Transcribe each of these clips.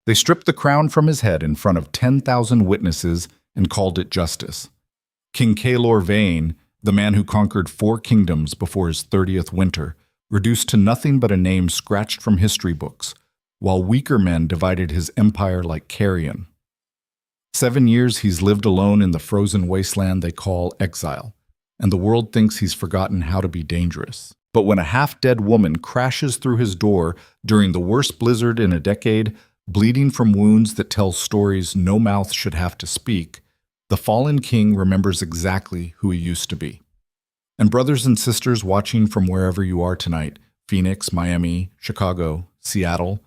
They stripped the crown from his head in front of 10,000 witnesses and called it justice. King Kaelor Vain, the man who conquered 4 kingdoms before his 30th winter, reduced to nothing but a name scratched from history books, while weaker men divided his empire like carrion. 7 years he's lived alone in the frozen wasteland they call exile, and the world thinks he's forgotten how to be dangerous. But when a half-dead woman crashes through his door during the worst blizzard in a decade, bleeding from wounds that tell stories no mouth should have to speak, the fallen king remembers exactly who he used to be. And brothers and sisters watching from wherever you are tonight, Phoenix, Miami, Chicago, Seattle,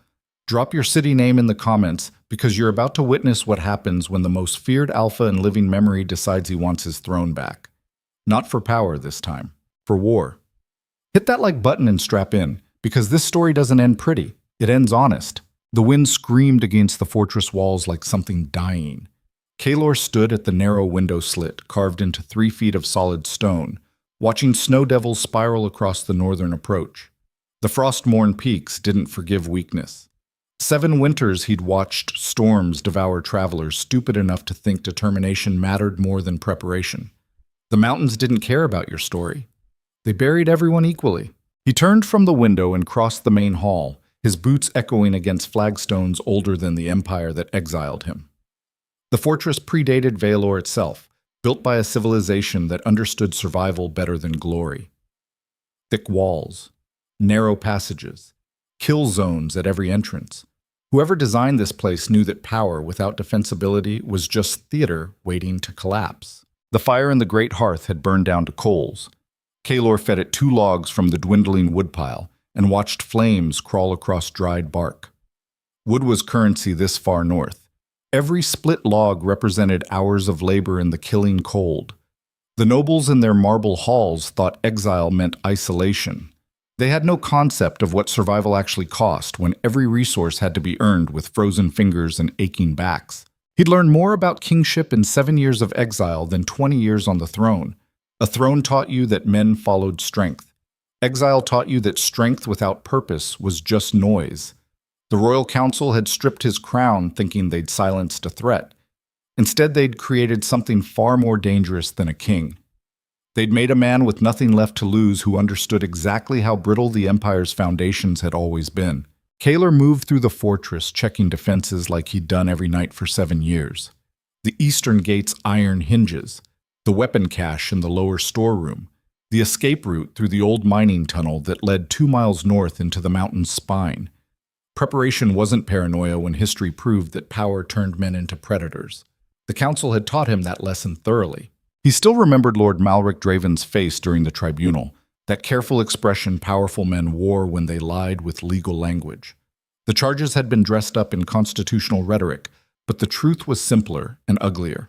drop your city name in the comments because you're about to witness what happens when the most feared alpha in living memory decides he wants his throne back. Not for power this time, for war. Hit that like button and strap in, because this story doesn't end pretty. It ends honest. The wind screamed against the fortress walls like something dying. Kaelor stood at the narrow window slit carved into 3 feet of solid stone, watching snow devils spiral across the northern approach. The frost-morn peaks didn't forgive weakness. 7 winters he'd watched storms devour travelers stupid enough to think determination mattered more than preparation. The mountains didn't care about your story. They buried everyone equally. He turned from the window and crossed the main hall, his boots echoing against flagstones older than the empire that exiled him. The fortress predated Vaelor itself, built by a civilization that understood survival better than glory. Thick walls, narrow passages, kill zones at every entrance. Whoever designed this place knew that power without defensibility was just theater waiting to collapse. The fire in the great hearth had burned down to coals. Kaelor fed it 2 logs from the dwindling woodpile and watched flames crawl across dried bark. Wood was currency this far north. Every split log represented hours of labor in the killing cold. The nobles in their marble halls thought exile meant isolation. They had no concept of what survival actually cost when every resource had to be earned with frozen fingers and aching backs. He'd learned more about kingship in 7 years of exile than 20 years on the throne. A throne taught you that men followed strength. Exile taught you that strength without purpose was just noise. The royal council had stripped his crown thinking they'd silenced a threat. Instead, they'd created something far more dangerous than a king. They'd made a man with nothing left to lose who understood exactly how brittle the empire's foundations had always been. Kaelor moved through the fortress, checking defenses like he'd done every night for 7 years. The eastern gate's iron hinges, the weapon cache in the lower storeroom, the escape route through the old mining tunnel that led 2 miles north into the mountain's spine. Preparation wasn't paranoia when history proved that power turned men into predators. The council had taught him that lesson thoroughly. He still remembered Lord Malric Draven's face during the tribunal, that careful expression powerful men wore when they lied with legal language. The charges had been dressed up in constitutional rhetoric, but the truth was simpler and uglier.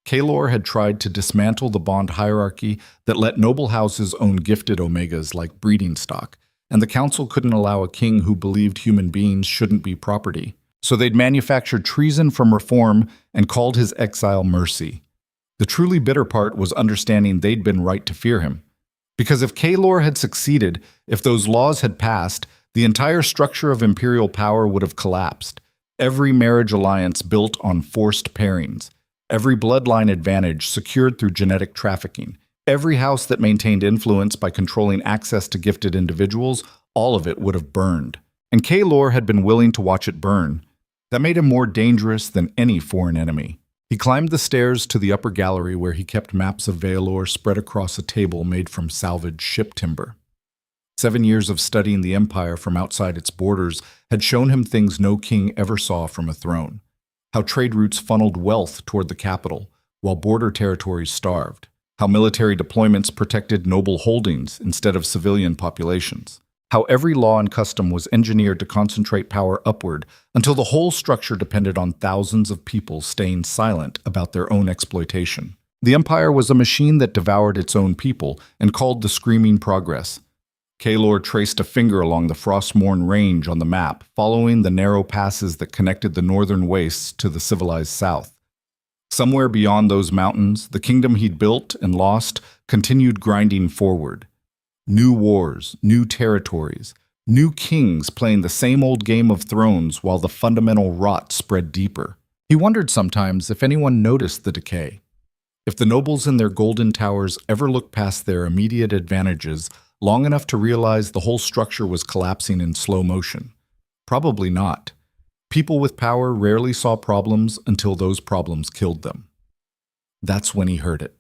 Kaelor had tried to dismantle the bond hierarchy that let noble houses own gifted omegas like breeding stock, and the council couldn't allow a king who believed human beings shouldn't be property. So they'd manufactured treason from reform and called his exile mercy. The truly bitter part was understanding they'd been right to fear him. Because if Kaelor had succeeded, if those laws had passed, the entire structure of imperial power would have collapsed. Every marriage alliance built on forced pairings, every bloodline advantage secured through genetic trafficking, every house that maintained influence by controlling access to gifted individuals, all of it would have burned. And Kaelor had been willing to watch it burn. That made him more dangerous than any foreign enemy. He climbed the stairs to the upper gallery where he kept maps of Vaelor spread across a table made from salvaged ship timber. 7 years of studying the empire from outside its borders had shown him things no king ever saw from a throne. How trade routes funneled wealth toward the capital, while border territories starved. How military deployments protected noble holdings instead of civilian populations. How every law and custom was engineered to concentrate power upward until the whole structure depended on thousands of people staying silent about their own exploitation. The empire was a machine that devoured its own people and called the screaming progress. Kaelor traced a finger along the Frostmourne Range on the map, following the narrow passes that connected the northern wastes to the civilized south. Somewhere beyond those mountains, the kingdom he'd built and lost continued grinding forward. New wars, new territories, New kings playing the same old Game of Thrones while the fundamental rot spread deeper. He wondered sometimes if anyone noticed the decay. If the nobles in their golden towers ever looked past their immediate advantages long enough to realize the whole structure was collapsing in slow motion. Probably not. People with power rarely saw problems until those problems killed them. That's when he heard it.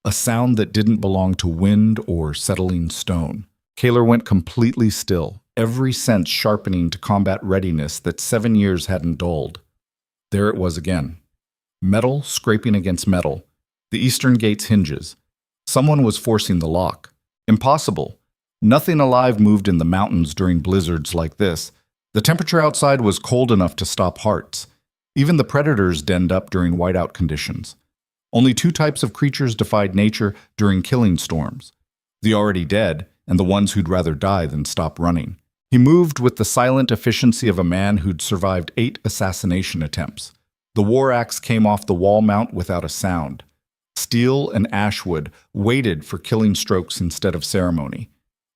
A sound that didn't belong to wind or settling stone. Kaelor went completely still, every sense sharpening to combat readiness that 7 years hadn't dulled. There it was again. Metal scraping against metal. The eastern gate's hinges. Someone was forcing the lock. Impossible. Nothing alive moved in the mountains during blizzards like this. The temperature outside was cold enough to stop hearts. Even the predators denned up during whiteout conditions. Only 2 types of creatures defied nature during killing storms: the already dead and the ones who'd rather die than stop running. He moved with the silent efficiency of a man who'd survived 8 assassination attempts. The war axe came off the wall mount without a sound. Steel and ashwood waited for killing strokes instead of ceremony.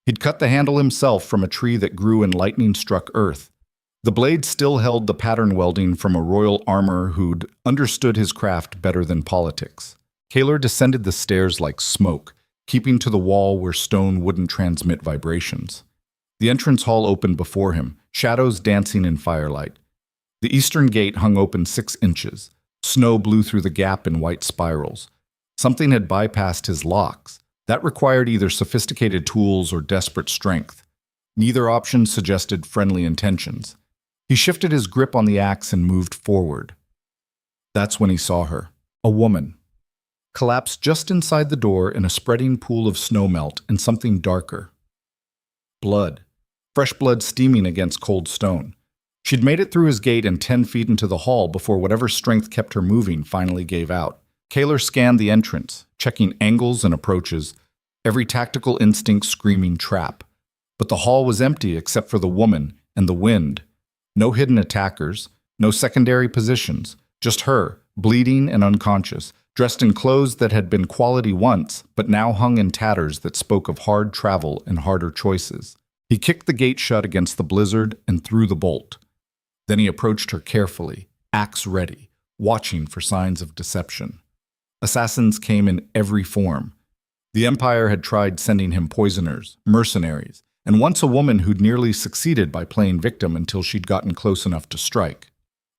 He'd cut the handle himself from a tree that grew in lightning-struck earth. The blade still held the pattern welding from a royal armorer who'd understood his craft better than politics. Kaelor descended the stairs like smoke, keeping to the wall where stone wouldn't transmit vibrations. The entrance hall opened before him, shadows dancing in firelight. The eastern gate hung open 6 inches. Snow blew through the gap in white spirals. Something had bypassed his locks. That required either sophisticated tools or desperate strength. Neither option suggested friendly intentions. He shifted his grip on the axe and moved forward. That's when he saw her, a woman, collapsed just inside the door in a spreading pool of snowmelt and something darker. Blood. Fresh blood steaming against cold stone. She'd made it through his gate and 10 feet into the hall before whatever strength kept her moving finally gave out. Kaelor scanned the entrance, checking angles and approaches, every tactical instinct screaming trap. But the hall was empty except for the woman and the wind. No hidden attackers, no secondary positions, just her, bleeding and unconscious, dressed in clothes that had been quality once, but now hung in tatters that spoke of hard travel and harder choices. He kicked the gate shut against the blizzard and threw the bolt. Then he approached her carefully, axe ready, watching for signs of deception. Assassins came in every form. The Empire had tried sending him poisoners, mercenaries, and once a woman who'd nearly succeeded by playing victim until she'd gotten close enough to strike.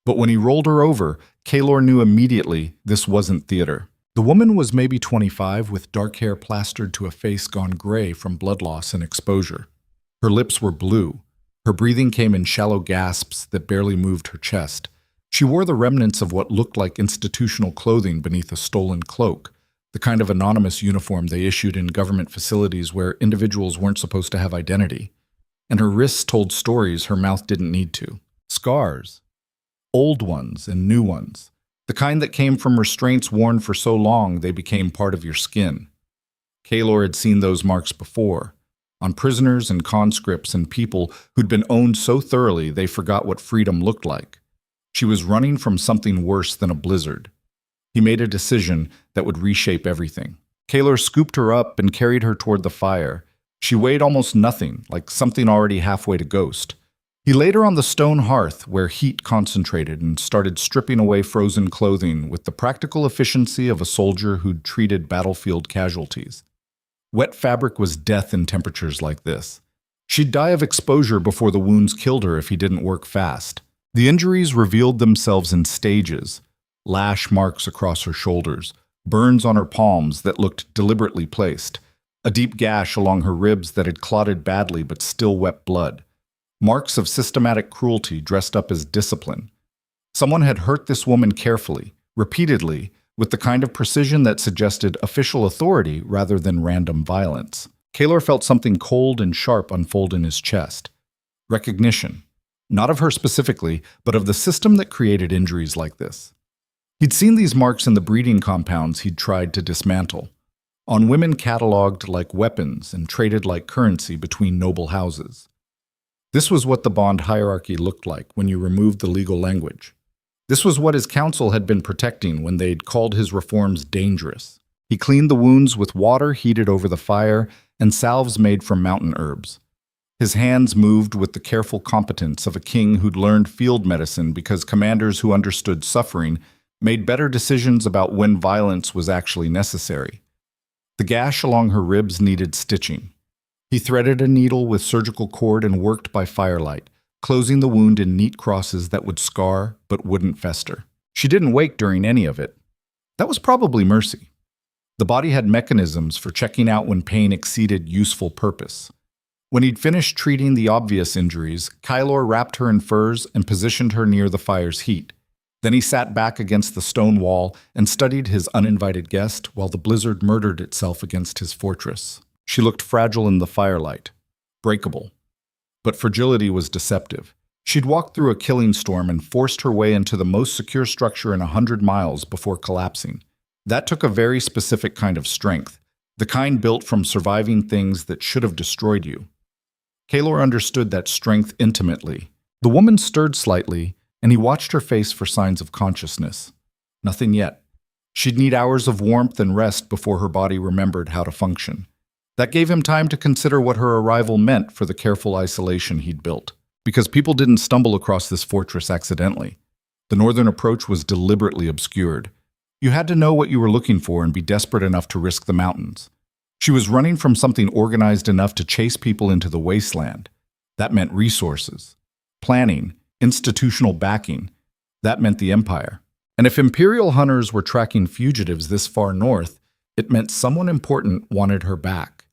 But when he rolled her over, Kaelor knew immediately this wasn't theater. The woman was maybe 25, with dark hair plastered to a face gone gray from blood loss and exposure. Her lips were blue. Her breathing came in shallow gasps that barely moved her chest. She wore the remnants of what looked like institutional clothing beneath a stolen cloak, the kind of anonymous uniform they issued in government facilities where individuals weren't supposed to have identity. And her wrists told stories her mouth didn't need to. Scars. Old ones and new ones. The kind that came from restraints worn for so long they became part of your skin. Kaelor had seen those marks before, on prisoners and conscripts and people who'd been owned so thoroughly they forgot what freedom looked like. She was running from something worse than a blizzard. He made a decision that would reshape everything. Kaelor scooped her up and carried her toward the fire. She weighed almost nothing, like something already halfway to ghost. He laid her on the stone hearth where heat concentrated and started stripping away frozen clothing with the practical efficiency of a soldier who'd treated battlefield casualties. Wet fabric was death in temperatures like this. She'd die of exposure before the wounds killed her if he didn't work fast. The injuries revealed themselves in stages: lash marks across her shoulders, burns on her palms that looked deliberately placed, a deep gash along her ribs that had clotted badly but still wept blood, marks of systematic cruelty dressed up as discipline. Someone had hurt this woman carefully, repeatedly, with the kind of precision that suggested official authority rather than random violence. Kaelor felt something cold and sharp unfold in his chest. Recognition. Not of her specifically, but of the system that created injuries like this. He'd seen these marks in the breeding compounds he'd tried to dismantle, on women cataloged like weapons and traded like currency between noble houses. This was what the bond hierarchy looked like when you removed the legal language. This was what his council had been protecting when they'd called his reforms dangerous. He cleaned the wounds with water heated over the fire and salves made from mountain herbs. His hands moved with the careful competence of a king who'd learned field medicine because commanders who understood suffering made better decisions about when violence was actually necessary. The gash along her ribs needed stitching. He threaded a needle with surgical cord and worked by firelight, closing the wound in neat crosses that would scar but wouldn't fester. She didn't wake during any of it. That was probably mercy. The body had mechanisms for checking out when pain exceeded useful purpose. When he'd finished treating the obvious injuries, Kaelor wrapped her in furs and positioned her near the fire's heat. Then he sat back against the stone wall and studied his uninvited guest while the blizzard murdered itself against his fortress. She looked fragile in the firelight, breakable. But fragility was deceptive. She'd walked through a killing storm and forced her way into the most secure structure in 100 miles before collapsing. That took a very specific kind of strength, the kind built from surviving things that should have destroyed you. Kaelor understood that strength intimately. The woman stirred slightly, and he watched her face for signs of consciousness. Nothing yet. She'd need hours of warmth and rest before her body remembered how to function. That gave him time to consider what her arrival meant for the careful isolation he'd built. Because people didn't stumble across this fortress accidentally. The northern approach was deliberately obscured. You had to know what you were looking for and be desperate enough to risk the mountains. She was running from something organized enough to chase people into the wasteland. That meant resources, planning, institutional backing. That meant the Empire. And if imperial hunters were tracking fugitives this far north, it meant someone important wanted her back.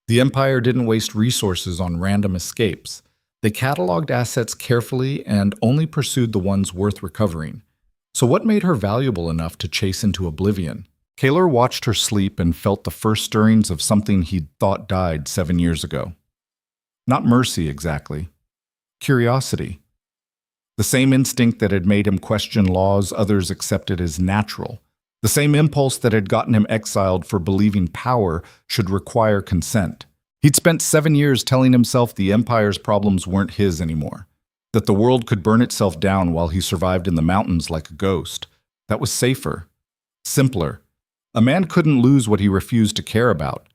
The Empire didn't waste resources on random escapes. They cataloged assets carefully and only pursued the ones worth recovering. So what made her valuable enough to chase into oblivion? Kaelor watched her sleep and felt the first stirrings of something he'd thought died 7 years ago. Not mercy, exactly. Curiosity. The same instinct that had made him question laws others accepted as natural. The same impulse that had gotten him exiled for believing power should require consent. He'd spent 7 years telling himself the Empire's problems weren't his anymore, that the world could burn itself down while he survived in the mountains like a ghost. That was safer, simpler. A man couldn't lose what he refused to care about.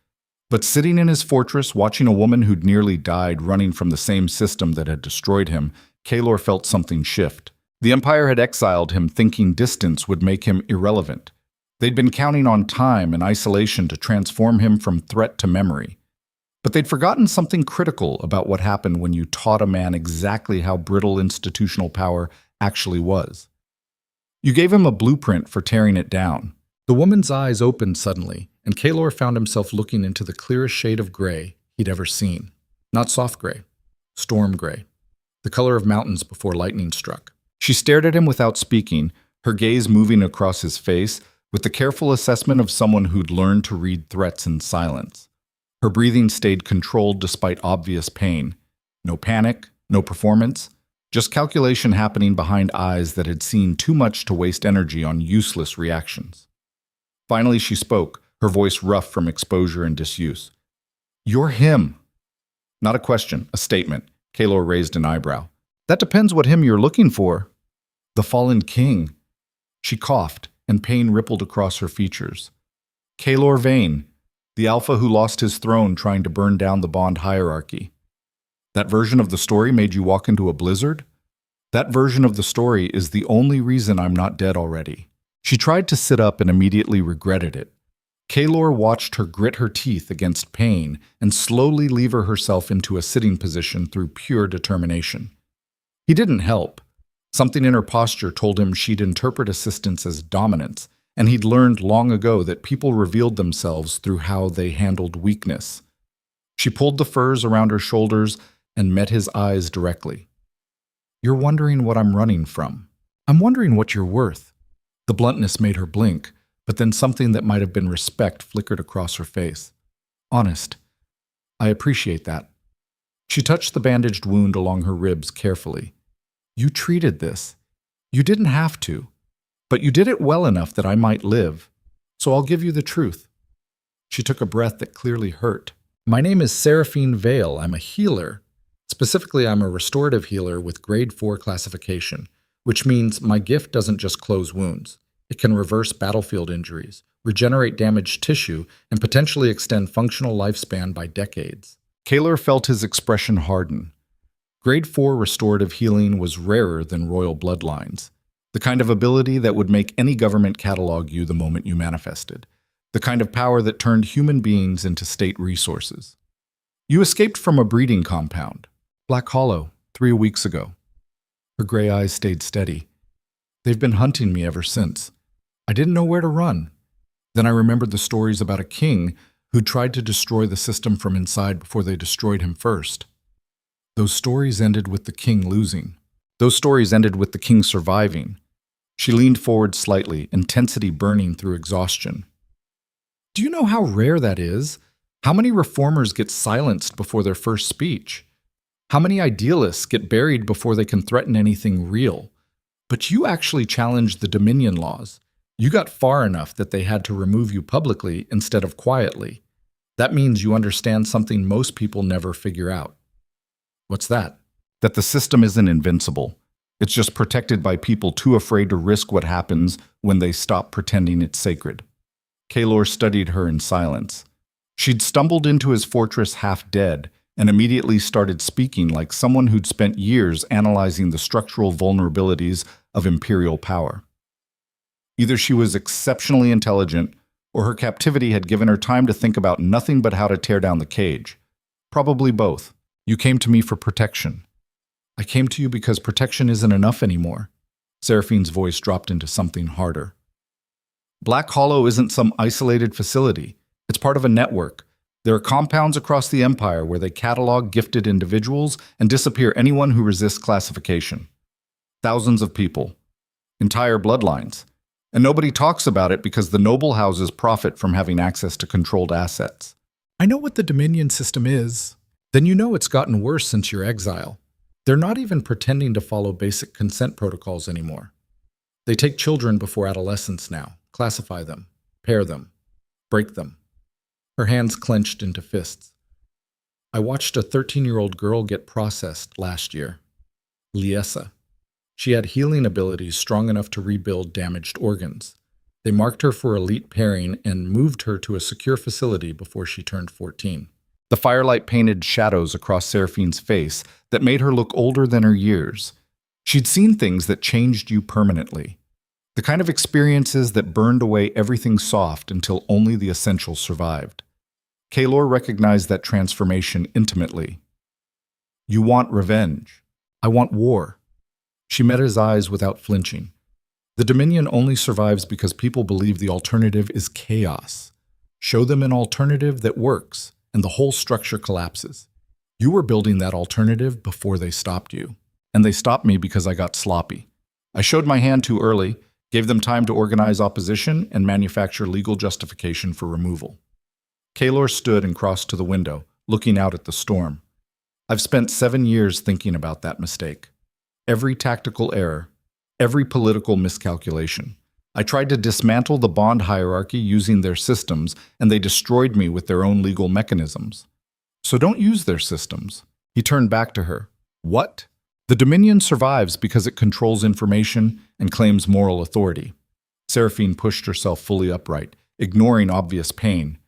But sitting in his fortress, watching a woman who'd nearly died running from the same system that had destroyed him, Kaelor felt something shift. The Empire had exiled him thinking distance would make him irrelevant. They'd been counting on time and isolation to transform him from threat to memory. But they'd forgotten something critical about what happened when you taught a man exactly how brittle institutional power actually was. You gave him a blueprint for tearing it down. The woman's eyes opened suddenly, and Kaelor found himself looking into the clearest shade of gray he'd ever seen. Not soft gray, storm gray, the color of mountains before lightning struck. She stared at him without speaking, her gaze moving across his face with the careful assessment of someone who'd learned to read threats in silence. Her breathing stayed controlled despite obvious pain. No panic, no performance, just calculation happening behind eyes that had seen too much to waste energy on useless reactions. Finally she spoke, her voice rough from exposure and disuse. "You're him." Not a question, a statement. Kaelor raised an eyebrow. "That depends what him you're looking for." "The fallen king." She coughed, and pain rippled across her features. "Kaelor Vaen, the alpha who lost his throne trying to burn down the Bond hierarchy. That version of the story made you walk into a blizzard? That version of the story is the only reason I'm not dead already." She tried to sit up and immediately regretted it. Kaelor watched her grit her teeth against pain and slowly lever herself into a sitting position through pure determination. He didn't help. Something in her posture told him she'd interpret assistance as dominance, and he'd learned long ago that people revealed themselves through how they handled weakness. She pulled the furs around her shoulders and met his eyes directly. "You're wondering what I'm running from. I'm wondering what you're worth." The bluntness made her blink, but then something that might have been respect flickered across her face. "Honest. I appreciate that." She touched the bandaged wound along her ribs carefully. "You treated this. You didn't have to, but you did it well enough that I might live, so I'll give you the truth." She took a breath that clearly hurt. "My name is Seraphine Vael. I'm a healer. Specifically, I'm a restorative healer with grade 4 classification, which means my gift doesn't just close wounds. It can reverse battlefield injuries, regenerate damaged tissue, and potentially extend functional lifespan by decades." Kaelor felt his expression harden. Grade 4 restorative healing was rarer than royal bloodlines, the kind of ability that would make any government catalog you the moment you manifested, the kind of power that turned human beings into state resources. You escaped from a breeding compound, Black Hollow, 3 weeks ago. Her gray eyes stayed steady. They've been hunting me ever since. I didn't know where to run. Then I remembered the stories about a king who tried to destroy the system from inside before they destroyed him first. Those stories ended with the king losing. Those stories ended with the king surviving. She leaned forward slightly, intensity burning through exhaustion. Do you know how rare that is? How many reformers get silenced before their first speech? How many idealists get buried before they can threaten anything real? But you actually challenged the Dominion laws. You got far enough that they had to remove you publicly instead of quietly. That means you understand something most people never figure out. What's that? That the system isn't invincible. It's just protected by people too afraid to risk what happens when they stop pretending it's sacred. Kaelor studied her in silence. She'd stumbled into his fortress half dead and immediately started speaking like someone who'd spent years analyzing the structural vulnerabilities of imperial power. Either she was exceptionally intelligent, or her captivity had given her time to think about nothing but how to tear down the cage. Probably both. You came to me for protection. I came to you because protection isn't enough anymore. Seraphine's voice dropped into something harder. Black Hollow isn't some isolated facility. It's part of a network. There are compounds across the Empire where they catalog gifted individuals and disappear anyone who resists classification. Thousands of people. Entire bloodlines. And nobody talks about it because the noble houses profit from having access to controlled assets. I know what the Dominion system is. Then you know it's gotten worse since your exile. They're not even pretending to follow basic consent protocols anymore. They take children before adolescence now, classify them, pair them, break them. Her hands clenched into fists. I watched a 13-year-old girl get processed last year. Liesa. She had healing abilities strong enough to rebuild damaged organs. They marked her for elite pairing and moved her to a secure facility before she turned 14. The firelight painted shadows across Seraphine's face that made her look older than her years. She'd seen things that changed you permanently. The kind of experiences that burned away everything soft until only the essentials survived. Kaelor recognized that transformation intimately. You want revenge. I want war. She met his eyes without flinching. The Dominion only survives because people believe the alternative is chaos. Show them an alternative that works, and the whole structure collapses. You were building that alternative before they stopped you. And they stopped me because I got sloppy. I showed my hand too early, gave them time to organize opposition and manufacture legal justification for removal. Kaelor stood and crossed to the window, looking out at the storm. I've spent 7 years thinking about that mistake. Every tactical error, every political miscalculation. I tried to dismantle the bond hierarchy using their systems, and they destroyed me with their own legal mechanisms. So don't use their systems. He turned back to her. What? The Dominion survives because it controls information and claims moral authority. Seraphine pushed herself fully upright, ignoring obvious pain.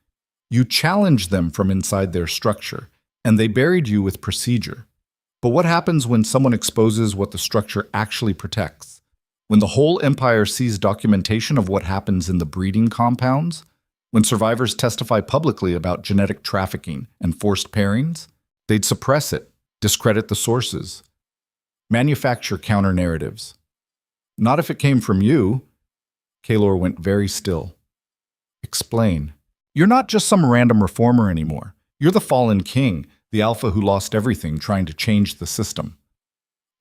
You challenged them from inside their structure, and they buried you with procedure. But what happens when someone exposes what the structure actually protects? When the whole empire sees documentation of what happens in the breeding compounds? When survivors testify publicly about genetic trafficking and forced pairings? They'd suppress it, discredit the sources, manufacture counter-narratives. Not if it came from you. Kaelor went very still. Explain. You're not just some random reformer anymore. You're the fallen king, the alpha who lost everything trying to change the system.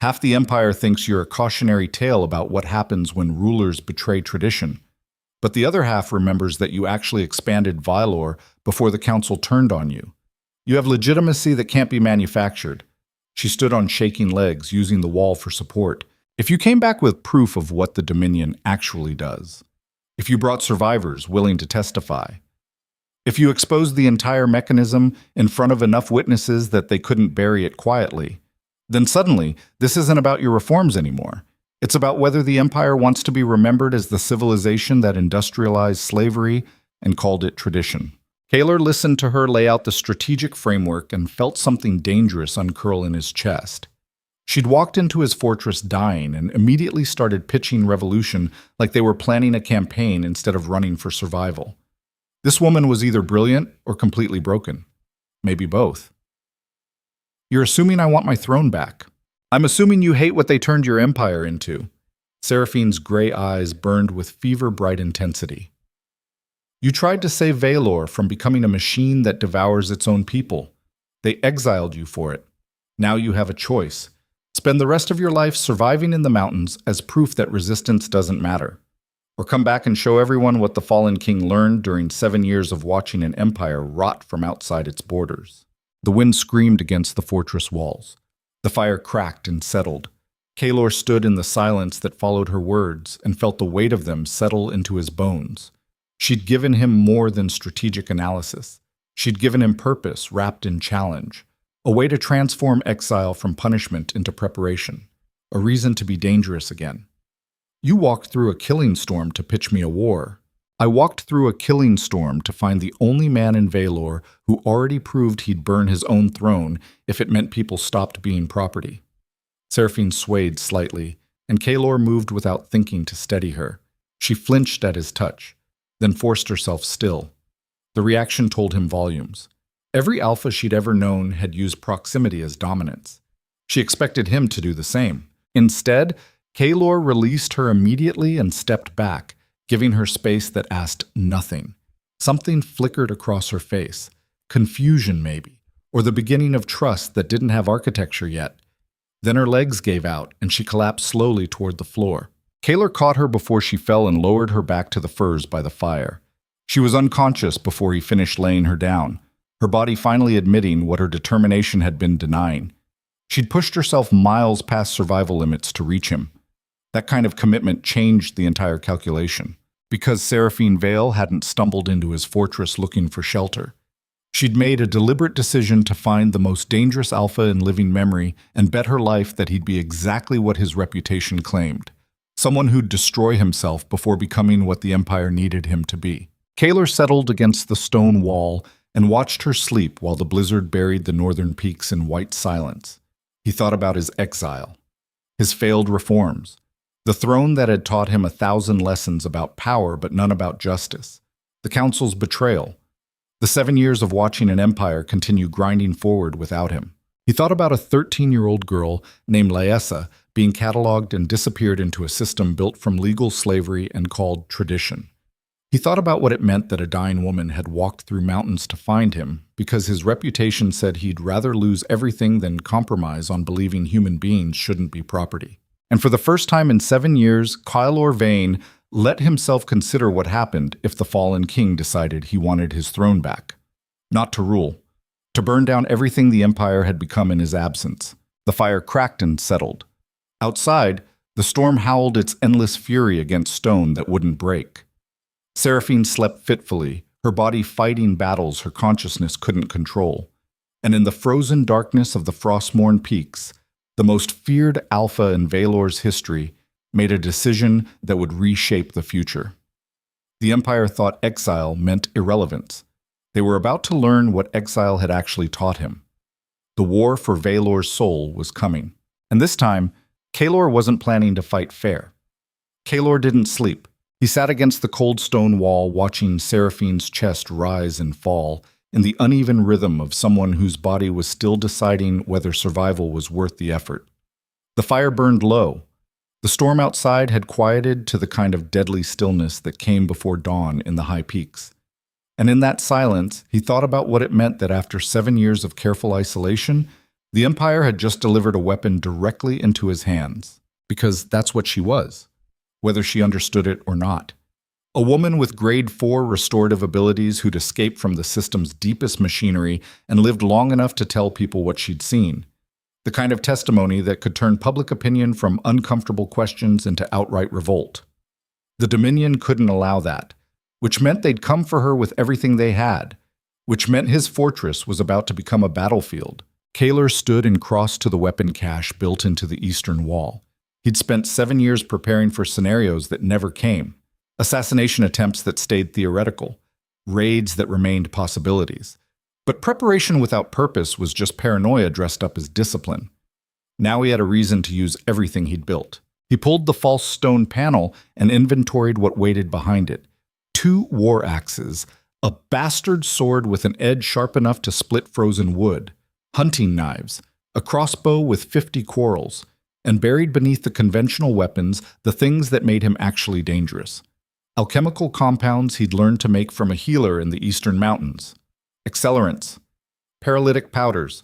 Half the empire thinks you're a cautionary tale about what happens when rulers betray tradition, but the other half remembers that you actually expanded Vaelor before the council turned on you. You have legitimacy that can't be manufactured. She stood on shaking legs, using the wall for support. If you came back with proof of what the Dominion actually does, if you brought survivors willing to testify, if you exposed the entire mechanism in front of enough witnesses that they couldn't bury it quietly, then suddenly this isn't about your reforms anymore. It's about whether the empire wants to be remembered as the civilization that industrialized slavery and called it tradition. Kaelor listened to her lay out the strategic framework and felt something dangerous uncurl in his chest. She'd walked into his fortress dying and immediately started pitching revolution like they were planning a campaign instead of running for survival. This woman was either brilliant or completely broken. Maybe both. "You're assuming I want my throne back. I'm assuming you hate what they turned your empire into." Seraphine's gray eyes burned with fever-bright intensity. "You tried to save Vaelor from becoming a machine that devours its own people. They exiled you for it. Now you have a choice. Spend the rest of your life surviving in the mountains as proof that resistance doesn't matter. Or come back and show everyone what the fallen king learned during 7 years of watching an empire rot from outside its borders." The wind screamed against the fortress walls. The fire cracked and settled. Kaelor stood in the silence that followed her words and felt the weight of them settle into his bones. She'd given him more than strategic analysis. She'd given him purpose wrapped in challenge, a way to transform exile from punishment into preparation, a reason to be dangerous again. "You walked through a killing storm to pitch me a war. I walked through a killing storm to find the only man in Vaelor who already proved he'd burn his own throne if it meant people stopped being property." Seraphine swayed slightly, and Kaelor moved without thinking to steady her. She flinched at his touch, then forced herself still. The reaction told him volumes. Every alpha she'd ever known had used proximity as dominance. She expected him to do the same. Instead, Kaelor released her immediately and stepped back, giving her space that asked nothing. Something flickered across her face. Confusion, maybe, or the beginning of trust that didn't have architecture yet. Then her legs gave out, and she collapsed slowly toward the floor. Kaelor caught her before she fell and lowered her back to the furs by the fire. She was unconscious before he finished laying her down, her body finally admitting what her determination had been denying. She'd pushed herself miles past survival limits to reach him. That kind of commitment changed the entire calculation, because Seraphine Vael hadn't stumbled into his fortress looking for shelter. She'd made a deliberate decision to find the most dangerous alpha in living memory and bet her life that he'd be exactly what his reputation claimed. Someone who'd destroy himself before becoming what the Empire needed him to be. Kaelor settled against the stone wall and watched her sleep while the blizzard buried the northern peaks in white silence. He thought about his exile, his failed reforms, the throne that had taught him 1,000 lessons about power but none about justice, the council's betrayal, the 7 years of watching an empire continue grinding forward without him. He thought about a 13-year-old girl named Laessa being cataloged and disappeared into a system built from legal slavery and called tradition. He thought about what it meant that a dying woman had walked through mountains to find him because his reputation said he'd rather lose everything than compromise on believing human beings shouldn't be property. And for the first time in 7 years, Kaelor Vain let himself consider what happened if the fallen king decided he wanted his throne back. Not to rule, to burn down everything the empire had become in his absence. The fire cracked and settled. Outside, the storm howled its endless fury against stone that wouldn't break. Seraphine slept fitfully, her body fighting battles her consciousness couldn't control. And in the frozen darkness of the Frostmourne peaks, the most feared alpha in Vaelor's history made a decision that would reshape the future. The Empire thought exile meant irrelevance. They were about to learn what exile had actually taught him. The war for Vaelor's soul was coming. And this time, Kaelor wasn't planning to fight fair. Kaelor didn't sleep. He sat against the cold stone wall watching Seraphine's chest rise and fall in the uneven rhythm of someone whose body was still deciding whether survival was worth the effort. The fire burned low. The storm outside had quieted to the kind of deadly stillness that came before dawn in the high peaks. And in that silence, he thought about what it meant that after 7 years of careful isolation, the Empire had just delivered a weapon directly into his hands. Because that's what she was, whether she understood it or not. A woman with grade 4 restorative abilities who'd escaped from the system's deepest machinery and lived long enough to tell people what she'd seen. The kind of testimony that could turn public opinion from uncomfortable questions into outright revolt. The Dominion couldn't allow that, which meant they'd come for her with everything they had, which meant his fortress was about to become a battlefield. Kaelor stood and crossed to the weapon cache built into the eastern wall. He'd spent 7 years preparing for scenarios that never came, assassination attempts that stayed theoretical, raids that remained possibilities. But preparation without purpose was just paranoia dressed up as discipline. Now he had a reason to use everything he'd built. He pulled the false stone panel and inventoried what waited behind it. 2 war axes, a bastard sword with an edge sharp enough to split frozen wood, hunting knives, a crossbow with 50 quarrels, and buried beneath the conventional weapons, the things that made him actually dangerous. Alchemical compounds he'd learned to make from a healer in the eastern mountains. Accelerants, paralytic powders,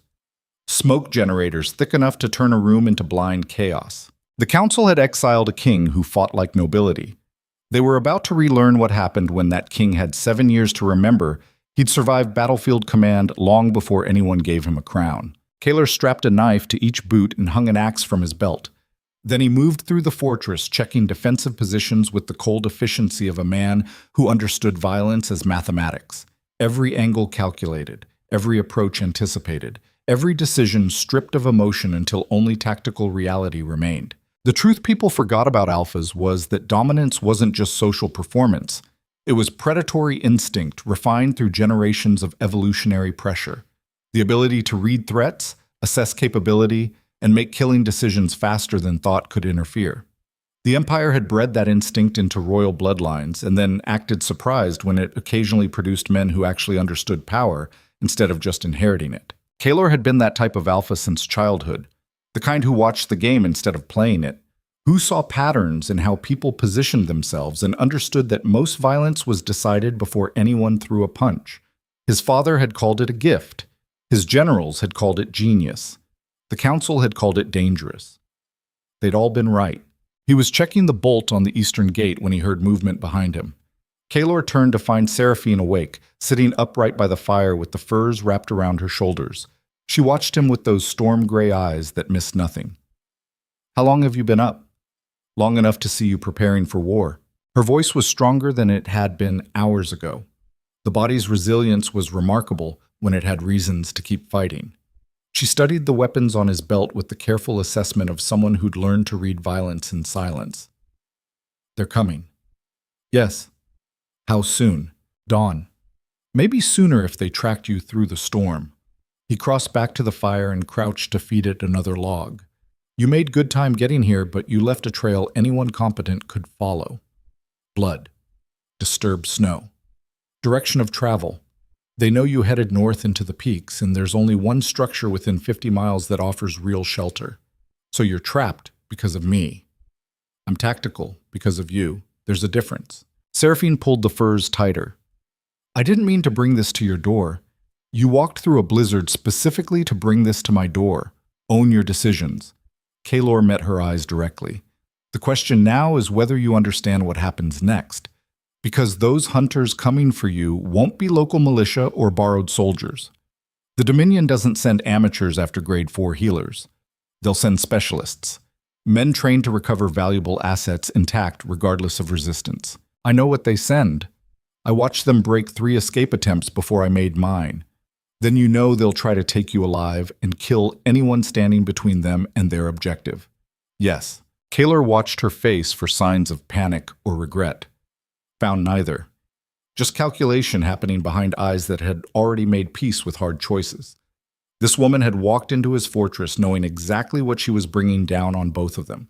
smoke generators thick enough to turn a room into blind chaos. The council had exiled a king who fought like nobility. They were about to relearn what happened when that king had 7 years to remember. He'd survived battlefield command long before anyone gave him a crown. Kaelor strapped a knife to each boot and hung an axe from his belt. Then he moved through the fortress, checking defensive positions with the cold efficiency of a man who understood violence as mathematics. Every angle calculated, every approach anticipated, every decision stripped of emotion until only tactical reality remained. The truth people forgot about alphas was that dominance wasn't just social performance. It was predatory instinct refined through generations of evolutionary pressure. The ability to read threats, assess capability, and make killing decisions faster than thought could interfere. The Empire had bred that instinct into royal bloodlines and then acted surprised when it occasionally produced men who actually understood power instead of just inheriting it. Kaelor had been that type of alpha since childhood, the kind who watched the game instead of playing it, who saw patterns in how people positioned themselves and understood that most violence was decided before anyone threw a punch. His father had called it a gift. His generals had called it genius. The council had called it dangerous. They'd all been right. He was checking the bolt on the eastern gate when he heard movement behind him. Kaelor turned to find Seraphine awake, sitting upright by the fire with the furs wrapped around her shoulders. She watched him with those storm-gray eyes that missed nothing. "How long have you been up?" "Long enough to see you preparing for war." Her voice was stronger than it had been hours ago. The body's resilience was remarkable when it had reasons to keep fighting. She studied the weapons on his belt with the careful assessment of someone who'd learned to read violence in silence. "They're coming." "Yes." "How soon?" "Dawn. Maybe sooner if they tracked you through the storm." He crossed back to the fire and crouched to feed it another log. "You made good time getting here, but you left a trail anyone competent could follow. Blood. Disturbed snow. Direction of travel. They know you headed north into the peaks, and there's only one structure within 50 miles that offers real shelter. So you're trapped because of me. I'm tactical because of you. There's a difference." Seraphine pulled the furs tighter. "I didn't mean to bring this to your door. You walked through a blizzard specifically to bring this to my door. Own your decisions." Kaelor met her eyes directly. "The question now is whether you understand what happens next. Because those hunters coming for you won't be local militia or borrowed soldiers. The Dominion doesn't send amateurs after grade 4 healers. They'll send specialists. Men trained to recover valuable assets intact regardless of resistance. I know what they send. I watched them break 3 escape attempts before I made mine. Then you know they'll try to take you alive and kill anyone standing between them and their objective." "Yes." Kaelor watched her face for signs of panic or regret. Found neither. Just calculation happening behind eyes that had already made peace with hard choices. This woman had walked into his fortress knowing exactly what she was bringing down on both of them.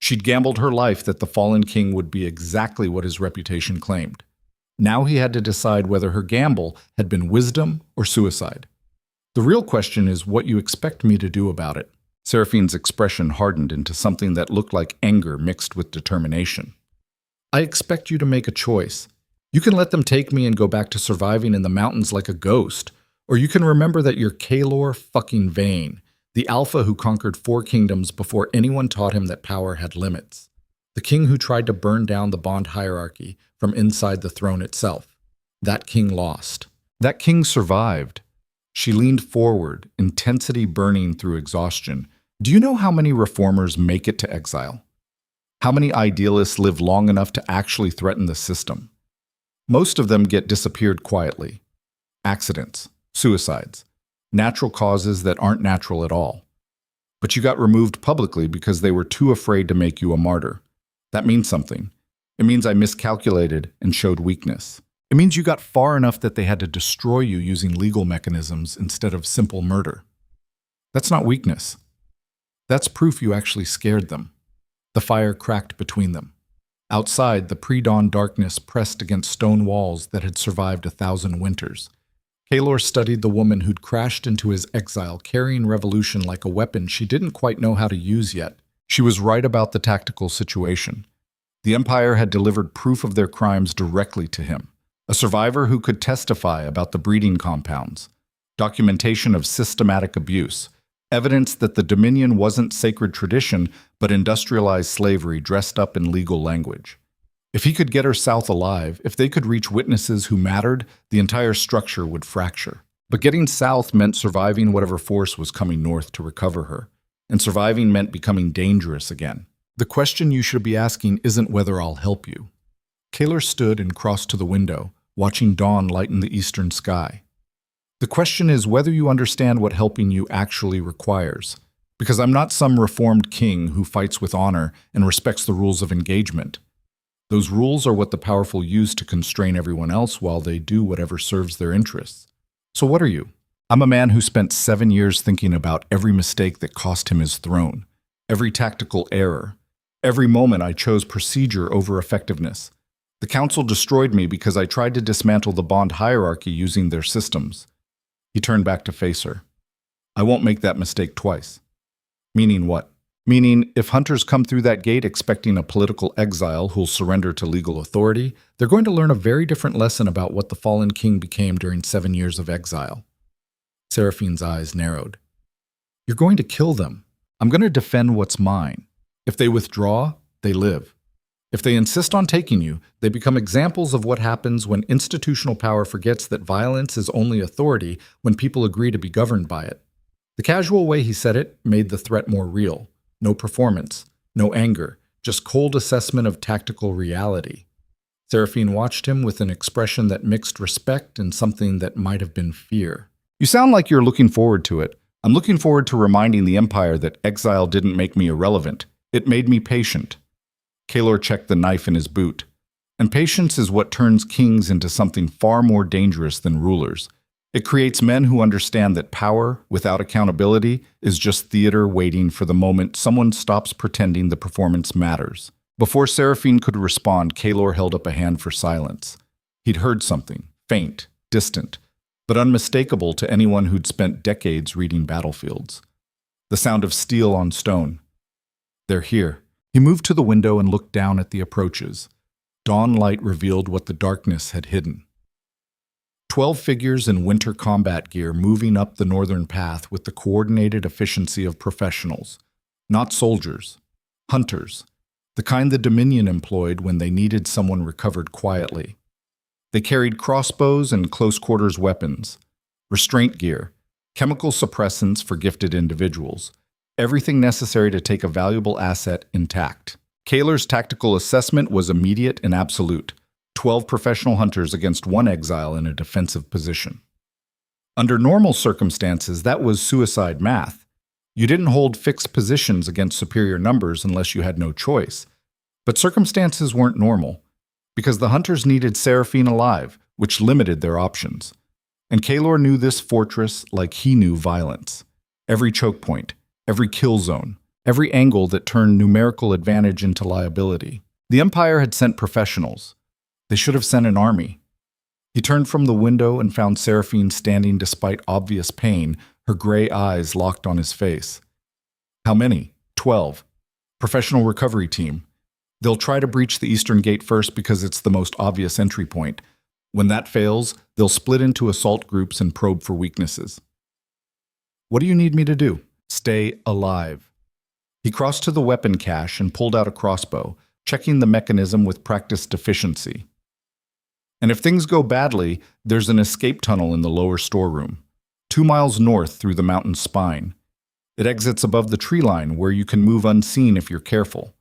She'd gambled her life that the fallen king would be exactly what his reputation claimed. Now he had to decide whether her gamble had been wisdom or suicide. "The real question is what you expect me to do about it." Seraphine's expression hardened into something that looked like anger mixed with determination. "I expect you to make a choice. You can let them take me and go back to surviving in the mountains like a ghost, or you can remember that you're Kaelor fucking Vain, the alpha who conquered 4 kingdoms before anyone taught him that power had limits. The king who tried to burn down the Bond hierarchy from inside the throne itself. That king lost. That king survived." She leaned forward, intensity burning through exhaustion. "Do you know how many reformers make it to exile? How many idealists live long enough to actually threaten the system? Most of them get disappeared quietly. Accidents, suicides, natural causes that aren't natural at all. But you got removed publicly because they were too afraid to make you a martyr. That means something. It means I miscalculated and showed weakness. It means you got far enough that they had to destroy you using legal mechanisms instead of simple murder. That's not weakness. That's proof you actually scared them. The fire cracked between them. Outside, the pre-dawn darkness pressed against stone walls that had survived 1,000 winters. Kaelor studied the woman who'd crashed into his exile, carrying revolution like a weapon she didn't quite know how to use yet. She was right about the tactical situation. The Empire had delivered proof of their crimes directly to him. A survivor who could testify about the breeding compounds, documentation of systematic abuse, evidence that the Dominion wasn't sacred tradition, but industrialized slavery dressed up in legal language. If he could get her south alive, if they could reach witnesses who mattered, the entire structure would fracture. But getting south meant surviving whatever force was coming north to recover her. And surviving meant becoming dangerous again. The question you should be asking isn't whether I'll help you. Kaelor stood and crossed to the window, watching dawn lighten the eastern sky. The question is whether you understand what helping you actually requires. Because I'm not some reformed king who fights with honor and respects the rules of engagement. Those rules are what the powerful use to constrain everyone else while they do whatever serves their interests. So what are you? I'm a man who spent 7 years thinking about every mistake that cost him his throne, every tactical error, every moment I chose procedure over effectiveness. The council destroyed me because I tried to dismantle the bond hierarchy using their systems. He turned back to face her. I won't make that mistake twice. Meaning what? Meaning, if hunters come through that gate expecting a political exile who'll surrender to legal authority, they're going to learn a very different lesson about what the fallen king became during 7 years of exile. Seraphine's eyes narrowed. You're going to kill them. I'm going to defend what's mine. If they withdraw, they live. If they insist on taking you, they become examples of what happens when institutional power forgets that violence is only authority when people agree to be governed by it. The casual way he said it made the threat more real. No performance, no anger, just cold assessment of tactical reality. Seraphine watched him with an expression that mixed respect and something that might have been fear. You sound like you're looking forward to it. I'm looking forward to reminding the Empire that exile didn't make me irrelevant. It made me patient. Kaelor checked the knife in his boot. And patience is what turns kings into something far more dangerous than rulers. It creates men who understand that power, without accountability, is just theater waiting for the moment someone stops pretending the performance matters. Before Seraphine could respond, Kaelor held up a hand for silence. He'd heard something, faint, distant, but unmistakable to anyone who'd spent decades reading battlefields. The sound of steel on stone. They're here. He moved to the window and looked down at the approaches. Dawn light revealed what the darkness had hidden. 12 figures in winter combat gear moving up the northern path with the coordinated efficiency of professionals. Not soldiers. Hunters. The kind the Dominion employed when they needed someone recovered quietly. They carried crossbows and close-quarters weapons. Restraint gear. Chemical suppressants for gifted individuals. Everything necessary to take a valuable asset intact. Kaelor's tactical assessment was immediate and absolute. 12 professional hunters against 1 exile in a defensive position. Under normal circumstances, that was suicide math. You didn't hold fixed positions against superior numbers unless you had no choice. But circumstances weren't normal, because the hunters needed Seraphine alive, which limited their options. And Kaelor knew this fortress like he knew violence. Every choke point, every kill zone, every angle that turned numerical advantage into liability. The Empire had sent professionals. They should have sent an army. He turned from the window and found Seraphine standing despite obvious pain, her gray eyes locked on his face. How many? 12. Professional recovery team. They'll try to breach the eastern gate first because it's the most obvious entry point. When that fails, they'll split into assault groups and probe for weaknesses. What do you need me to do? Stay alive. He crossed to the weapon cache and pulled out a crossbow, checking the mechanism with practiced efficiency. And if things go badly, there's an escape tunnel in the lower storeroom, 2 miles north through the mountain spine. It exits above the tree line where you can move unseen if you're careful.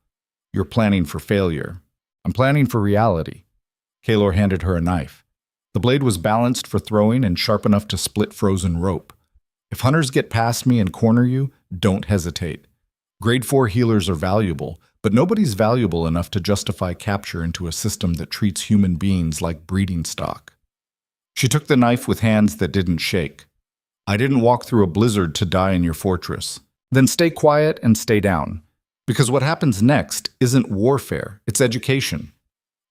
You're planning for failure. I'm planning for reality. Kaelor handed her a knife. The blade was balanced for throwing and sharp enough to split frozen rope. If hunters get past me and corner you, don't hesitate. Grade 4 healers are valuable, But nobody's valuable enough to justify capture into a system that treats human beings like breeding stock. She took the knife with hands that didn't shake. I didn't walk through a blizzard to die in your fortress. Then stay quiet and stay down. Because what happens next isn't warfare, it's education.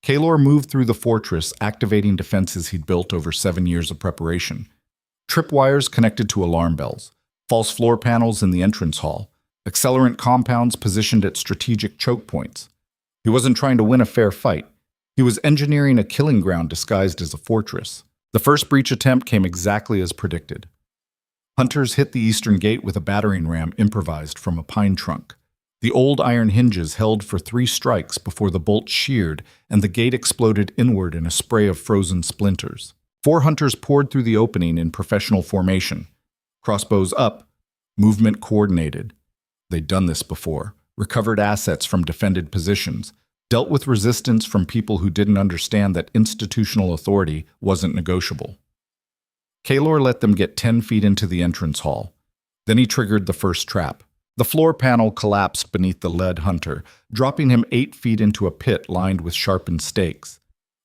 Kaelor moved through the fortress, activating defenses he'd built over 7 years of preparation. Tripwires connected to alarm bells, false floor panels in the entrance hall, accelerant compounds positioned at strategic choke points. He wasn't trying to win a fair fight. He was engineering a killing ground disguised as a fortress. The first breach attempt came exactly as predicted. Hunters hit the eastern gate with a battering ram improvised from a pine trunk. The old iron hinges held for 3 strikes before the bolt sheared and the gate exploded inward in a spray of frozen splinters. 4 hunters poured through the opening in professional formation. Crossbows up, movement coordinated. They'd done this before, recovered assets from defended positions, dealt with resistance from people who didn't understand that institutional authority wasn't negotiable. Kaelor let them get 10 feet into the entrance hall. Then he triggered the first trap. The floor panel collapsed beneath the lead hunter, dropping him 8 feet into a pit lined with sharpened stakes.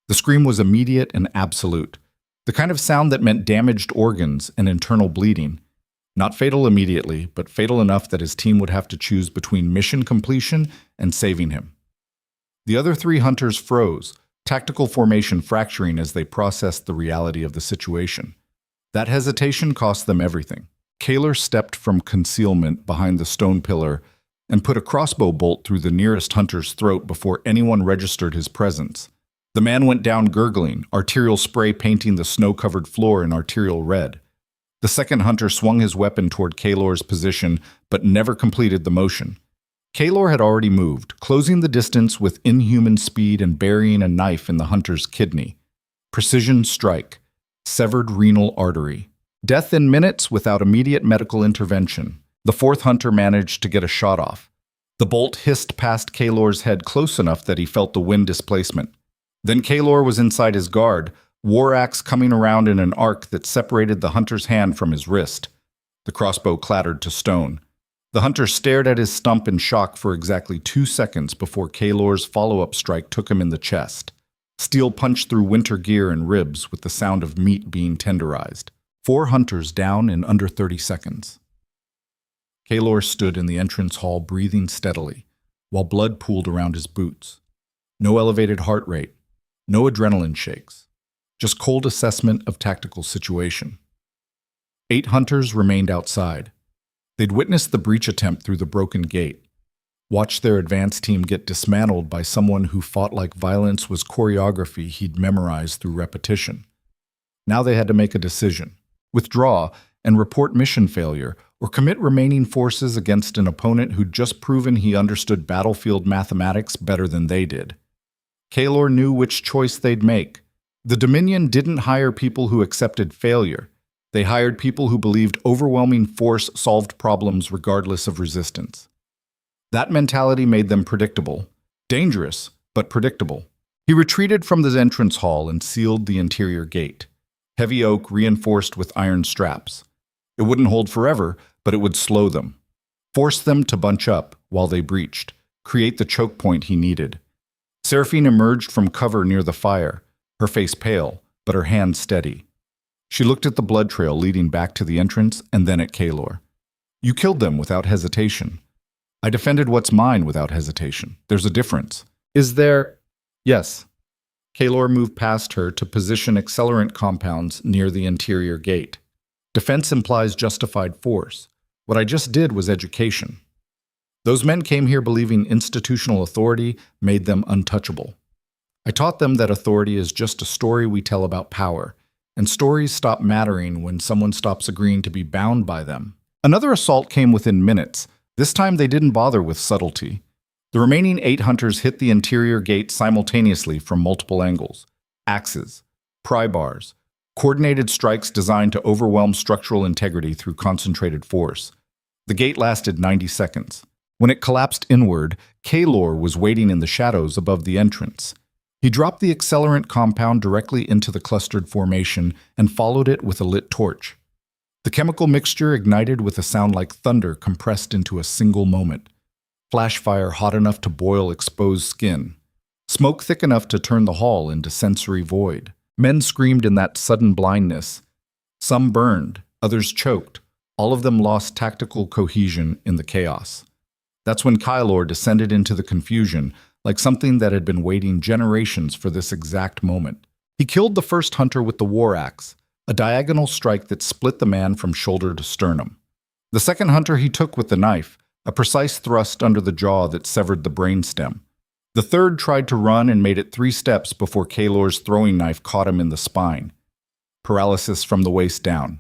The scream was immediate and absolute, the kind of sound that meant damaged organs and internal bleeding. Not fatal immediately, but fatal enough that his team would have to choose between mission completion and saving him. The other 3 hunters froze, tactical formation fracturing as they processed the reality of the situation. That hesitation cost them everything. Kaelor stepped from concealment behind the stone pillar and put a crossbow bolt through the nearest hunter's throat before anyone registered his presence. The man went down gurgling, arterial spray painting the snow-covered floor in arterial red. The second hunter swung his weapon toward Kaelor's position, but never completed the motion. Kaelor had already moved, closing the distance with inhuman speed and burying a knife in the hunter's kidney. Precision strike. Severed renal artery. Death in minutes without immediate medical intervention. The 4th hunter managed to get a shot off. The bolt hissed past Kaelor's head close enough that he felt the wind displacement. Then Kaelor was inside his guard, war axe coming around in an arc that separated the hunter's hand from his wrist. The crossbow clattered to stone. The hunter stared at his stump in shock for exactly 2 seconds before Kaelor's follow-up strike took him in the chest. Steel punched through winter gear and ribs with the sound of meat being tenderized. 4 hunters down in under 30 seconds. Kaelor stood in the entrance hall breathing steadily, while blood pooled around his boots. No elevated heart rate, no adrenaline shakes, just cold assessment of tactical situation. 8 hunters remained outside. They'd witnessed the breach attempt through the broken gate, watched their advance team get dismantled by someone who fought like violence was choreography he'd memorized through repetition. Now they had to make a decision. Withdraw and report mission failure, or commit remaining forces against an opponent who'd just proven he understood battlefield mathematics better than they did. Kaelor knew which choice they'd make. The Dominion didn't hire people who accepted failure. They hired people who believed overwhelming force solved problems regardless of resistance. That mentality made them predictable. Dangerous, but predictable. He retreated from the entrance hall and sealed the interior gate. Heavy oak reinforced with iron straps. It wouldn't hold forever, but it would slow them. Force them to bunch up while they breached, create the choke point he needed. Seraphine emerged from cover near the fire, her face pale, but her hands steady. She looked at the blood trail leading back to the entrance and then at Kaelor. You killed them without hesitation. I defended what's mine without hesitation. There's a difference. Is there? Yes. Kaelor moved past her to position accelerant compounds near the interior gate. Defense implies justified force. What I just did was education. Those men came here believing institutional authority made them untouchable. I taught them that authority is just a story we tell about power, and stories stop mattering when someone stops agreeing to be bound by them. Another assault came within minutes. This time they didn't bother with subtlety. The remaining 8 hunters hit the interior gate simultaneously from multiple angles. Axes, pry bars, coordinated strikes designed to overwhelm structural integrity through concentrated force. The gate lasted 90 seconds. When it collapsed inward, Kaelor was waiting in the shadows above the entrance. He dropped the accelerant compound directly into the clustered formation and followed it with a lit torch. The chemical mixture ignited with a sound like thunder compressed into a single moment. Flash fire hot enough to boil exposed skin. Smoke thick enough to turn the hall into sensory void. Men screamed in that sudden blindness. Some burned, others choked. All of them lost tactical cohesion in the chaos. That's when Kaelor descended into the confusion, like something that had been waiting generations for this exact moment. He killed the first hunter with the war axe, a diagonal strike that split the man from shoulder to sternum. The second hunter he took with the knife, a precise thrust under the jaw that severed the brainstem. The third tried to run and made it 3 steps before Kaelor's throwing knife caught him in the spine. Paralysis from the waist down.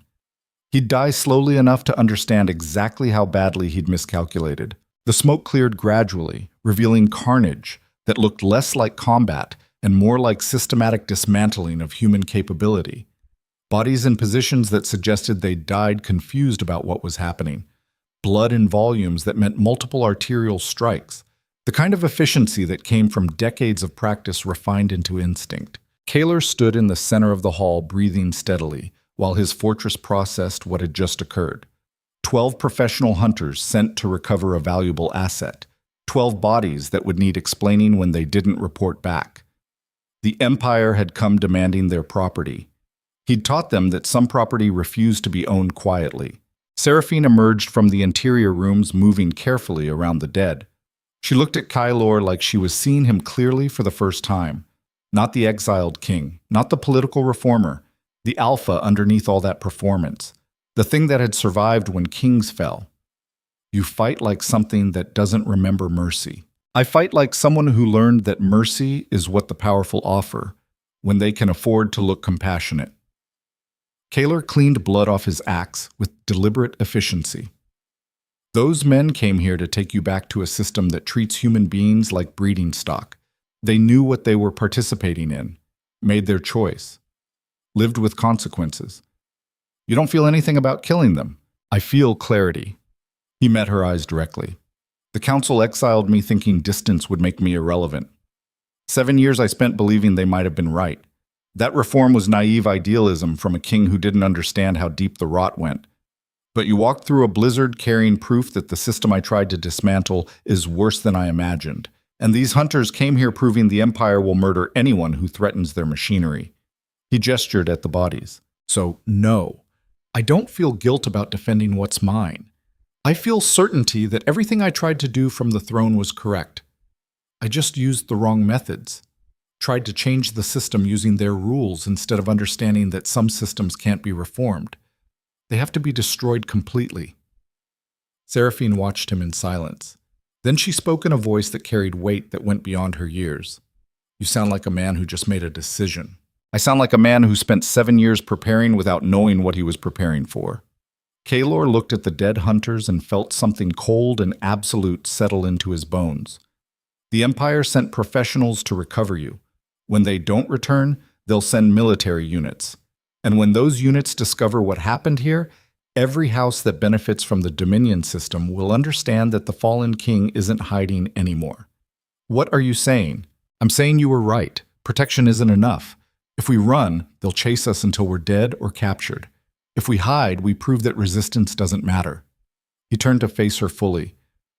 He'd die slowly enough to understand exactly how badly he'd miscalculated. The smoke cleared gradually, revealing carnage that looked less like combat and more like systematic dismantling of human capability. Bodies in positions that suggested they'd died confused about what was happening. Blood in volumes that meant multiple arterial strikes. The kind of efficiency that came from decades of practice refined into instinct. Kaelor stood in the center of the hall, breathing steadily, while his fortress processed what had just occurred. 12 professional hunters sent to recover a valuable asset. 12 bodies that would need explaining when they didn't report back. The Empire had come demanding their property. He'd taught them that some property refused to be owned quietly. Seraphine emerged from the interior rooms, moving carefully around the dead. She looked at Kaelor like she was seeing him clearly for the first time. Not the exiled king, not the political reformer, the alpha underneath all that performance, the thing that had survived when kings fell. You fight like something that doesn't remember mercy. I fight like someone who learned that mercy is what the powerful offer, when they can afford to look compassionate. Kaelor cleaned blood off his axe with deliberate efficiency. Those men came here to take you back to a system that treats human beings like breeding stock. They knew what they were participating in, made their choice, lived with consequences. You don't feel anything about killing them. I feel clarity. He met her eyes directly. The council exiled me thinking distance would make me irrelevant. 7 years I spent believing they might have been right. That reform was naive idealism from a king who didn't understand how deep the rot went. But you walked through a blizzard carrying proof that the system I tried to dismantle is worse than I imagined. And these hunters came here proving the Empire will murder anyone who threatens their machinery. He gestured at the bodies. So, no, I don't feel guilt about defending what's mine. I feel certainty that everything I tried to do from the throne was correct. I just used the wrong methods. Tried to change the system using their rules instead of understanding that some systems can't be reformed. They have to be destroyed completely. Seraphine watched him in silence. Then she spoke in a voice that carried weight that went beyond her years. You sound like a man who just made a decision. I sound like a man who spent 7 years preparing without knowing what he was preparing for. Kaelor looked at the dead hunters and felt something cold and absolute settle into his bones. The Empire sent professionals to recover you. When they don't return, they'll send military units. And when those units discover what happened here, every house that benefits from the Dominion system will understand that the fallen king isn't hiding anymore. What are you saying? I'm saying you were right. Protection isn't enough. If we run, they'll chase us until we're dead or captured. If we hide, we prove that resistance doesn't matter. He turned to face her fully.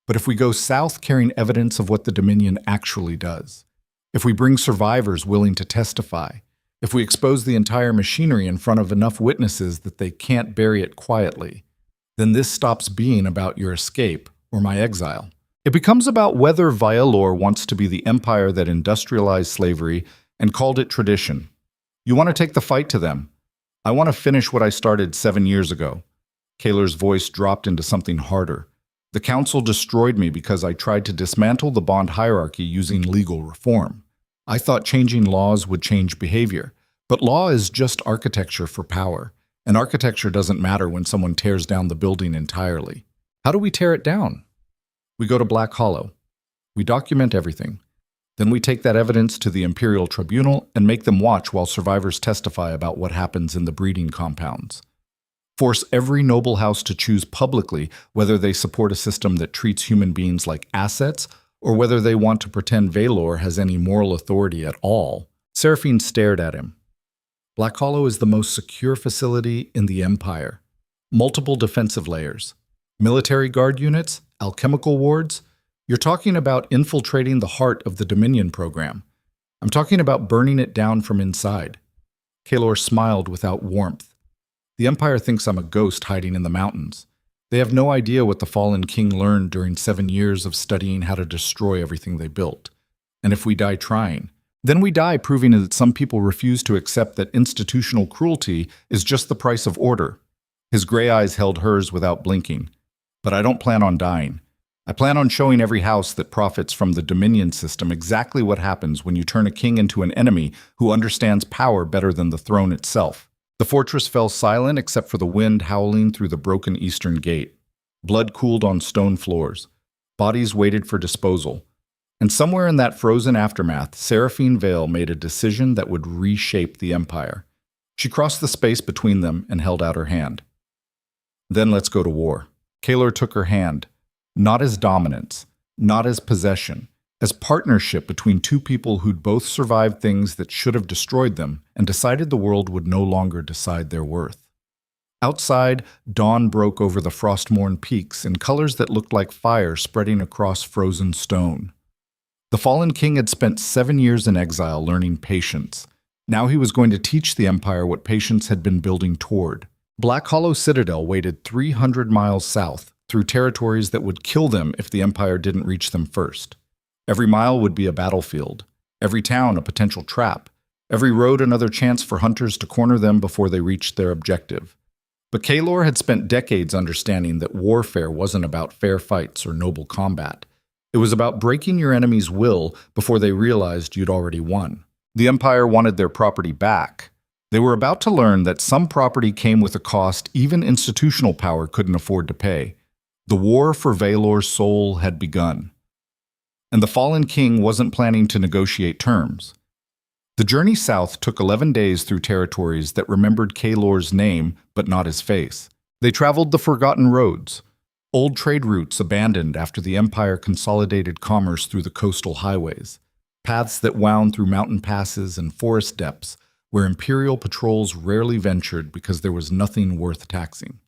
But if we go south carrying evidence of what the Dominion actually does, if we bring survivors willing to testify, if we expose the entire machinery in front of enough witnesses that they can't bury it quietly, then this stops being about your escape or my exile. It becomes about whether Vaelor wants to be the empire that industrialized slavery and called it tradition. You want to take the fight to them. I want to finish what I started 7 years ago. Kaelor's voice dropped into something harder. The council destroyed me because I tried to dismantle the bond hierarchy using legal reform. I thought changing laws would change behavior, but law is just architecture for power, and architecture doesn't matter when someone tears down the building entirely. How do we tear it down? We go to Black Hollow. We document everything. Then we take that evidence to the Imperial Tribunal and make them watch while survivors testify about what happens in the breeding compounds. Force every noble house to choose publicly whether they support a system that treats human beings like assets or whether they want to pretend Vaelor has any moral authority at all. Seraphine stared at him. Black Hollow is the most secure facility in the Empire. Multiple defensive layers, military guard units, alchemical wards. You're talking about infiltrating the heart of the Dominion program. I'm talking about burning it down from inside. Kaelor smiled without warmth. The Empire thinks I'm a ghost hiding in the mountains. They have no idea what the fallen king learned during 7 years of studying how to destroy everything they built. And if we die trying, then we die proving that some people refuse to accept that institutional cruelty is just the price of order. His gray eyes held hers without blinking. But I don't plan on dying. I plan on showing every house that profits from the Dominion system exactly what happens when you turn a king into an enemy who understands power better than the throne itself. The fortress fell silent except for the wind howling through the broken eastern gate. Blood cooled on stone floors. Bodies waited for disposal. And somewhere in that frozen aftermath, Seraphine Vael made a decision that would reshape the Empire. She crossed the space between them and held out her hand. Then let's go to war. Kaelor took her hand. Not as dominance, not as possession, as partnership between two people who'd both survived things that should have destroyed them and decided the world would no longer decide their worth. Outside, dawn broke over the frost-morn peaks in colors that looked like fire spreading across frozen stone. The fallen king had spent 7 years in exile learning patience. Now he was going to teach the Empire what patience had been building toward. Black Hollow Citadel waited 300 miles south, through territories that would kill them if the Empire didn't reach them first. Every mile would be a battlefield, every town a potential trap, every road another chance for hunters to corner them before they reached their objective. But Kaelor had spent decades understanding that warfare wasn't about fair fights or noble combat. It was about breaking your enemy's will before they realized you'd already won. The Empire wanted their property back. They were about to learn that some property came with a cost even institutional power couldn't afford to pay. The war for Vaelor's soul had begun. And the fallen king wasn't planning to negotiate terms. The journey south took 11 days through territories that remembered Kaelor's name but not his face. They traveled the forgotten roads, old trade routes abandoned after the Empire consolidated commerce through the coastal highways, paths that wound through mountain passes and forest depths where imperial patrols rarely ventured because there was nothing worth taxing.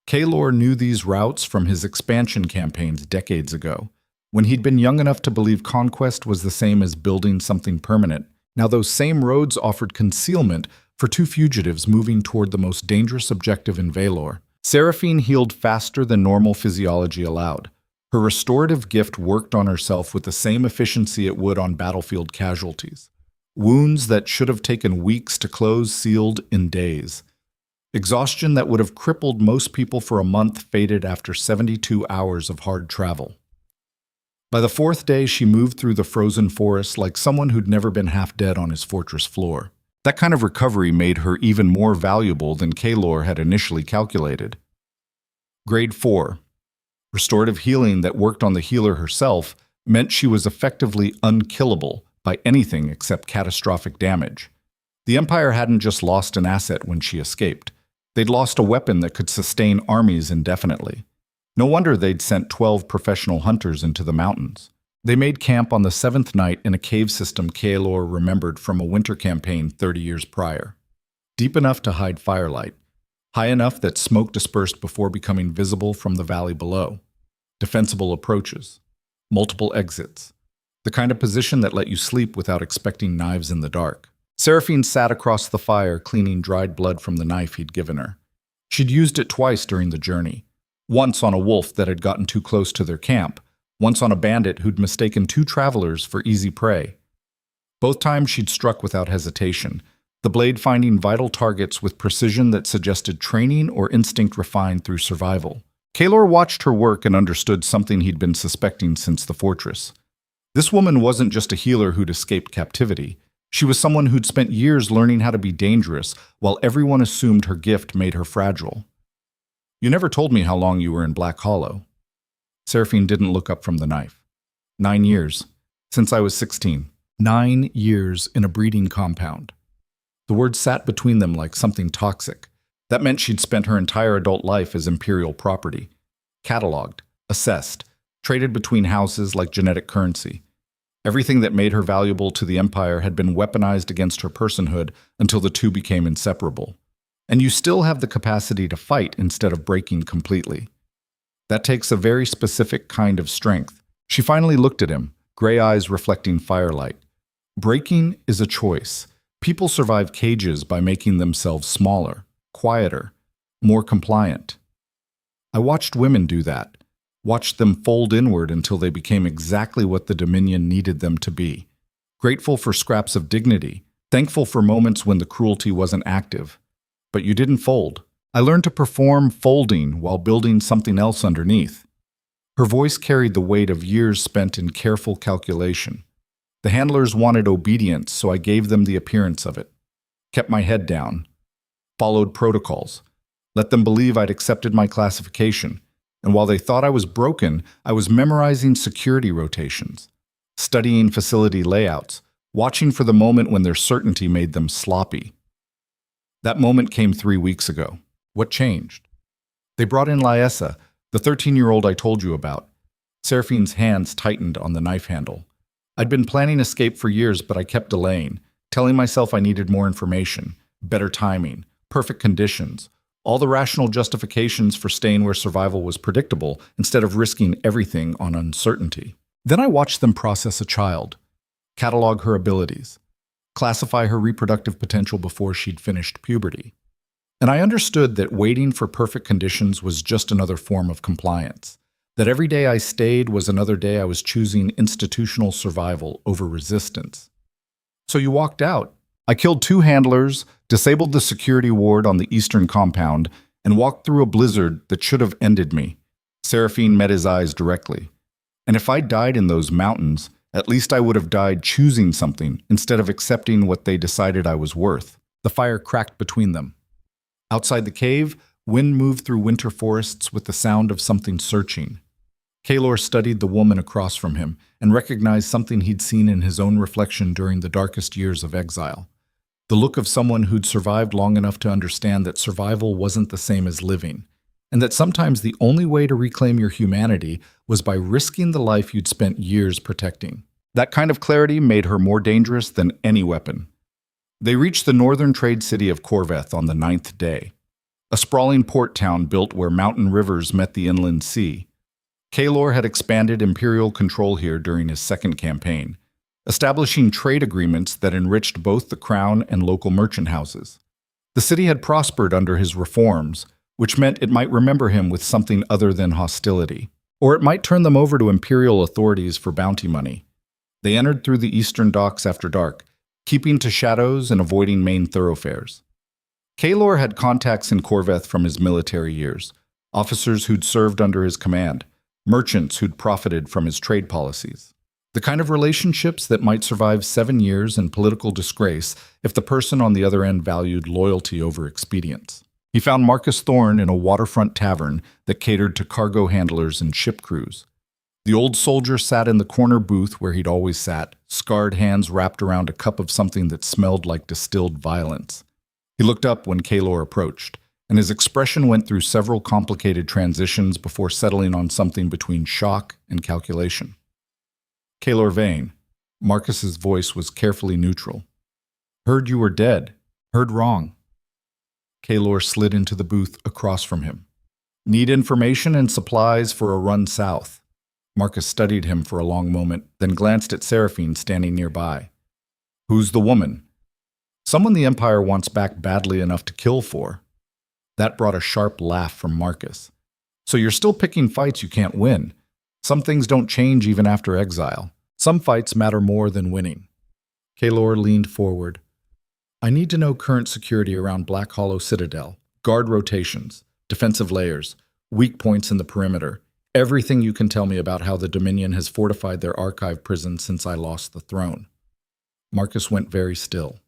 Kaelor knew these routes from his expansion campaigns decades ago, when he'd been young enough to believe conquest was the same as building something permanent. Now those same roads offered concealment for two fugitives moving toward the most dangerous objective in Vaelor. Seraphine healed faster than normal physiology allowed. Her restorative gift worked on herself with the same efficiency it would on battlefield casualties. Wounds that should have taken weeks to close sealed in days. Exhaustion that would have crippled most people for a month faded after 72 hours of hard travel. By the 4th day, she moved through the frozen forest like someone who'd never been half dead on his fortress floor. That kind of recovery made her even more valuable than Kaelor had initially calculated. Grade 4. Restorative healing that worked on the healer herself meant she was effectively unkillable by anything except catastrophic damage. The Empire hadn't just lost an asset when she escaped. They'd lost a weapon that could sustain armies indefinitely. No wonder they'd sent 12 professional hunters into the mountains. They made camp on the 7th night in a cave system Kaelor remembered from a winter campaign 30 years prior. Deep enough to hide firelight, high enough that smoke dispersed before becoming visible from the valley below. Defensible approaches, multiple exits, the kind of position that let you sleep without expecting knives in the dark. Seraphine sat across the fire, cleaning dried blood from the knife he'd given her. She'd used it twice during the journey. Once on a wolf that had gotten too close to their camp, once on a bandit who'd mistaken 2 travelers for easy prey. Both times she'd struck without hesitation, the blade finding vital targets with precision that suggested training or instinct refined through survival. Kaelor watched her work and understood something he'd been suspecting since the fortress. This woman wasn't just a healer who'd escaped captivity. She was someone who'd spent years learning how to be dangerous, while everyone assumed her gift made her fragile. You never told me how long you were in Black Hollow. Seraphine didn't look up from the knife. 9 years. Since I was 16. 9 years in a breeding compound. The word sat between them like something toxic. That meant she'd spent her entire adult life as imperial property. Cataloged, assessed, traded between houses like genetic currency. Everything that made her valuable to the Empire had been weaponized against her personhood until the two became inseparable. And you still have the capacity to fight instead of breaking completely. That takes a very specific kind of strength, She finally looked at him, gray eyes reflecting firelight. Breaking is a choice. People survive cages by making themselves smaller, quieter, more compliant. I watched women do that, watched them fold inward until they became exactly what the Dominion needed them to be. Grateful for scraps of dignity, thankful for moments when the cruelty wasn't active. But you didn't fold. I learned to perform folding while building something else underneath. Her voice carried the weight of years spent in careful calculation. The handlers wanted obedience, so I gave them the appearance of it. Kept my head down. Followed protocols. Let them believe I'd accepted my classification. And while they thought I was broken, I was memorizing security rotations, studying facility layouts, watching for the moment when their certainty made them sloppy. That moment came 3 weeks ago. What changed? They brought in Laessa, the 13-year-old I told you about. Seraphine's hands tightened on the knife handle. I'd been planning escape for years, but I kept delaying, telling myself I needed more information, better timing, perfect conditions, all the rational justifications for staying where survival was predictable instead of risking everything on uncertainty. Then I watched them process a child, catalog her abilities, classify her reproductive potential before she'd finished puberty. And I understood that waiting for perfect conditions was just another form of compliance, that every day I stayed was another day I was choosing institutional survival over resistance. So you walked out. I killed 2 handlers, disabled the security ward on the eastern compound, and walked through a blizzard that should have ended me. Seraphine met his eyes directly. And if I died in those mountains, at least I would have died choosing something instead of accepting what they decided I was worth. The fire cracked between them. Outside the cave, wind moved through winter forests with the sound of something searching. Kaelor studied the woman across from him and recognized something he'd seen in his own reflection during the darkest years of exile. The look of someone who'd survived long enough to understand that survival wasn't the same as living, and that sometimes the only way to reclaim your humanity was by risking the life you'd spent years protecting. That kind of clarity made her more dangerous than any weapon. They reached the northern trade city of Corveth on the 9th day, a sprawling port town built where mountain rivers met the inland sea. Kaelor had expanded imperial control here during his second campaign, establishing trade agreements that enriched both the crown and local merchant houses. The city had prospered under his reforms, which meant it might remember him with something other than hostility, or it might turn them over to imperial authorities for bounty money. They entered through the eastern docks after dark, keeping to shadows and avoiding main thoroughfares. Kaelor had contacts in Corveth from his military years, officers who'd served under his command, merchants who'd profited from his trade policies. The kind of relationships that might survive 7 years in political disgrace if the person on the other end valued loyalty over expedience. He found Marcus Thorne in a waterfront tavern that catered to cargo handlers and ship crews. The old soldier sat in the corner booth where he'd always sat, scarred hands wrapped around a cup of something that smelled like distilled violence. He looked up when Kaelor approached, and his expression went through several complicated transitions before settling on something between shock and calculation. Kaelor Vane. Marcus's voice was carefully neutral. Heard you were dead. Heard wrong. Kaelor slid into the booth across from him. Need information and supplies for a run south. Marcus studied him for a long moment, then glanced at Seraphine standing nearby. Who's the woman? Someone the Empire wants back badly enough to kill for. That brought a sharp laugh from Marcus. So you're still picking fights you can't win. Some things don't change even after exile. Some fights matter more than winning. Kaelor leaned forward. I need to know current security around Black Hollow Citadel, guard rotations, defensive layers, weak points in the perimeter, everything you can tell me about how the Dominion has fortified their archive prison since I lost the throne. Marcus went very still.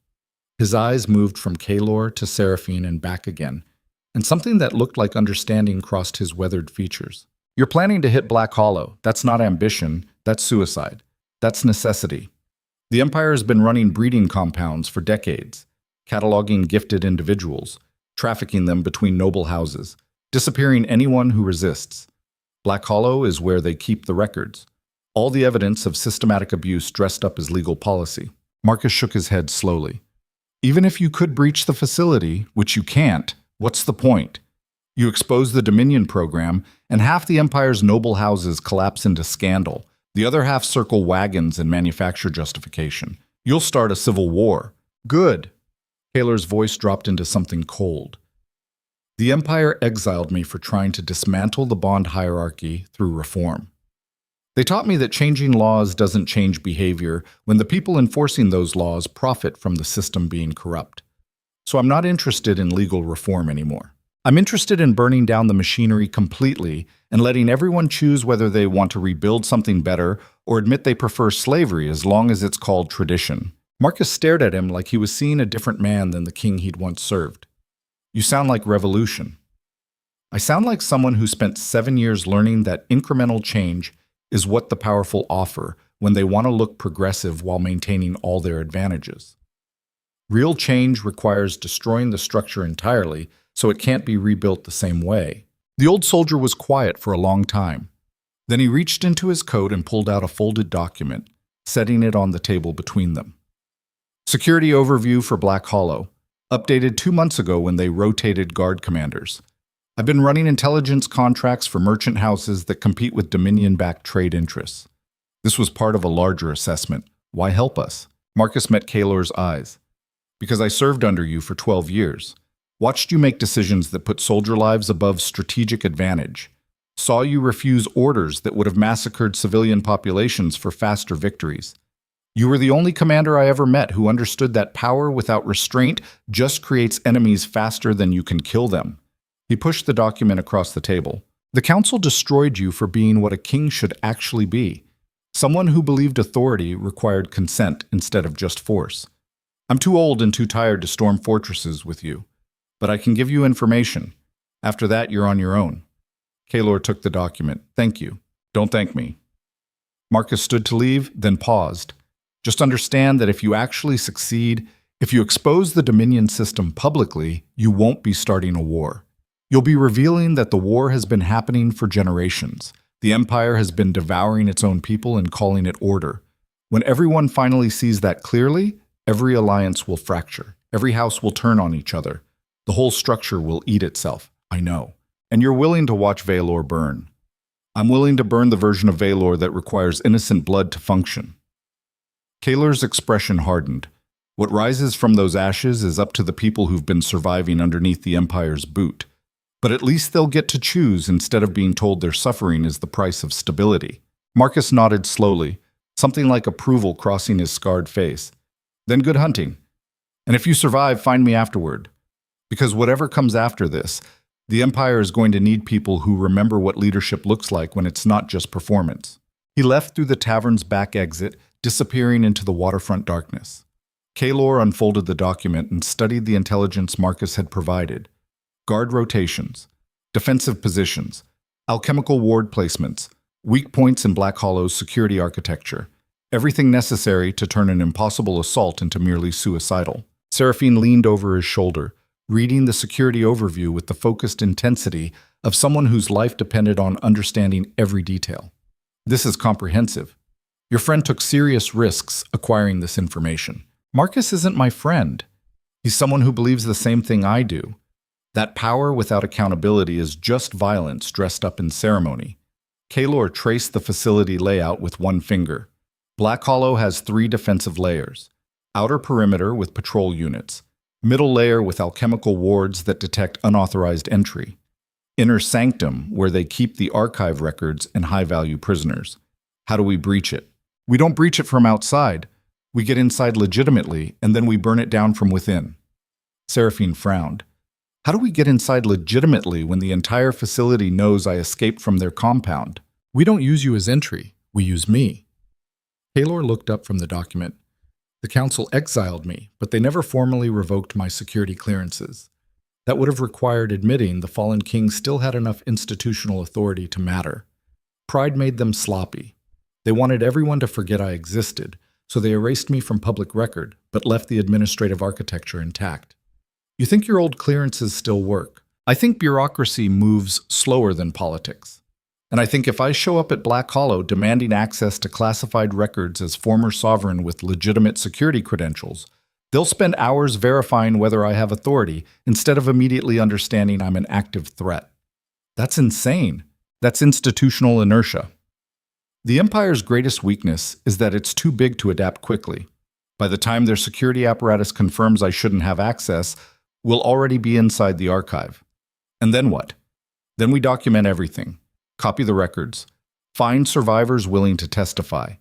His eyes moved from Kaelor to Seraphine and back again, and something that looked like understanding crossed his weathered features. You're planning to hit Black Hollow. That's not ambition. That's suicide. That's necessity. The Empire has been running breeding compounds for decades, cataloging gifted individuals, trafficking them between noble houses, disappearing anyone who resists. Black Hollow is where they keep the records, all the evidence of systematic abuse dressed up as legal policy. Marcus shook his head slowly. Even if you could breach the facility, which you can't, what's the point? You expose the Dominion program, and half the Empire's noble houses collapse into scandal, The other half circle wagons and manufacture justification. You'll start a civil war. Good. Kaelor's voice dropped into something cold. The Empire exiled me for trying to dismantle the bond hierarchy through reform. They taught me that changing laws doesn't change behavior when the people enforcing those laws profit from the system being corrupt. So I'm not interested in legal reform anymore. I'm interested in burning down the machinery completely and letting everyone choose whether they want to rebuild something better or admit they prefer slavery as long as it's called tradition. Marcus stared at him like he was seeing a different man than the king he'd once served. You sound like revolution. I sound like someone who spent 7 years learning that incremental change is what the powerful offer when they want to look progressive while maintaining all their advantages. Real change requires destroying the structure entirely so it can't be rebuilt the same way. The old soldier was quiet for a long time. Then he reached into his coat and pulled out a folded document, setting it on the table between them. Security overview for Black Hollow, updated 2 months ago when they rotated guard commanders. I've been running intelligence contracts for merchant houses that compete with Dominion-backed trade interests. This was part of a larger assessment. Why help us? Marcus met Kaelor's eyes. Because I served under you for 12 years. Watched you make decisions that put soldier lives above strategic advantage. Saw you refuse orders that would have massacred civilian populations for faster victories. You were the only commander I ever met who understood that power without restraint just creates enemies faster than you can kill them. He pushed the document across the table. The council destroyed you for being what a king should actually be. Someone who believed authority required consent instead of just force. I'm too old and too tired to storm fortresses with you, but I can give you information. After that, you're on your own. Kaelor took the document. Thank you. Don't thank me. Marcus stood to leave, then paused. Just understand that if you actually succeed, if you expose the Dominion system publicly, you won't be starting a war. You'll be revealing that the war has been happening for generations. The Empire has been devouring its own people and calling it order. When everyone finally sees that clearly, every alliance will fracture. Every house will turn on each other. The whole structure will eat itself. I know. And you're willing to watch Vaelor burn. I'm willing to burn the version of Vaelor that requires innocent blood to function. Kaelor's expression hardened. What rises from those ashes is up to the people who've been surviving underneath the Empire's boot. But at least they'll get to choose instead of being told their suffering is the price of stability. Marcus nodded slowly, something like approval crossing his scarred face. Then good hunting. And if you survive, find me afterward. Because whatever comes after this, the Empire is going to need people who remember what leadership looks like when it's not just performance. He left through the tavern's back exit, disappearing into the waterfront darkness. Kaelor unfolded the document and studied the intelligence Marcus had provided. Guard rotations, defensive positions, alchemical ward placements, weak points in Black Hollow's security architecture, everything necessary to turn an impossible assault into merely suicidal. Seraphine leaned over his shoulder, reading the security overview with the focused intensity of someone whose life depended on understanding every detail. This is comprehensive. Your friend took serious risks acquiring this information. Marcus isn't my friend. He's someone who believes the same thing I do. That power without accountability is just violence dressed up in ceremony. Kaelor traced the facility layout with one finger. Black Hollow has 3 defensive layers. Outer perimeter with patrol units. Middle layer with alchemical wards that detect unauthorized entry. Inner sanctum where they keep the archive records and high-value prisoners. How do we breach it? We don't breach it from outside. We get inside legitimately, and then we burn it down from within. Seraphine frowned. How do we get inside legitimately when the entire facility knows I escaped from their compound? We don't use you as entry. We use me. Kaelor looked up from the document. The council exiled me, but they never formally revoked my security clearances. That would have required admitting the fallen king still had enough institutional authority to matter. Pride made them sloppy. They wanted everyone to forget I existed, so they erased me from public record, but left the administrative architecture intact. You think your old clearances still work? I think bureaucracy moves slower than politics. And I think if I show up at Black Hollow demanding access to classified records as former sovereign with legitimate security credentials, they'll spend hours verifying whether I have authority instead of immediately understanding I'm an active threat. That's insane. That's institutional inertia. The Empire's greatest weakness is that it's too big to adapt quickly. By the time their security apparatus confirms I shouldn't have access, we'll already be inside the archive. And then what? Then we document everything, copy the records, find survivors willing to testify,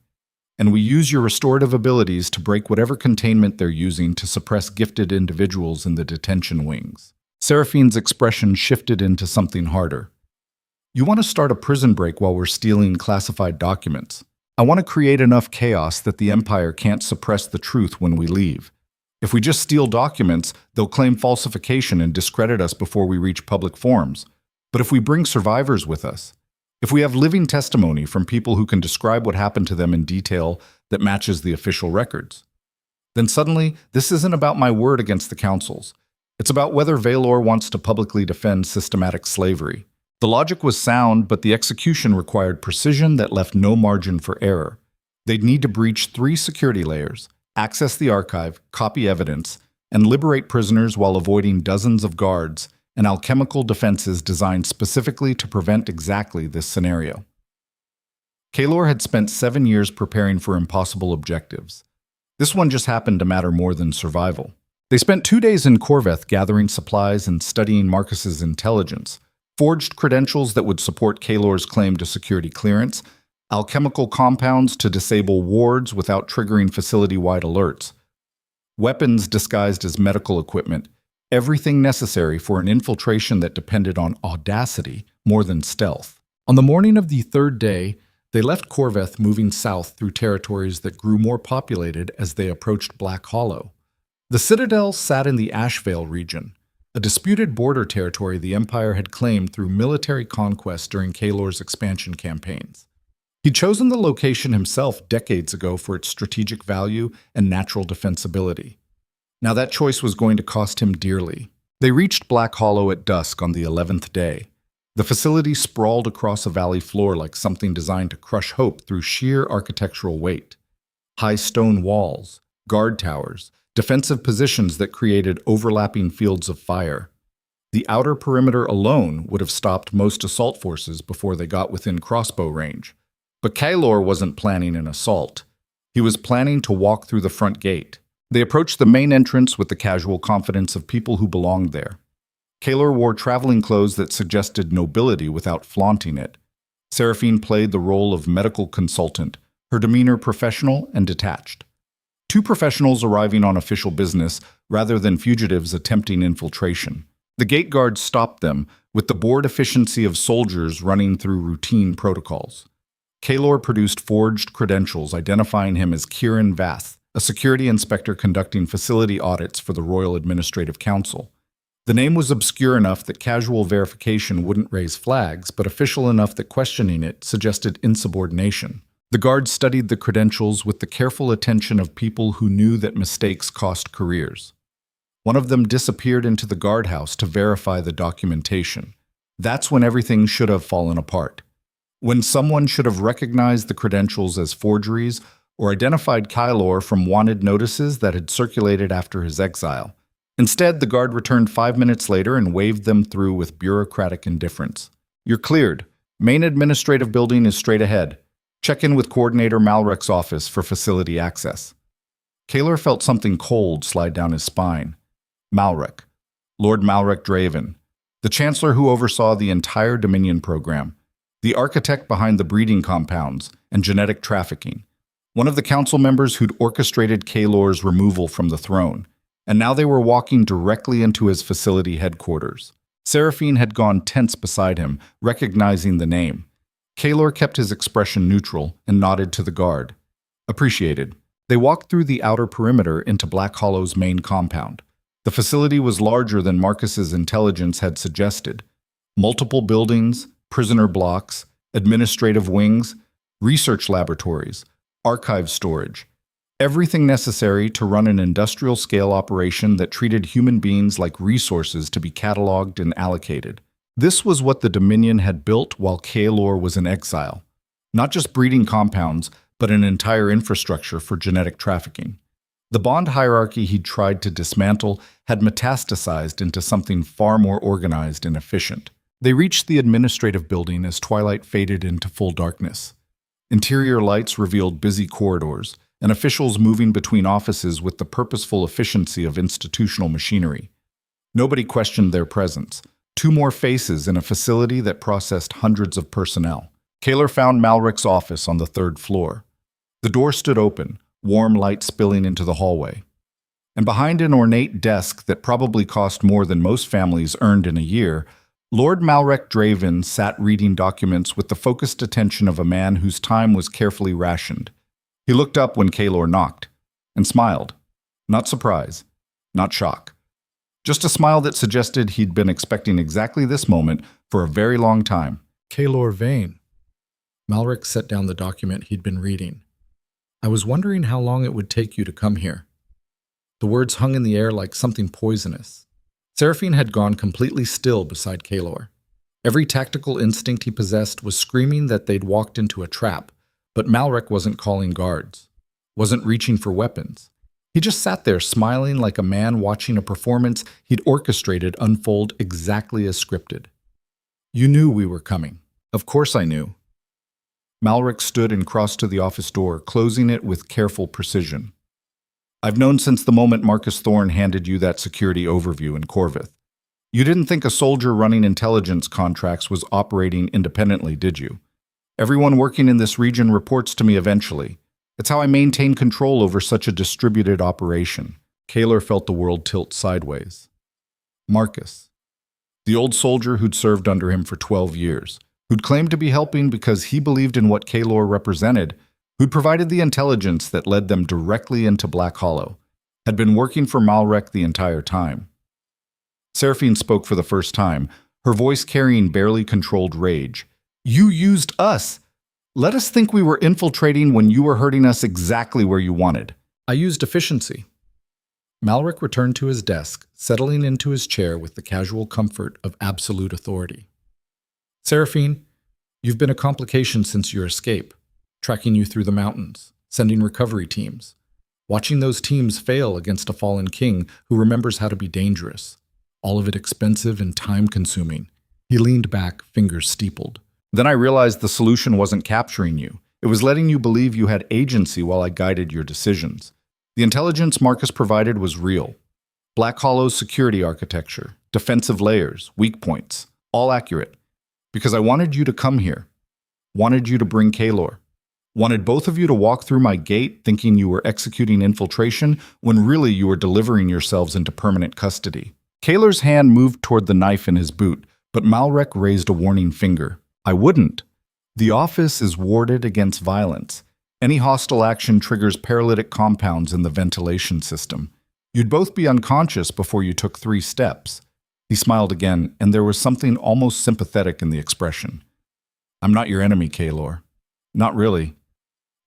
and we use your restorative abilities to break whatever containment they're using to suppress gifted individuals in the detention wings. Seraphine's expression shifted into something harder. You want to start a prison break while we're stealing classified documents. I want to create enough chaos that the Empire can't suppress the truth when we leave. If we just steal documents, they'll claim falsification and discredit us before we reach public forums. But if we bring survivors with us, if we have living testimony from people who can describe what happened to them in detail that matches the official records, then suddenly this isn't about my word against the councils. It's about whether Vaelor wants to publicly defend systematic slavery. The logic was sound, but the execution required precision that left no margin for error. They'd need to breach 3 security layers, access the archive, copy evidence, and liberate prisoners while avoiding dozens of guards and alchemical defenses designed specifically to prevent exactly this scenario. Kaelor had spent 7 years preparing for impossible objectives. This one just happened to matter more than survival. They spent 2 days in Corveth gathering supplies and studying Marcus's intelligence, forged credentials that would support Kaelor's claim to security clearance, alchemical compounds to disable wards without triggering facility-wide alerts, weapons disguised as medical equipment, everything necessary for an infiltration that depended on audacity more than stealth. On the morning of the 3rd day, they left Corveth, moving south through territories that grew more populated as they approached Black Hollow. The Citadel sat in the Ashvale region, a disputed border territory the Empire had claimed through military conquest during Kaelor's expansion campaigns. He'd chosen the location himself decades ago for its strategic value and natural defensibility. Now that choice was going to cost him dearly. They reached Black Hollow at dusk on the 11th day. The facility sprawled across a valley floor like something designed to crush hope through sheer architectural weight. High stone walls, guard towers, defensive positions that created overlapping fields of fire. The outer perimeter alone would have stopped most assault forces before they got within crossbow range. But Kaelor wasn't planning an assault. He was planning to walk through the front gate. They approached the main entrance with the casual confidence of people who belonged there. Kaelor wore traveling clothes that suggested nobility without flaunting it. Seraphine played the role of medical consultant, her demeanor professional and detached. 2 professionals arriving on official business rather than fugitives attempting infiltration. The gate guards stopped them, with the bored efficiency of soldiers running through routine protocols. Kaelor produced forged credentials identifying him as Kieran Vath, a security inspector conducting facility audits for the Royal Administrative Council. The name was obscure enough that casual verification wouldn't raise flags, but official enough that questioning it suggested insubordination. The guards studied the credentials with the careful attention of people who knew that mistakes cost careers. One of them disappeared into the guardhouse to verify the documentation. That's when everything should have fallen apart. When someone should have recognized the credentials as forgeries or identified Kaelor from wanted notices that had circulated after his exile. Instead, the guard returned 5 minutes later and waved them through with bureaucratic indifference. "You're cleared. Main administrative building is straight ahead. Check in with Coordinator Malrek's office for facility access." Kaelor felt something cold slide down his spine. Malrek. Lord Malrek Draven. The Chancellor who oversaw the entire Dominion program. The architect behind the breeding compounds and genetic trafficking. One of the council members who'd orchestrated Kaelor's removal from the throne. And now they were walking directly into his facility headquarters. Seraphine had gone tense beside him, recognizing the name. Kaelor kept his expression neutral and nodded to the guard. Appreciated. They walked through the outer perimeter into Black Hollow's main compound. The facility was larger than Marcus's intelligence had suggested. Multiple buildings, prisoner blocks, administrative wings, research laboratories, archive storage. Everything necessary to run an industrial-scale operation that treated human beings like resources to be cataloged and allocated. This was what the Dominion had built while Kaelor was in exile. Not just breeding compounds, but an entire infrastructure for genetic trafficking. The bond hierarchy he'd tried to dismantle had metastasized into something far more organized and efficient. They reached the administrative building as twilight faded into full darkness. Interior lights revealed busy corridors, and officials moving between offices with the purposeful efficiency of institutional machinery. Nobody questioned their presence. Two more faces in a facility that processed hundreds of personnel. Kaelor found Malric's office on the third floor. The door stood open, warm light spilling into the hallway. And behind an ornate desk that probably cost more than most families earned in a year, Lord Malric Draven sat reading documents with the focused attention of a man whose time was carefully rationed. He looked up when Kaelor knocked, and smiled. Not surprise, not shock. Just a smile that suggested he'd been expecting exactly this moment for a very long time. Kaelor Vane. Malric set down the document he'd been reading. I was wondering how long it would take you to come here. The words hung in the air like something poisonous. Seraphine had gone completely still beside Kaelor. Every tactical instinct he possessed was screaming that they'd walked into a trap, but Malric wasn't calling guards, wasn't reaching for weapons. He just sat there smiling like a man watching a performance he'd orchestrated unfold exactly as scripted. You knew we were coming. Of course I knew. Malric stood and crossed to the office door, closing it with careful precision. I've known since the moment Marcus Thorne handed you that security overview in Corvith. You didn't think a soldier running intelligence contracts was operating independently, did you? Everyone working in this region reports to me eventually. It's how I maintain control over such a distributed operation. Kaelor felt the world tilt sideways. Marcus. The old soldier who'd served under him for 12 years, who'd claimed to be helping because he believed in what Kaelor represented, who'd provided the intelligence that led them directly into Black Hollow, had been working for Malric the entire time. Seraphine spoke for the first time, her voice carrying barely controlled rage. You used us! Let us think we were infiltrating when you were hurting us exactly where you wanted. I used efficiency. Malric returned to his desk, settling into his chair with the casual comfort of absolute authority. Seraphine, you've been a complication since your escape. Tracking you through the mountains, sending recovery teams, watching those teams fail against a fallen king who remembers how to be dangerous. All of it expensive and time-consuming. He leaned back, fingers steepled. Then I realized the solution wasn't capturing you. It was letting you believe you had agency while I guided your decisions. The intelligence Marcus provided was real. Black Hollow's security architecture, defensive layers, weak points, all accurate. Because I wanted you to come here. Wanted you to bring Kaelor. Wanted both of you to walk through my gate thinking you were executing infiltration when really you were delivering yourselves into permanent custody. Kaelor's hand moved toward the knife in his boot, but Malric raised a warning finger. I wouldn't. The office is warded against violence. Any hostile action triggers paralytic compounds in the ventilation system. You'd both be unconscious before you took 3 steps. He smiled again, and there was something almost sympathetic in the expression. I'm not your enemy, Kaelor. Not really.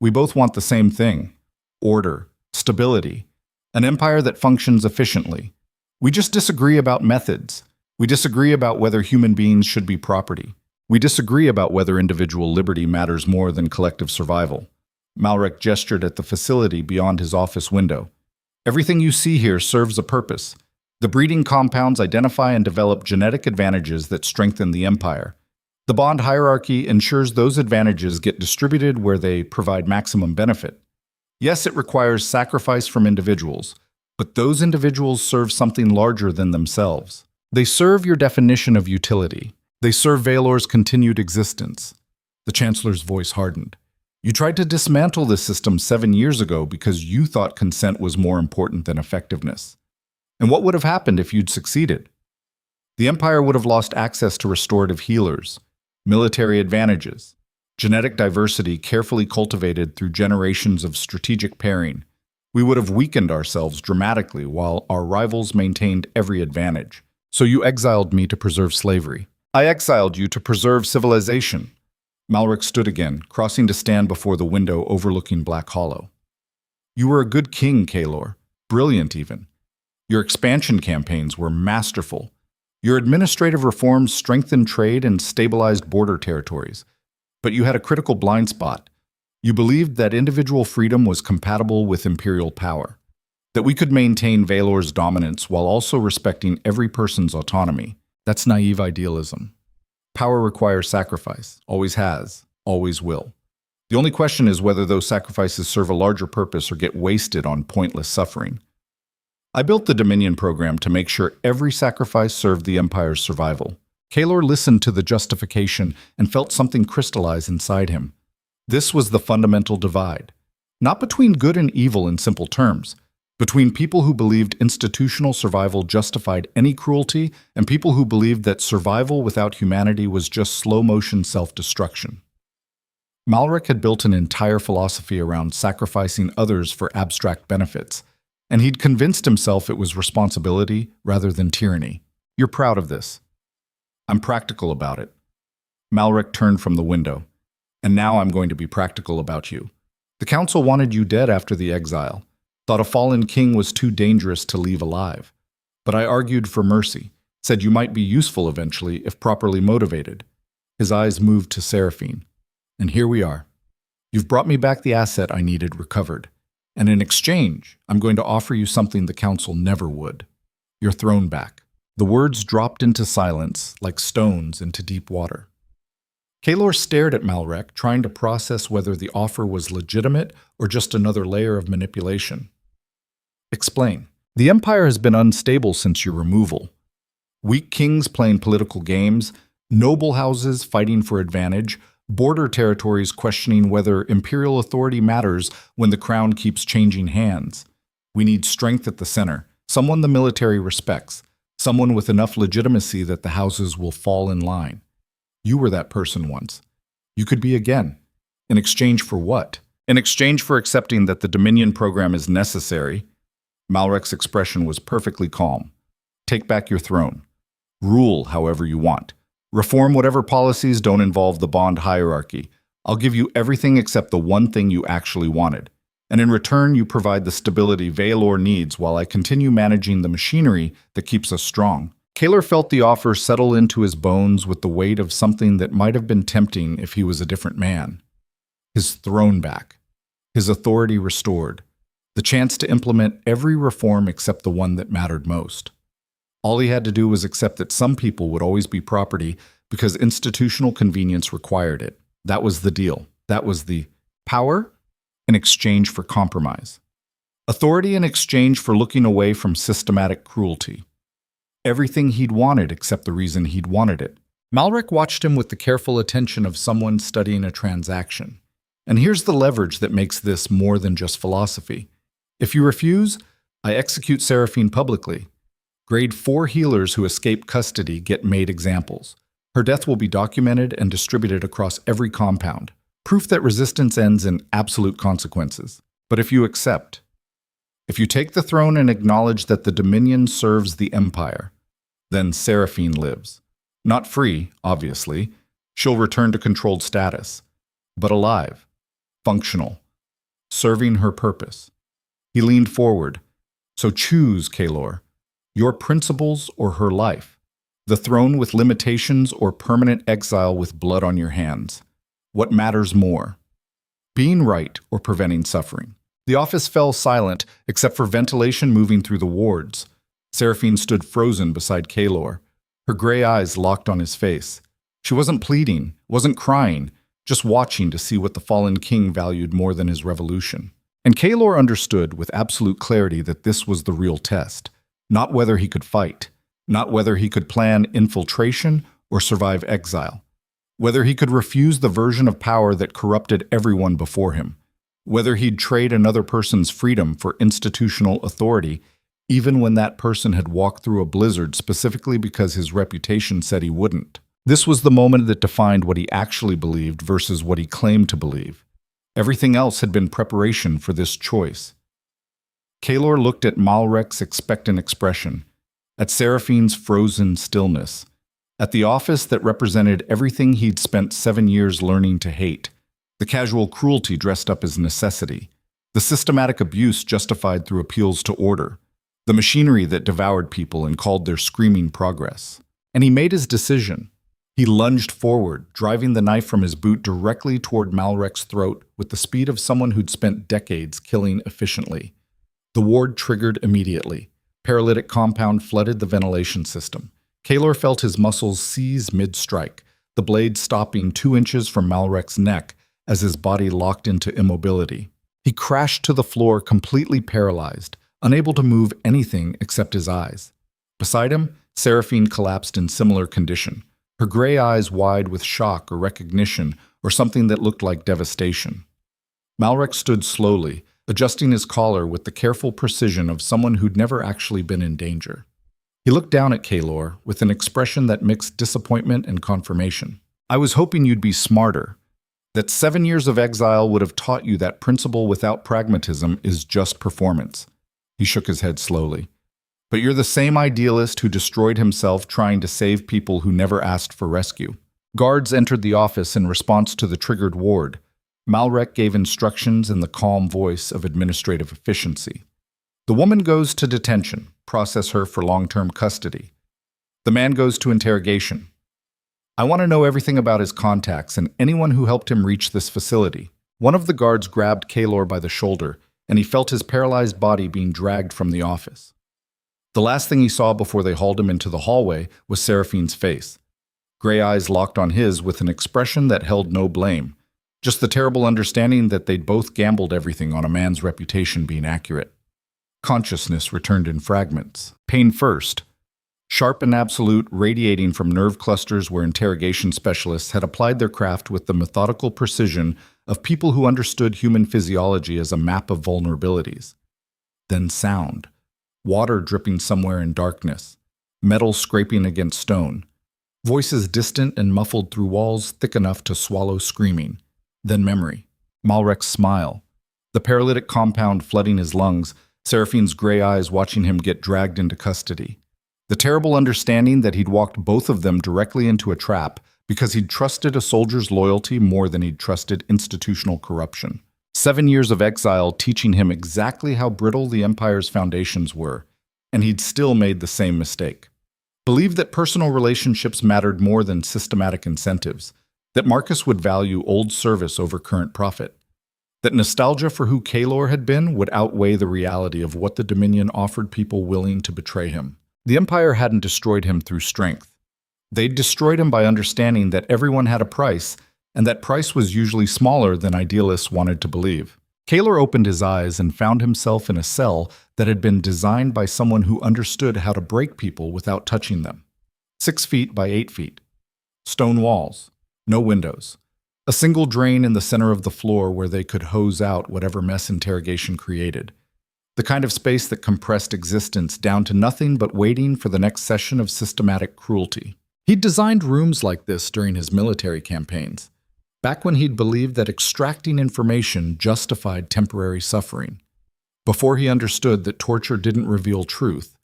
We both want the same thing. Order, stability, an empire that functions efficiently. We just disagree about methods. We disagree about whether human beings should be property. We disagree about whether individual liberty matters more than collective survival. Malric gestured at the facility beyond his office window. Everything you see here serves a purpose. The breeding compounds identify and develop genetic advantages that strengthen the empire. The bond hierarchy ensures those advantages get distributed where they provide maximum benefit. Yes, it requires sacrifice from individuals, but those individuals serve something larger than themselves. They serve your definition of utility. They serve Vaelor's continued existence. The Chancellor's voice hardened. You tried to dismantle this system 7 years ago because you thought consent was more important than effectiveness. And what would have happened if you'd succeeded? The Empire would have lost access to restorative healers, military advantages, genetic diversity carefully cultivated through generations of strategic pairing. We would have weakened ourselves dramatically while our rivals maintained every advantage. So you exiled me to preserve slavery. I exiled you to preserve civilization. Malric stood again, crossing to stand before the window overlooking Black Hollow. You were a good king, Kaelor. Brilliant, even. Your expansion campaigns were masterful. Your administrative reforms strengthened trade and stabilized border territories. But you had a critical blind spot. You believed that individual freedom was compatible with imperial power, that we could maintain Vaelor's dominance while also respecting every person's autonomy. That's naive idealism. Power requires sacrifice, always has, always will. The only question is whether those sacrifices serve a larger purpose or get wasted on pointless suffering. I built the Dominion program to make sure every sacrifice served the Empire's survival. Kaelor listened to the justification and felt something crystallize inside him. This was the fundamental divide. Not between good and evil in simple terms, between people who believed institutional survival justified any cruelty and people who believed that survival without humanity was just slow-motion self-destruction. Malric had built an entire philosophy around sacrificing others for abstract benefits, and he'd convinced himself it was responsibility rather than tyranny. You're proud of this. I'm practical about it. Malric turned from the window. And now I'm going to be practical about you. The council wanted you dead after the exile, thought a fallen king was too dangerous to leave alive. But I argued for mercy, said you might be useful eventually if properly motivated. His eyes moved to Seraphine. And here we are. You've brought me back the asset I needed recovered. And in exchange, I'm going to offer you something the council never would. Your throne back. The words dropped into silence like stones into deep water. Kaelor stared at Malric, trying to process whether the offer was legitimate or just another layer of manipulation. Explain. The Empire has been unstable since your removal. Weak kings playing political games, noble houses fighting for advantage, border territories questioning whether imperial authority matters when the crown keeps changing hands. We need strength at the center, someone the military respects, someone with enough legitimacy that the houses will fall in line. You were that person once. You could be again. In exchange for what? In exchange for accepting that the Dominion program is necessary. Malric's expression was perfectly calm. Take back your throne. Rule however you want. Reform whatever policies don't involve the bond hierarchy. I'll give you everything except the one thing you actually wanted. And in return, you provide the stability Vaelor needs while I continue managing the machinery that keeps us strong. Kaelor felt the offer settle into his bones with the weight of something that might have been tempting if he was a different man. His throne back. His authority restored. The chance to implement every reform except the one that mattered most. All he had to do was accept that some people would always be property because institutional convenience required it. That was the deal. That was the power in exchange for compromise. Authority in exchange for looking away from systematic cruelty. Everything he'd wanted except the reason he'd wanted it. Malric watched him with the careful attention of someone studying a transaction. And here's the leverage that makes this more than just philosophy. If you refuse, I execute Seraphine publicly. Grade 4 healers who escape custody get made examples. Her death will be documented and distributed across every compound. Proof that resistance ends in absolute consequences. But if you accept, if you take the throne and acknowledge that the Dominion serves the Empire, then Seraphine lives. Not free, obviously. She'll return to controlled status. But alive. Functional. Serving her purpose. He leaned forward. So choose, Kaelor. Your principles or her life. The throne with limitations or permanent exile with blood on your hands. What matters more? Being right or preventing suffering? The office fell silent, except for ventilation moving through the wards. Seraphine stood frozen beside Kaelor, her gray eyes locked on his face. She wasn't pleading, wasn't crying, just watching to see what the fallen king valued more than his revolution. And Kaelor understood with absolute clarity that this was the real test. Not whether he could fight, not whether he could plan infiltration or survive exile, whether he could refuse the version of power that corrupted everyone before him, whether he'd trade another person's freedom for institutional authority, even when that person had walked through a blizzard specifically because his reputation said he wouldn't. This was the moment that defined what he actually believed versus what he claimed to believe. Everything else had been preparation for this choice. Kaelor looked at Malric's expectant expression, at Seraphine's frozen stillness, at the office that represented everything he'd spent 7 years learning to hate, the casual cruelty dressed up as necessity, the systematic abuse justified through appeals to order, the machinery that devoured people and called their screaming progress. And he made his decision. He lunged forward, driving the knife from his boot directly toward Malric's throat with the speed of someone who'd spent decades killing efficiently. The ward triggered immediately. Paralytic compound flooded the ventilation system. Kaelor felt his muscles seize mid-strike, the blade stopping 2 inches from Malric's neck as his body locked into immobility. He crashed to the floor completely paralyzed, unable to move anything except his eyes. Beside him, Seraphine collapsed in similar condition, her gray eyes wide with shock or recognition or something that looked like devastation. Malrek stood slowly, adjusting his collar with the careful precision of someone who'd never actually been in danger. He looked down at Kaelor with an expression that mixed disappointment and confirmation. "I was hoping you'd be smarter, that 7 years of exile would have taught you that principle without pragmatism is just performance." He shook his head slowly. "But you're the same idealist who destroyed himself trying to save people who never asked for rescue." Guards entered the office in response to the triggered ward. Malrek gave instructions in the calm voice of administrative efficiency. "The woman goes to detention. Process her for long-term custody. The man goes to interrogation. I want to know everything about his contacts and anyone who helped him reach this facility." One of the guards grabbed Kaelor by the shoulder, and he felt his paralyzed body being dragged from the office. The last thing he saw before they hauled him into the hallway was Seraphine's face. Gray eyes locked on his with an expression that held no blame, just the terrible understanding that they'd both gambled everything on a man's reputation being accurate. Consciousness returned in fragments. Pain first. Sharp and absolute, radiating from nerve clusters where interrogation specialists had applied their craft with the methodical precision of people who understood human physiology as a map of vulnerabilities. Then sound. Water dripping somewhere in darkness. Metal scraping against stone. Voices distant and muffled through walls thick enough to swallow screaming. Then memory. Malrek's smile. The paralytic compound flooding his lungs, Seraphine's gray eyes watching him get dragged into custody. The terrible understanding that he'd walked both of them directly into a trap because he'd trusted a soldier's loyalty more than he'd trusted institutional corruption. 7 years of exile teaching him exactly how brittle the Empire's foundations were, and he'd still made the same mistake. Believed that personal relationships mattered more than systematic incentives, that Marcus would value old service over current profit, that nostalgia for who Kaelor had been would outweigh the reality of what the Dominion offered people willing to betray him. The Empire hadn't destroyed him through strength. They'd destroyed him by understanding that everyone had a price, and that price was usually smaller than idealists wanted to believe. Kaelor opened his eyes and found himself in a cell that had been designed by someone who understood how to break people without touching them. 6 feet by 8 feet. Stone walls. No windows. A single drain in the center of the floor where they could hose out whatever mess interrogation created. The kind of space that compressed existence down to nothing but waiting for the next session of systematic cruelty. He'd designed rooms like this during his military campaigns, back when he'd believed that extracting information justified temporary suffering. Before he understood that torture didn't reveal truth,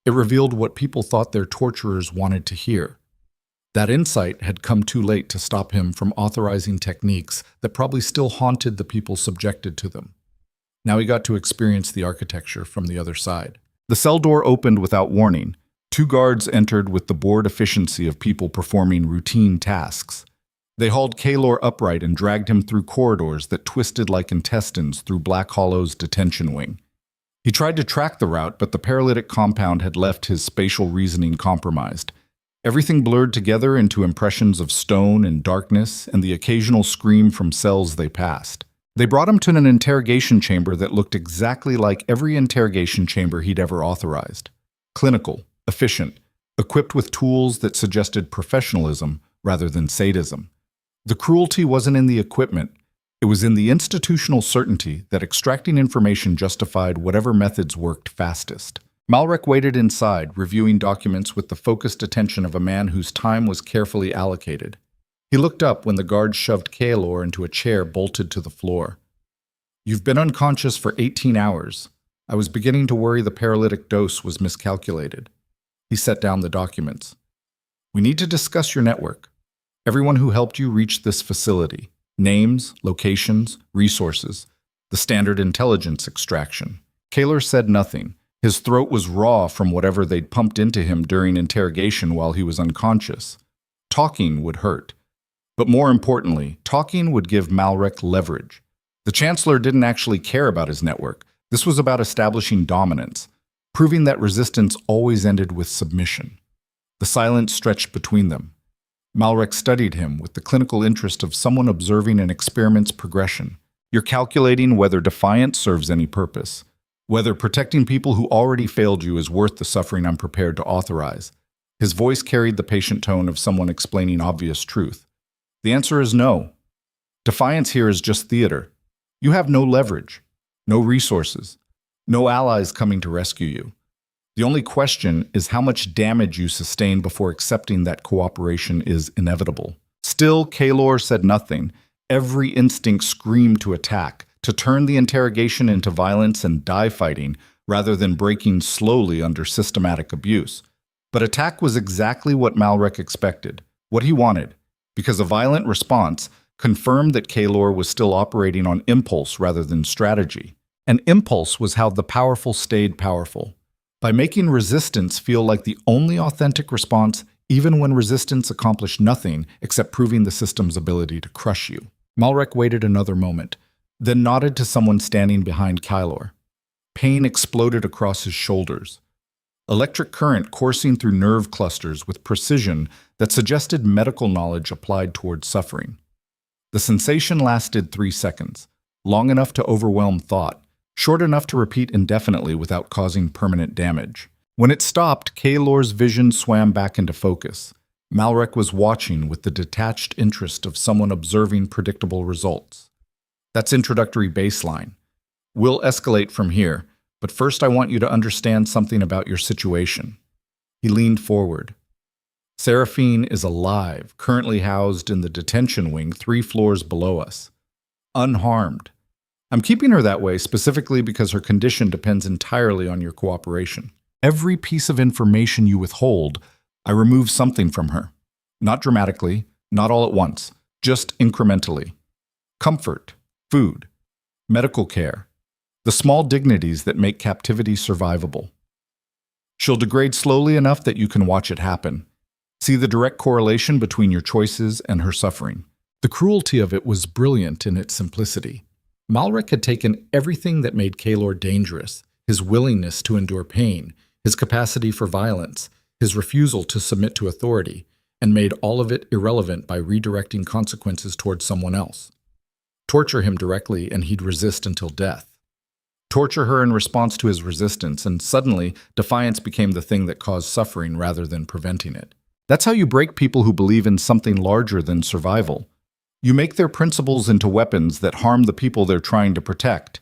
it revealed what people thought their torturers wanted to hear. That insight had come too late to stop him from authorizing techniques that probably still haunted the people subjected to them. Now he got to experience the architecture from the other side. The cell door opened without warning. 2 guards entered with the bored efficiency of people performing routine tasks. They hauled Kaelor upright and dragged him through corridors that twisted like intestines through Black Hollow's detention wing. He tried to track the route, but the paralytic compound had left his spatial reasoning compromised. Everything blurred together into impressions of stone and darkness and the occasional scream from cells they passed. They brought him to an interrogation chamber that looked exactly like every interrogation chamber he'd ever authorized. Clinical, efficient, equipped with tools that suggested professionalism rather than sadism. The cruelty wasn't in the equipment, it was in the institutional certainty that extracting information justified whatever methods worked fastest. Malrek waited inside, reviewing documents with the focused attention of a man whose time was carefully allocated. He looked up when the guard shoved Kaelor into a chair bolted to the floor. "You've been unconscious for 18 hours. I was beginning to worry the paralytic dose was miscalculated." He set down the documents. "We need to discuss your network. Everyone who helped you reach this facility. Names, locations, resources. The standard intelligence extraction." Kaelor said nothing. His throat was raw from whatever they'd pumped into him during interrogation while he was unconscious. Talking would hurt. But more importantly, talking would give Malrek leverage. The Chancellor didn't actually care about his network. This was about establishing dominance, proving that resistance always ended with submission. The silence stretched between them. Malrek studied him with the clinical interest of someone observing an experiment's progression. You're calculating whether defiance serves any purpose, whether protecting people who already failed you is worth the suffering I'm prepared to authorize. His voice carried the patient tone of someone explaining obvious truth. The answer is no. Defiance here is just theater. You have no leverage, no resources, no allies coming to rescue you. The only question is how much damage you sustain before accepting that cooperation is inevitable. Still, Kaelor said nothing. Every instinct screamed to attack, to turn the interrogation into violence and die fighting, rather than breaking slowly under systematic abuse. But attack was exactly what Malrek expected, what he wanted, because a violent response confirmed that Kaelor was still operating on impulse rather than strategy. And impulse was how the powerful stayed powerful. By making resistance feel like the only authentic response, even when resistance accomplished nothing except proving the system's ability to crush you. Malrek waited another moment, then nodded to someone standing behind Kaelor. Pain exploded across his shoulders. Electric current coursing through nerve clusters with precision that suggested medical knowledge applied toward suffering. The sensation lasted 3 seconds, long enough to overwhelm thought, short enough to repeat indefinitely without causing permanent damage. When it stopped, Kaelor's vision swam back into focus. Malrek was watching with the detached interest of someone observing predictable results. That's introductory baseline. We'll escalate from here, but first I want you to understand something about your situation. He leaned forward. Seraphine is alive, currently housed in the detention wing 3 floors below us. Unharmed. I'm keeping her that way specifically because her condition depends entirely on your cooperation. Every piece of information you withhold, I remove something from her. Not dramatically, not all at once, just incrementally. Comfort, food, medical care, the small dignities that make captivity survivable. She'll degrade slowly enough that you can watch it happen. See the direct correlation between your choices and her suffering. The cruelty of it was brilliant in its simplicity. Malrek had taken everything that made Kaelor dangerous, his willingness to endure pain, his capacity for violence, his refusal to submit to authority, and made all of it irrelevant by redirecting consequences towards someone else. Torture him directly and he'd resist until death. Torture her in response to his resistance, and suddenly defiance became the thing that caused suffering rather than preventing it. That's how you break people who believe in something larger than survival. You make their principles into weapons that harm the people they're trying to protect.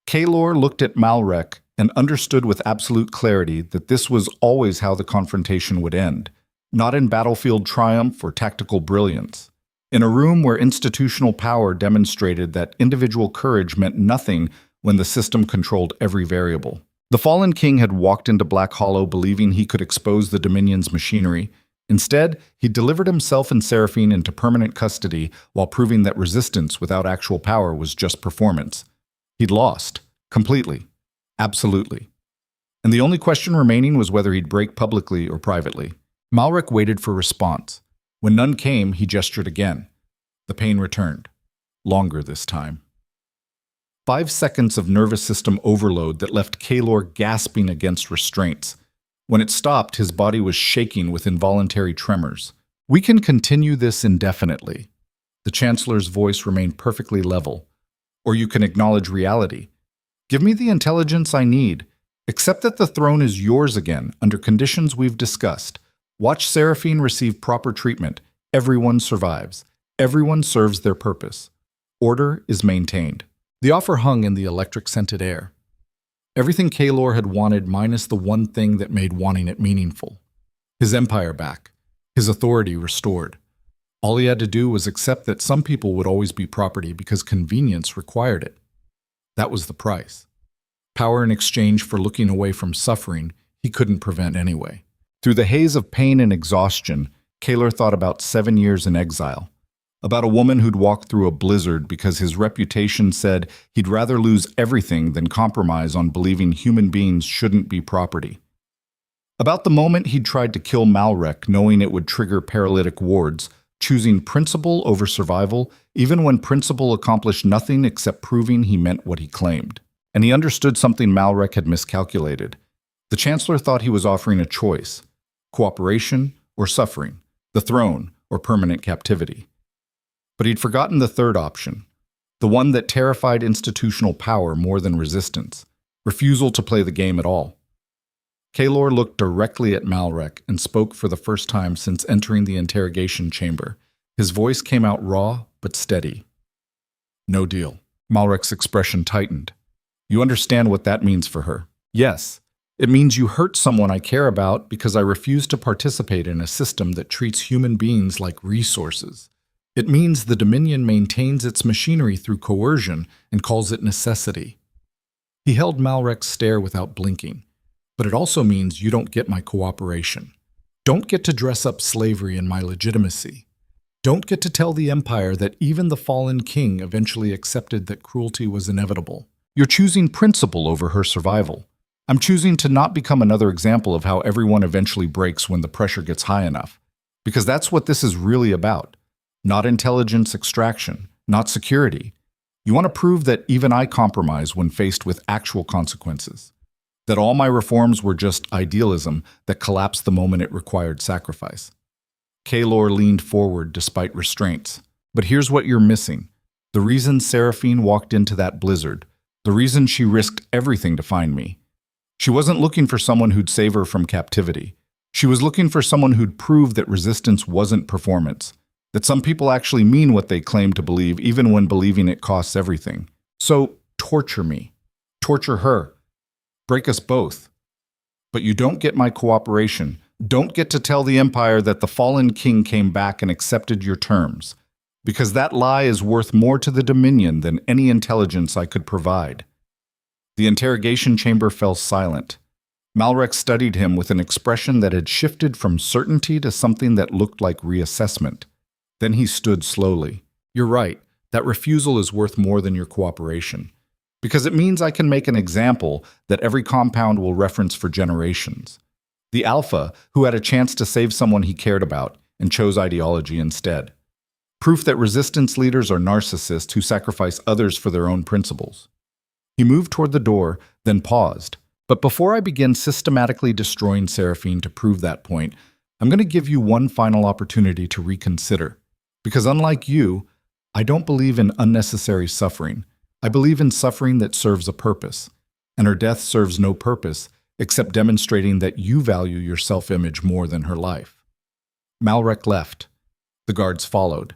Kaelor looked at Malrek and understood with absolute clarity that this was always how the confrontation would end, not in battlefield triumph or tactical brilliance. In a room where institutional power demonstrated that individual courage meant nothing when the system controlled every variable. The fallen king had walked into Black Hollow believing he could expose the Dominion's machinery. Instead, he delivered himself and Seraphine into permanent custody while proving that resistance without actual power was just performance. He'd lost. Completely. Absolutely. And the only question remaining was whether he'd break publicly or privately. Malrek waited for response. When none came, he gestured again. The pain returned. Longer this time. 5 seconds of nervous system overload that left Kaelor gasping against restraints. When it stopped, his body was shaking with involuntary tremors. We can continue this indefinitely. The Chancellor's voice remained perfectly level. Or you can acknowledge reality. Give me the intelligence I need. Accept that the throne is yours again, under conditions we've discussed. Watch Seraphine receive proper treatment. Everyone survives. Everyone serves their purpose. Order is maintained. The offer hung in the electric-scented air. Everything Kaelor had wanted minus the one thing that made wanting it meaningful. His empire back. His authority restored. All he had to do was accept that some people would always be property because convenience required it. That was the price. Power in exchange for looking away from suffering he couldn't prevent anyway. Through the haze of pain and exhaustion, Kaelor thought about 7 years in exile. About a woman who'd walked through a blizzard because his reputation said he'd rather lose everything than compromise on believing human beings shouldn't be property. About the moment he'd tried to kill Malrek knowing it would trigger paralytic wards, choosing principle over survival, even when principle accomplished nothing except proving he meant what he claimed. And he understood something Malrek had miscalculated. The Chancellor thought he was offering a choice: cooperation or suffering, the throne or permanent captivity. But he'd forgotten the third option, the one that terrified institutional power more than resistance, refusal to play the game at all. Kaelor looked directly at Malrek and spoke for the first time since entering the interrogation chamber. His voice came out raw but steady. No deal. Malrek's expression tightened. You understand what that means for her? Yes. It means you hurt someone I care about because I refuse to participate in a system that treats human beings like resources. It means the Dominion maintains its machinery through coercion and calls it necessity. He held Malrek's stare without blinking. But it also means you don't get my cooperation. Don't get to dress up slavery in my legitimacy. Don't get to tell the Empire that even the fallen king eventually accepted that cruelty was inevitable. You're choosing principle over her survival. I'm choosing to not become another example of how everyone eventually breaks when the pressure gets high enough. Because that's what this is really about. Not intelligence extraction, not security. You want to prove that even I compromise when faced with actual consequences. That all my reforms were just idealism that collapsed the moment it required sacrifice. Kaelor leaned forward despite restraints. But here's what you're missing. The reason Seraphine walked into that blizzard, the reason she risked everything to find me. She wasn't looking for someone who'd save her from captivity. She was looking for someone who'd prove that resistance wasn't performance, that some people actually mean what they claim to believe even when believing it costs everything. So torture me. Torture her. Break us both. But you don't get my cooperation. Don't get to tell the Empire that the fallen king came back and accepted your terms. Because that lie is worth more to the Dominion than any intelligence I could provide. The interrogation chamber fell silent. Malrek studied him with an expression that had shifted from certainty to something that looked like reassessment. Then he stood slowly. You're right. That refusal is worth more than your cooperation. Because it means I can make an example that every compound will reference for generations. The Alpha, who had a chance to save someone he cared about and chose ideology instead. Proof that resistance leaders are narcissists who sacrifice others for their own principles. He moved toward the door, then paused. But before I begin systematically destroying Seraphine to prove that point, I'm going to give you one final opportunity to reconsider. Because unlike you, I don't believe in unnecessary suffering. I believe in suffering that serves a purpose, and her death serves no purpose except demonstrating that you value your self-image more than her life. Malrek left. The guards followed.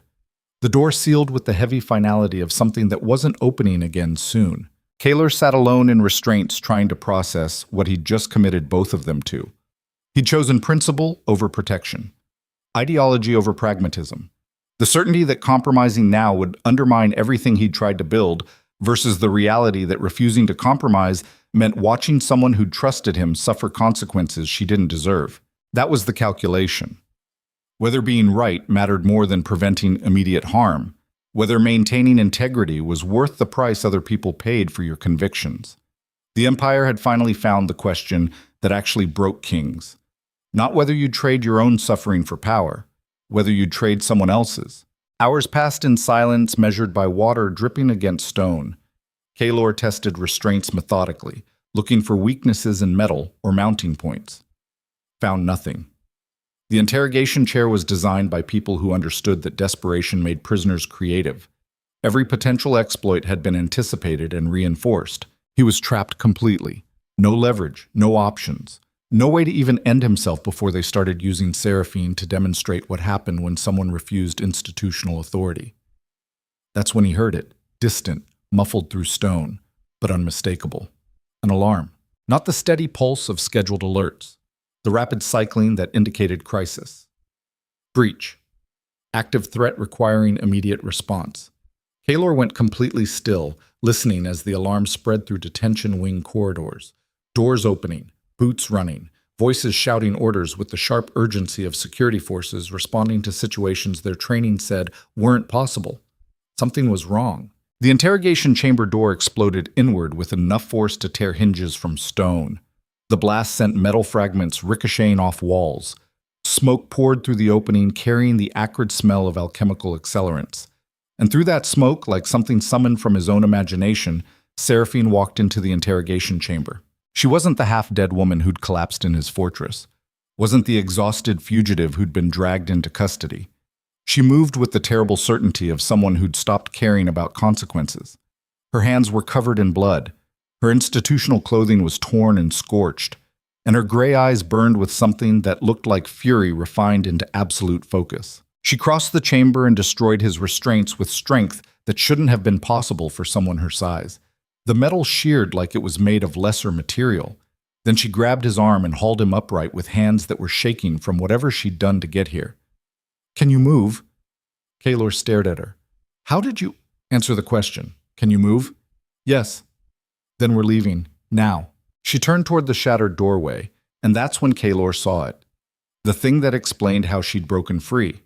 The door sealed with the heavy finality of something that wasn't opening again soon. Kaelor sat alone in restraints trying to process what he'd just committed both of them to. He'd chosen principle over protection, ideology over pragmatism, the certainty that compromising now would undermine everything he'd tried to build versus the reality that refusing to compromise meant watching someone who trusted him suffer consequences she didn't deserve. That was the calculation. Whether being right mattered more than preventing immediate harm, whether maintaining integrity was worth the price other people paid for your convictions. The Empire had finally found the question that actually broke kings. Not whether you'd trade your own suffering for power, whether you'd trade someone else's. Hours passed in silence measured by water dripping against stone. Kaelor tested restraints methodically, looking for weaknesses in metal or mounting points. Found nothing. The interrogation chair was designed by people who understood that desperation made prisoners creative. Every potential exploit had been anticipated and reinforced. He was trapped completely. No leverage, no options. No way to even end himself before they started using Seraphine to demonstrate what happened when someone refused institutional authority. That's when he heard it, distant, muffled through stone, but unmistakable. An alarm. Not the steady pulse of scheduled alerts. The rapid cycling that indicated crisis. Breach. Active threat requiring immediate response. Kaelor went completely still, listening as the alarm spread through detention wing corridors. Doors opening. Boots running, voices shouting orders with the sharp urgency of security forces responding to situations their training said weren't possible. Something was wrong. The interrogation chamber door exploded inward with enough force to tear hinges from stone. The blast sent metal fragments ricocheting off walls. Smoke poured through the opening, carrying the acrid smell of alchemical accelerants. And through that smoke, like something summoned from his own imagination, Seraphine walked into the interrogation chamber. She wasn't the half-dead woman who'd collapsed in his fortress, wasn't the exhausted fugitive who'd been dragged into custody. She moved with the terrible certainty of someone who'd stopped caring about consequences. Her hands were covered in blood. Her institutional clothing was torn and scorched, and her gray eyes burned with something that looked like fury refined into absolute focus. She crossed the chamber and destroyed his restraints with strength that shouldn't have been possible for someone her size. The metal sheared like it was made of lesser material. Then she grabbed his arm and hauled him upright with hands that were shaking from whatever she'd done to get here. "Can you move?" Kaelor stared at her. "How did you—" "Answer the question. Can you move?" "Yes." "Then we're leaving. Now." She turned toward the shattered doorway, and that's when Kaelor saw it. The thing that explained how she'd broken free.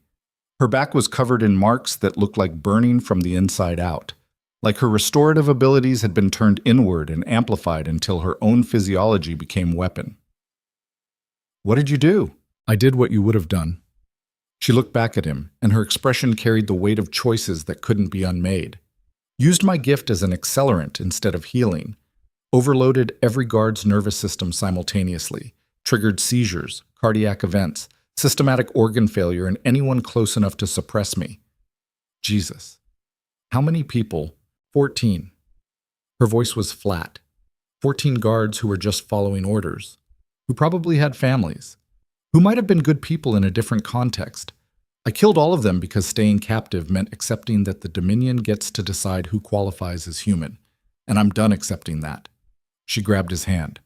Her back was covered in marks that looked like burning from the inside out, like her restorative abilities had been turned inward and amplified until her own physiology became weapon. "What did you do?" "I did what you would have done." She looked back at him, and her expression carried the weight of choices that couldn't be unmade. "Used my gift as an accelerant instead of healing. Overloaded every guard's nervous system simultaneously, triggered seizures, cardiac events, systematic organ failure, and anyone close enough to suppress me. Jesus. How many people? 14. Her voice was flat. 14 guards who were just following orders, who probably had families, who might have been good people in a different context. I killed all of them because staying captive meant accepting that the Dominion gets to decide who qualifies as human, and I'm done accepting that. She grabbed his hand.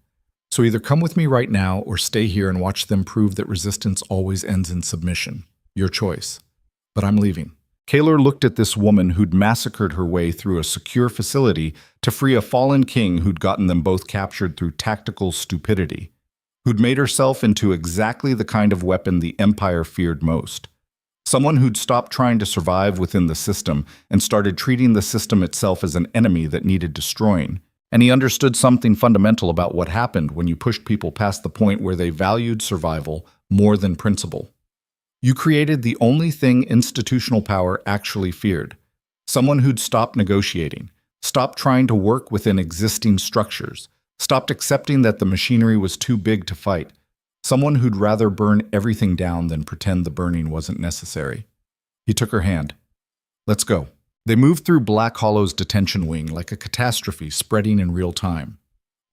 So either come with me right now or stay here and watch them prove that resistance always ends in submission. Your choice. But I'm leaving. Kaelor looked at this woman who'd massacred her way through a secure facility to free a fallen king who'd gotten them both captured through tactical stupidity, who'd made herself into exactly the kind of weapon the Empire feared most. Someone who'd stopped trying to survive within the system and started treating the system itself as an enemy that needed destroying. And he understood something fundamental about what happened when you pushed people past the point where they valued survival more than principle. You created the only thing institutional power actually feared. Someone who'd stopped negotiating, stopped trying to work within existing structures, stopped accepting that the machinery was too big to fight. Someone who'd rather burn everything down than pretend the burning wasn't necessary. He took her hand. "Let's go." They moved through Black Hollow's detention wing like a catastrophe spreading in real time.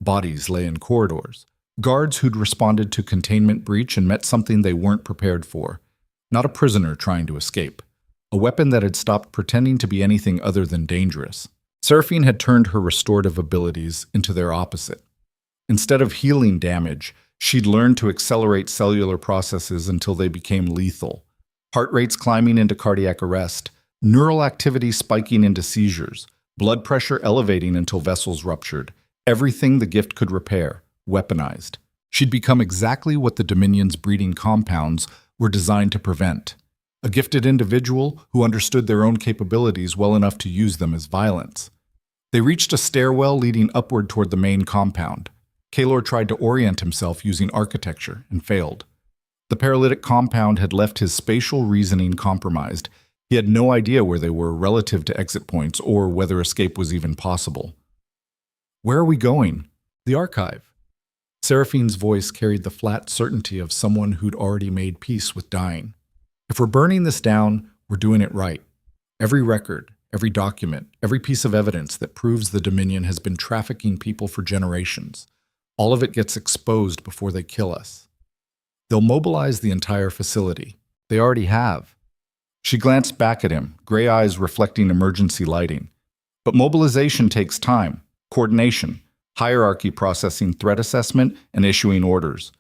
Bodies lay in corridors. Guards who'd responded to containment breach and met something they weren't prepared for. Not a prisoner trying to escape. A weapon that had stopped pretending to be anything other than dangerous. Seraphine had turned her restorative abilities into their opposite. Instead of healing damage, she'd learned to accelerate cellular processes until they became lethal. Heart rates climbing into cardiac arrest, neural activity spiking into seizures, blood pressure elevating until vessels ruptured. Everything the gift could repair, weaponized. She'd become exactly what the Dominion's breeding compounds were designed to prevent. A gifted individual who understood their own capabilities well enough to use them as violence. They reached a stairwell leading upward toward the main compound. Kaelor tried to orient himself using architecture and failed. The paralytic compound had left his spatial reasoning compromised. He had no idea where they were relative to exit points or whether escape was even possible. "Where are we going?" "The archive." Seraphine's voice carried the flat certainty of someone who'd already made peace with dying. "If we're burning this down, we're doing it right. Every record, every document, every piece of evidence that proves the Dominion has been trafficking people for generations. All of it gets exposed before they kill us. They'll mobilize the entire facility. They already have." She glanced back at him, gray eyes reflecting emergency lighting. But mobilization takes time, coordination, hierarchy processing threat assessment, and issuing orders.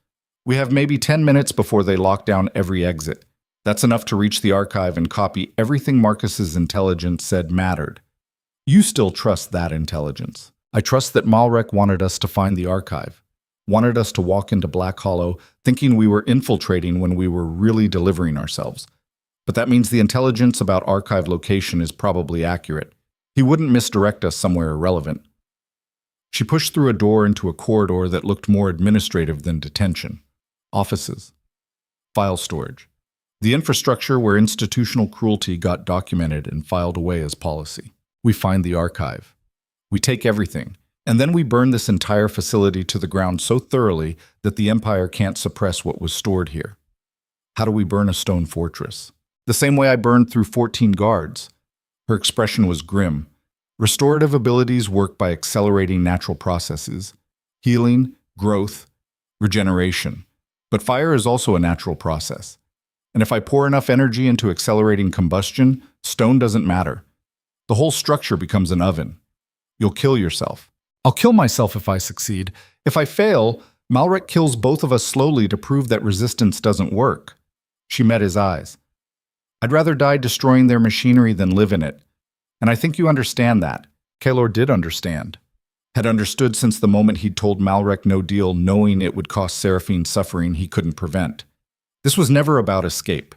We have maybe 10 minutes before they lock down every exit. That's enough to reach the archive and copy everything Marcus's intelligence said mattered. You still trust that intelligence. I trust that Malrek wanted us to find the archive, wanted us to walk into Black Hollow thinking we were infiltrating when we were really delivering ourselves. But that means the intelligence about archive location is probably accurate. He wouldn't misdirect us somewhere irrelevant. She pushed through a door into a corridor that looked more administrative than detention. Offices. File storage. The infrastructure where institutional cruelty got documented and filed away as policy. We find the archive. We take everything, and then we burn this entire facility to the ground so thoroughly that the Empire can't suppress what was stored here. How do we burn a stone fortress? The same way I burned through 14 guards. Her expression was grim. Restorative abilities work by accelerating natural processes. Healing, growth, regeneration. But fire is also a natural process. And if I pour enough energy into accelerating combustion, stone doesn't matter. The whole structure becomes an oven. You'll kill yourself. I'll kill myself if I succeed. If I fail, Malrek kills both of us slowly to prove that resistance doesn't work. She met his eyes. I'd rather die destroying their machinery than live in it. And I think you understand that. Kaelor did understand. Had understood since the moment he'd told Malrek no deal, knowing it would cost Seraphine suffering he couldn't prevent. This was never about escape.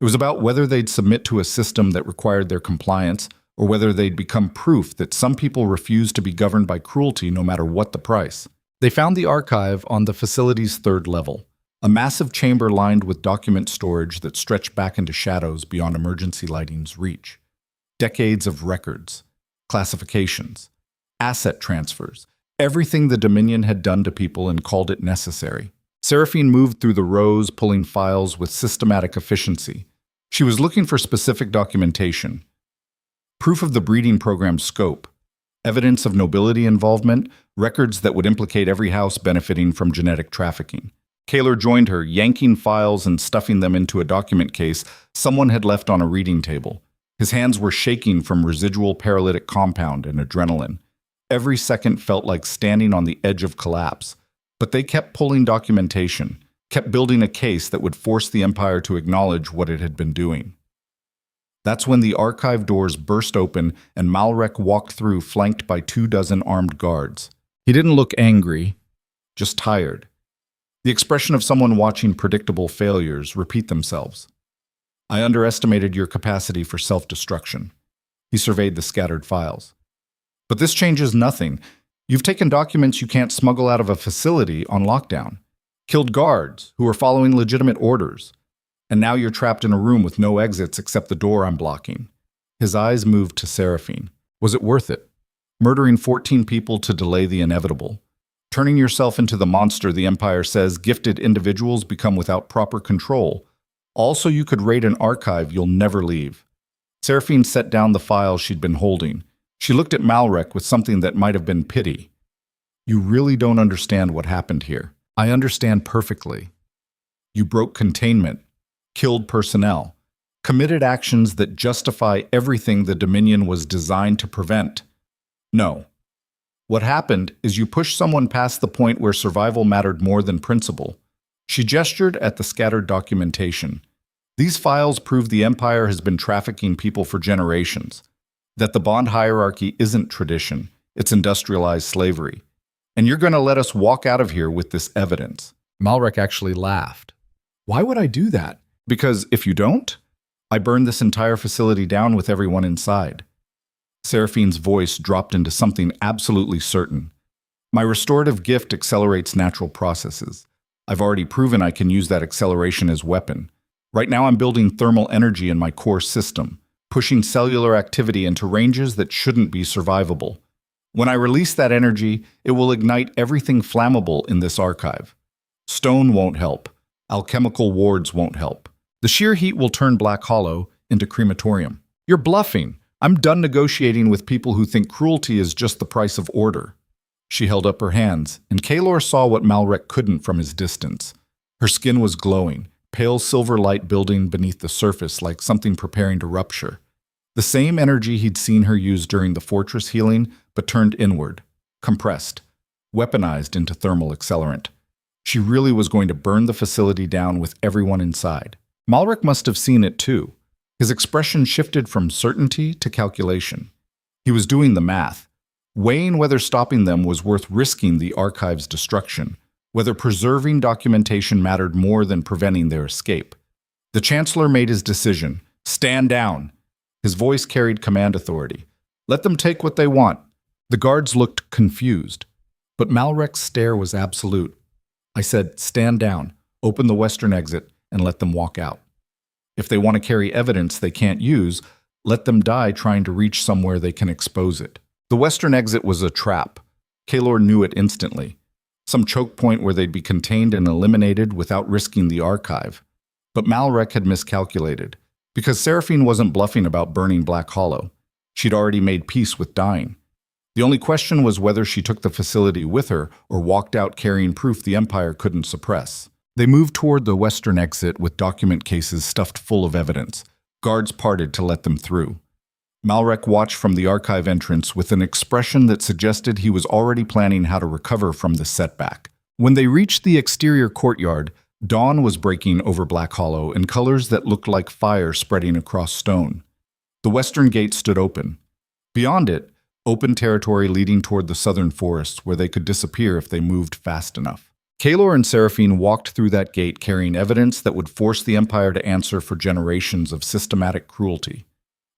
It was about whether they'd submit to a system that required their compliance, or whether they'd become proof that some people refuse to be governed by cruelty no matter what the price. They found the archive on the facility's 3rd level, a massive chamber lined with document storage that stretched back into shadows beyond emergency lighting's reach. Decades of records, classifications, asset transfers, everything the Dominion had done to people and called it necessary. Seraphine moved through the rows, pulling files with systematic efficiency. She was looking for specific documentation, proof of the breeding program's scope, evidence of nobility involvement, records that would implicate every house benefiting from genetic trafficking. Kaelor joined her, yanking files and stuffing them into a document case someone had left on a reading table. His hands were shaking from residual paralytic compound and adrenaline. Every second felt like standing on the edge of collapse. But they kept pulling documentation, kept building a case that would force the Empire to acknowledge what it had been doing. That's when the archive doors burst open and Malrek walked through, flanked by 24 armed guards. He didn't look angry, just tired. The expression of someone watching predictable failures repeat themselves. I underestimated your capacity for self-destruction. He surveyed the scattered files. But this changes nothing. You've taken documents you can't smuggle out of a facility on lockdown, killed guards who are following legitimate orders, and now you're trapped in a room with no exits except the door I'm blocking. His eyes moved to Seraphine. Was it worth it? Murdering 14 people to delay the inevitable. Turning yourself into the monster the Empire says gifted individuals become without proper control. Also, you could raid an archive you'll never leave. Seraphine set down the file she'd been holding. She looked at Malrek with something that might have been pity. You really don't understand what happened here. I understand perfectly. You broke containment, killed personnel, committed actions that justify everything the Dominion was designed to prevent. No. What happened is you pushed someone past the point where survival mattered more than principle. She gestured at the scattered documentation. These files prove the Empire has been trafficking people for generations, that the bond hierarchy isn't tradition, it's industrialized slavery. And you're going to let us walk out of here with this evidence. Malrek actually laughed. Why would I do that? Because if you don't, I burn this entire facility down with everyone inside. Seraphine's voice dropped into something absolutely certain. My restorative gift accelerates natural processes. I've already proven I can use that acceleration as weapon. Right now I'm building thermal energy in my core system, pushing cellular activity into ranges that shouldn't be survivable. When I release that energy, it will ignite everything flammable in this archive. Stone won't help. Alchemical wards won't help. The sheer heat will turn Black Hollow into crematorium. You're bluffing. I'm done negotiating with people who think cruelty is just the price of order. She held up her hands, and Kaelor saw what Malrek couldn't from his distance. Her skin was glowing, pale silver light building beneath the surface like something preparing to rupture. The same energy he'd seen her use during the fortress healing, but turned inward, compressed, weaponized into thermal accelerant. She really was going to burn the facility down with everyone inside. Malrek must have seen it too. His expression shifted from certainty to calculation. He was doing the math, weighing whether stopping them was worth risking the archive's destruction, whether preserving documentation mattered more than preventing their escape. The Chancellor made his decision. Stand down. His voice carried command authority. Let them take what they want. The guards looked confused, but Malrek's stare was absolute. I said, stand down, open the western exit, and let them walk out. If they want to carry evidence they can't use, let them die trying to reach somewhere they can expose it. The western exit was a trap. Kaelor knew it instantly. Some choke point where they'd be contained and eliminated without risking the archive. But Malrek had miscalculated. Because Seraphine wasn't bluffing about burning Black Hollow. She'd already made peace with dying. The only question was whether she took the facility with her or walked out carrying proof the Empire couldn't suppress. They moved toward the western exit with document cases stuffed full of evidence. Guards parted to let them through. Malrek watched from the archive entrance with an expression that suggested he was already planning how to recover from the setback. When they reached the exterior courtyard, dawn was breaking over Black Hollow in colors that looked like fire spreading across stone. The western gate stood open. Beyond it, open territory leading toward the southern forests where they could disappear if they moved fast enough. Kaelor and Seraphine walked through that gate carrying evidence that would force the Empire to answer for generations of systematic cruelty.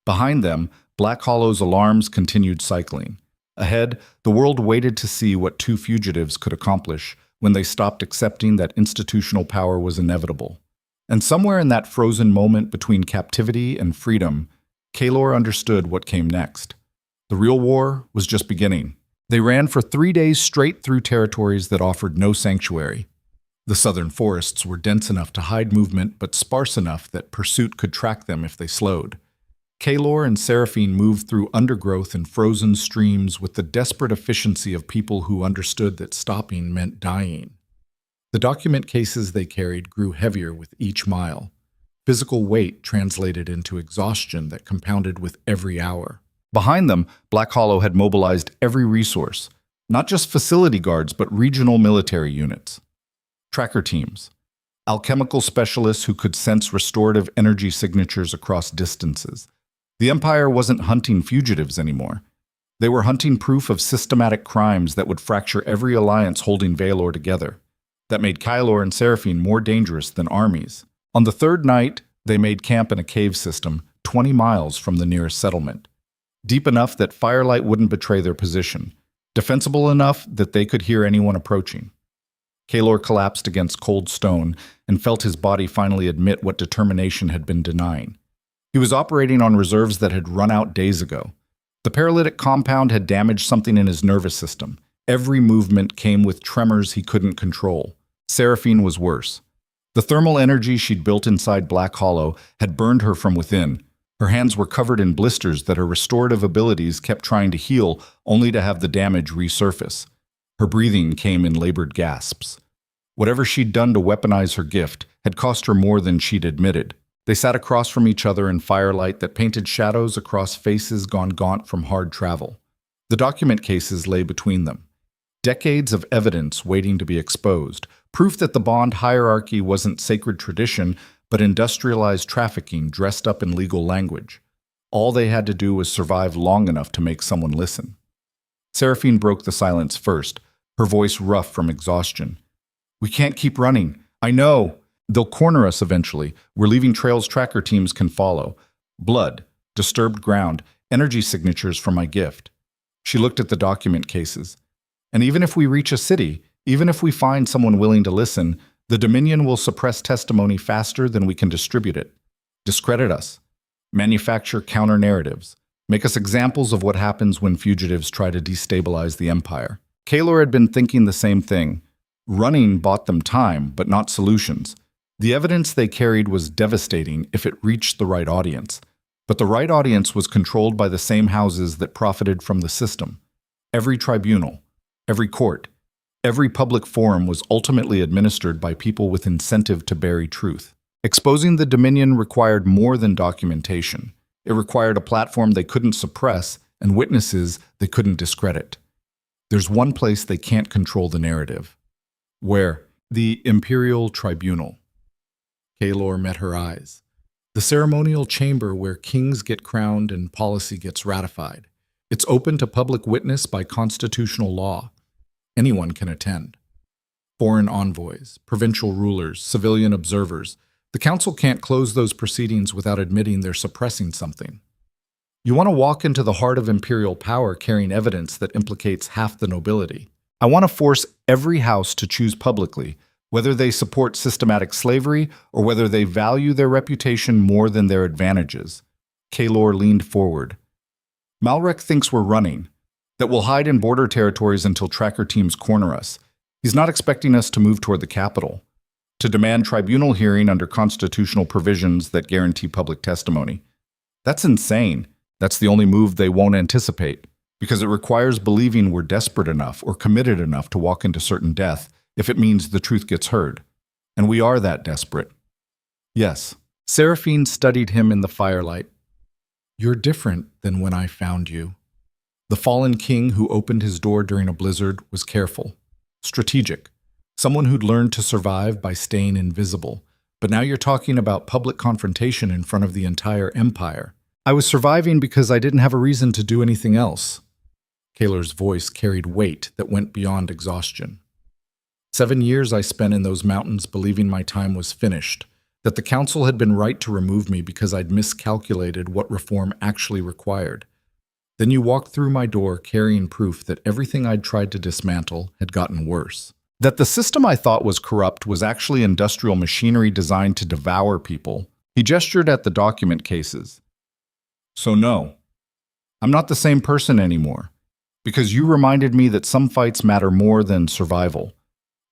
Behind them, Black Hollow's alarms continued cycling. Ahead, the world waited to see what two fugitives could accomplish when they stopped accepting that institutional power was inevitable. And somewhere in that frozen moment between captivity and freedom, Kaelor understood what came next. The real war was just beginning. They ran for 3 days straight through territories that offered no sanctuary. The southern forests were dense enough to hide movement, but sparse enough that pursuit could track them if they slowed. Kaelor and Seraphine moved through undergrowth and frozen streams with the desperate efficiency of people who understood that stopping meant dying. The document cases they carried grew heavier with each mile. Physical weight translated into exhaustion that compounded with every hour. Behind them, Black Hollow had mobilized every resource, not just facility guards, but regional military units. Tracker teams, alchemical specialists who could sense restorative energy signatures across distances. The Empire wasn't hunting fugitives anymore. They were hunting proof of systematic crimes that would fracture every alliance holding Vaelor together. That made Kaelor and Seraphine more dangerous than armies. On the third night, they made camp in a cave system 20 miles from the nearest settlement. Deep enough that firelight wouldn't betray their position, defensible enough that they could hear anyone approaching. Kaelor collapsed against cold stone and felt his body finally admit what determination had been denying. He was operating on reserves that had run out days ago. The paralytic compound had damaged something in his nervous system. Every movement came with tremors he couldn't control. Seraphine was worse. The thermal energy she'd built inside Black Hollow had burned her from within. Her hands were covered in blisters that her restorative abilities kept trying to heal, only to have the damage resurface. Her breathing came in labored gasps. Whatever she'd done to weaponize her gift had cost her more than she'd admitted. They sat across from each other in firelight that painted shadows across faces gone gaunt from hard travel. The document cases lay between them. Decades of evidence waiting to be exposed, proof that the Bond hierarchy wasn't sacred tradition, but industrialized trafficking dressed up in legal language. All they had to do was survive long enough to make someone listen. Seraphine broke the silence first, her voice rough from exhaustion. "We can't keep running. I know. They'll corner us eventually. We're leaving trails tracker teams can follow. Blood, disturbed ground, energy signatures from my gift." She looked at the document cases. "And even if we reach a city, even if we find someone willing to listen, the Dominion will suppress testimony faster than we can distribute it. Discredit us. Manufacture counter-narratives. Make us examples of what happens when fugitives try to destabilize the Empire." Kaelor had been thinking the same thing. Running bought them time, but not solutions. The evidence they carried was devastating if it reached the right audience. But the right audience was controlled by the same houses that profited from the system. Every tribunal, every court, every public forum was ultimately administered by people with incentive to bury truth. Exposing the Dominion required more than documentation. It required a platform they couldn't suppress and witnesses they couldn't discredit. There's one place they can't control the narrative. Where? The Imperial Tribunal. Kaelor met her eyes. The ceremonial chamber where kings get crowned and policy gets ratified. It's open to public witness by constitutional law. Anyone can attend. Foreign envoys, provincial rulers, civilian observers. The council can't close those proceedings without admitting they're suppressing something. You want to walk into the heart of imperial power carrying evidence that implicates half the nobility. I want to force every house to choose publicly whether they support systematic slavery or whether they value their reputation more than their advantages. Kaelor leaned forward. "Malrek thinks we're running, that we'll hide in border territories until tracker teams corner us. He's not expecting us to move toward the capital. to demand tribunal hearing under constitutional provisions that guarantee public testimony. That's insane. That's the only move they won't anticipate, because it requires believing we're desperate enough or committed enough to walk into certain death if it means the truth gets heard. And we are that desperate. Yes. Seraphine studied him in the firelight. You're different than when I found you. The fallen king who opened his door during a blizzard was careful, strategic, someone who'd learned to survive by staying invisible. But now you're talking about public confrontation in front of the entire empire. I was surviving because I didn't have a reason to do anything else. Kaelor's voice carried weight that went beyond exhaustion. 7 years I spent in those mountains believing my time was finished, that the council had been right to remove me because I'd miscalculated what reform actually required. Then you walked through my door carrying proof that everything I'd tried to dismantle had gotten worse. That the system I thought was corrupt was actually industrial machinery designed to devour people. He gestured at the document cases. So no, I'm not the same person anymore, because you reminded me that some fights matter more than survival,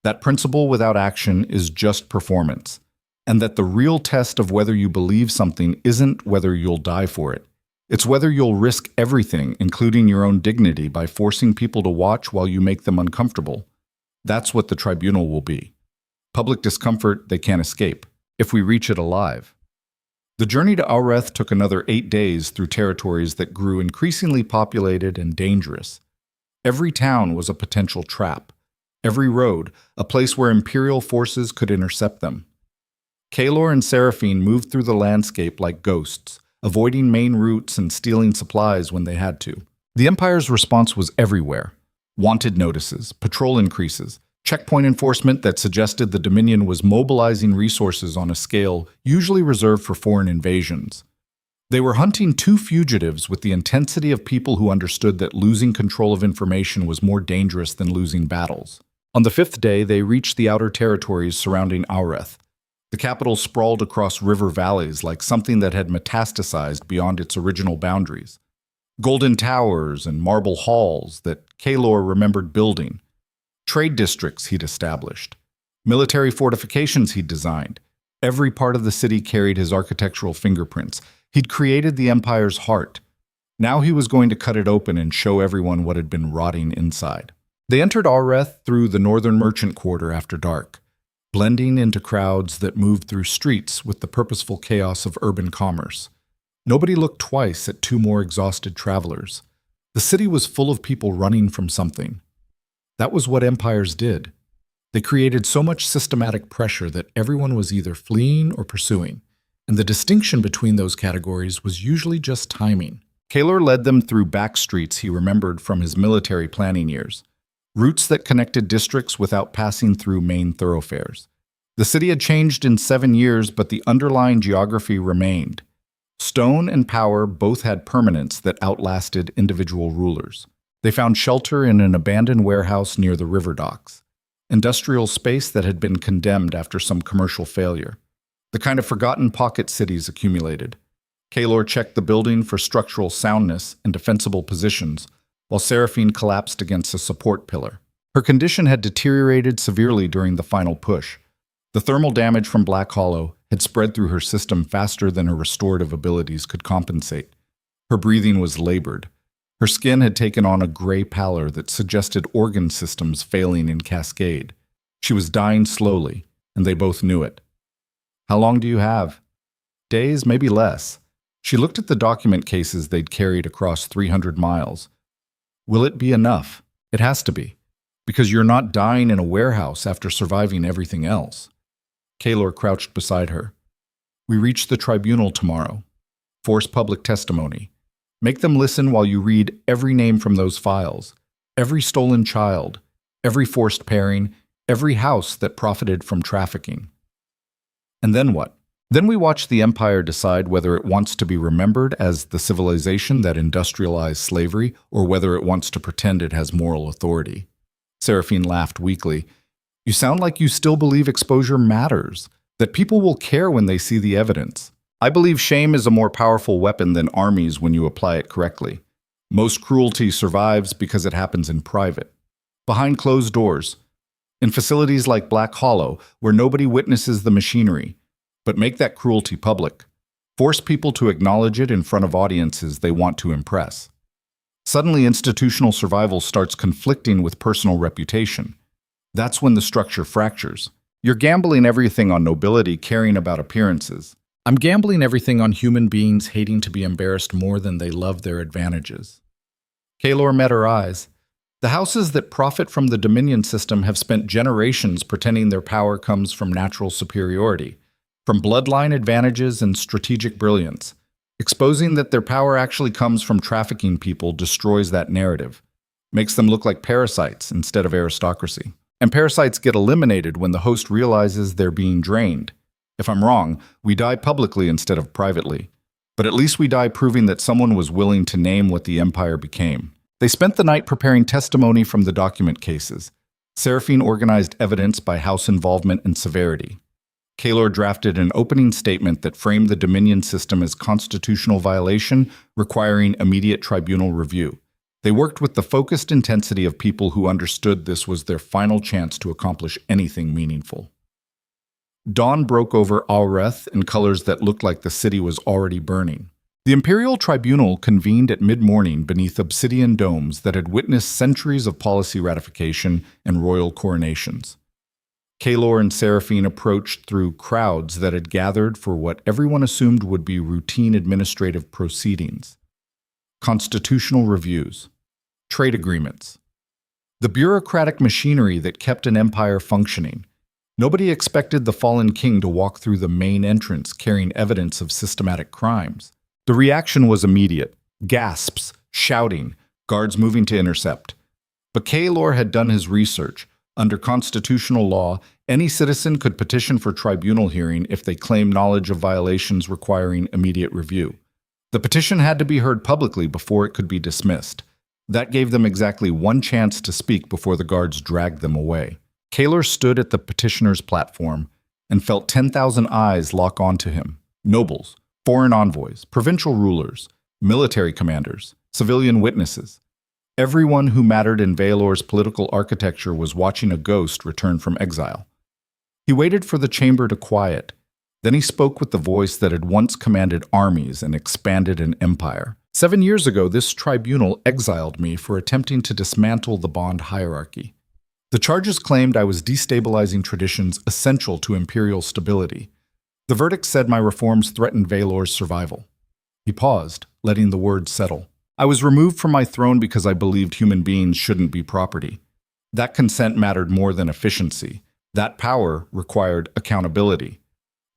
that principle without action is just performance, and that the real test of whether you believe something isn't whether you'll die for it. It's whether you'll risk everything, including your own dignity, by forcing people to watch while you make them uncomfortable. That's what the tribunal will be. Public discomfort they can't escape, if we reach it alive. The journey to Aureth took another 8 days through territories that grew increasingly populated and dangerous. Every town was a potential trap. Every road, a place where imperial forces could intercept them. Kaelor and Seraphine moved through the landscape like ghosts, avoiding main routes and stealing supplies when they had to. The Empire's response was everywhere. Wanted notices, patrol increases, checkpoint enforcement that suggested the Dominion was mobilizing resources on a scale usually reserved for foreign invasions. They were hunting 2 fugitives with the intensity of people who understood that losing control of information was more dangerous than losing battles. On the 5th day, they reached the outer territories surrounding Aureth. The capital sprawled across river valleys like something that had metastasized beyond its original boundaries. Golden towers and marble halls that Kaelor remembered building. Trade districts he'd established. Military fortifications he'd designed. Every part of the city carried his architectural fingerprints. He'd created the Empire's heart. Now he was going to cut it open and show everyone what had been rotting inside. They entered Aureth through the northern merchant quarter after dark, blending into crowds that moved through streets with the purposeful chaos of urban commerce. Nobody looked twice at 2 more exhausted travelers. The city was full of people running from something. That was what empires did. They created so much systematic pressure that everyone was either fleeing or pursuing, and the distinction between those categories was usually just timing. Kaelor led them through back streets he remembered from his military planning years, routes that connected districts without passing through main thoroughfares. The city had changed in 7 years, but the underlying geography remained. Stone and power both had permanence that outlasted individual rulers. They found shelter in an abandoned warehouse near the river docks, industrial space that had been condemned after some commercial failure. The kind of forgotten pocket cities accumulated. Kaelor checked the building for structural soundness and defensible positions, while Seraphine collapsed against a support pillar. Her condition had deteriorated severely during the final push. The thermal damage from Black Hollow had spread through her system faster than her restorative abilities could compensate. Her breathing was labored. Her skin had taken on a gray pallor that suggested organ systems failing in cascade. She was dying slowly, and they both knew it. How long do you have? Days, maybe less. She looked at the document cases they'd carried across 300 miles. Will it be enough? It has to be, because you're not dying in a warehouse after surviving everything else. Kaelor crouched beside her. We reach the tribunal tomorrow. Force public testimony. Make them listen while you read every name from those files, every stolen child, every forced pairing, every house that profited from trafficking. And then what? Then we watch the Empire decide whether it wants to be remembered as the civilization that industrialized slavery or whether it wants to pretend it has moral authority. Seraphine laughed weakly. You sound like you still believe exposure matters, that people will care when they see the evidence. I believe shame is a more powerful weapon than armies when you apply it correctly. Most cruelty survives because it happens in private, behind closed doors. in facilities like Black Hollow, where nobody witnesses the machinery, but make that cruelty public. Force people to acknowledge it in front of audiences they want to impress. Suddenly, institutional survival starts conflicting with personal reputation. That's when the structure fractures. You're gambling everything on nobility caring about appearances. I'm gambling everything on human beings hating to be embarrassed more than they love their advantages. Kaelor met her eyes. The houses that profit from the Dominion system have spent generations pretending their power comes from natural superiority, from bloodline advantages and strategic brilliance. Exposing that their power actually comes from trafficking people destroys that narrative, makes them look like parasites instead of aristocracy. And parasites get eliminated when the host realizes they're being drained. If I'm wrong, we die publicly instead of privately. But at least we die proving that someone was willing to name what the empire became. They spent the night preparing testimony from the document cases. Seraphine organized evidence by house involvement and severity. Kaelor drafted an opening statement that framed the Dominion system as constitutional violation requiring immediate tribunal review. They worked with the focused intensity of people who understood this was their final chance to accomplish anything meaningful. Dawn broke over Alreth in colors that looked like the city was already burning. The Imperial Tribunal convened at mid-morning beneath obsidian domes that had witnessed centuries of policy ratification and royal coronations. Kaelor and Seraphine approached through crowds that had gathered for what everyone assumed would be routine administrative proceedings. Constitutional reviews. Trade agreements. The bureaucratic machinery that kept an empire functioning. Nobody expected the fallen king to walk through the main entrance carrying evidence of systematic crimes. The reaction was immediate. Gasps, shouting, guards moving to intercept. But Kaelor had done his research. Under constitutional law, any citizen could petition for tribunal hearing if they claim knowledge of violations requiring immediate review. The petition had to be heard publicly before it could be dismissed. That gave them exactly one chance to speak before the guards dragged them away. Kaelor stood at the petitioner's platform and felt 10,000 eyes lock onto him. Nobles, foreign envoys, provincial rulers, military commanders, civilian witnesses. Everyone who mattered in Vaelor's political architecture was watching a ghost return from exile. He waited for the chamber to quiet. Then he spoke with the voice that had once commanded armies and expanded an empire. 7 years ago, this tribunal exiled me for attempting to dismantle the bond hierarchy. The charges claimed I was destabilizing traditions essential to imperial stability. The verdict said my reforms threatened Vaelor's survival. He paused, letting the words settle. I was removed from my throne because I believed human beings shouldn't be property. That consent mattered more than efficiency. That power required accountability.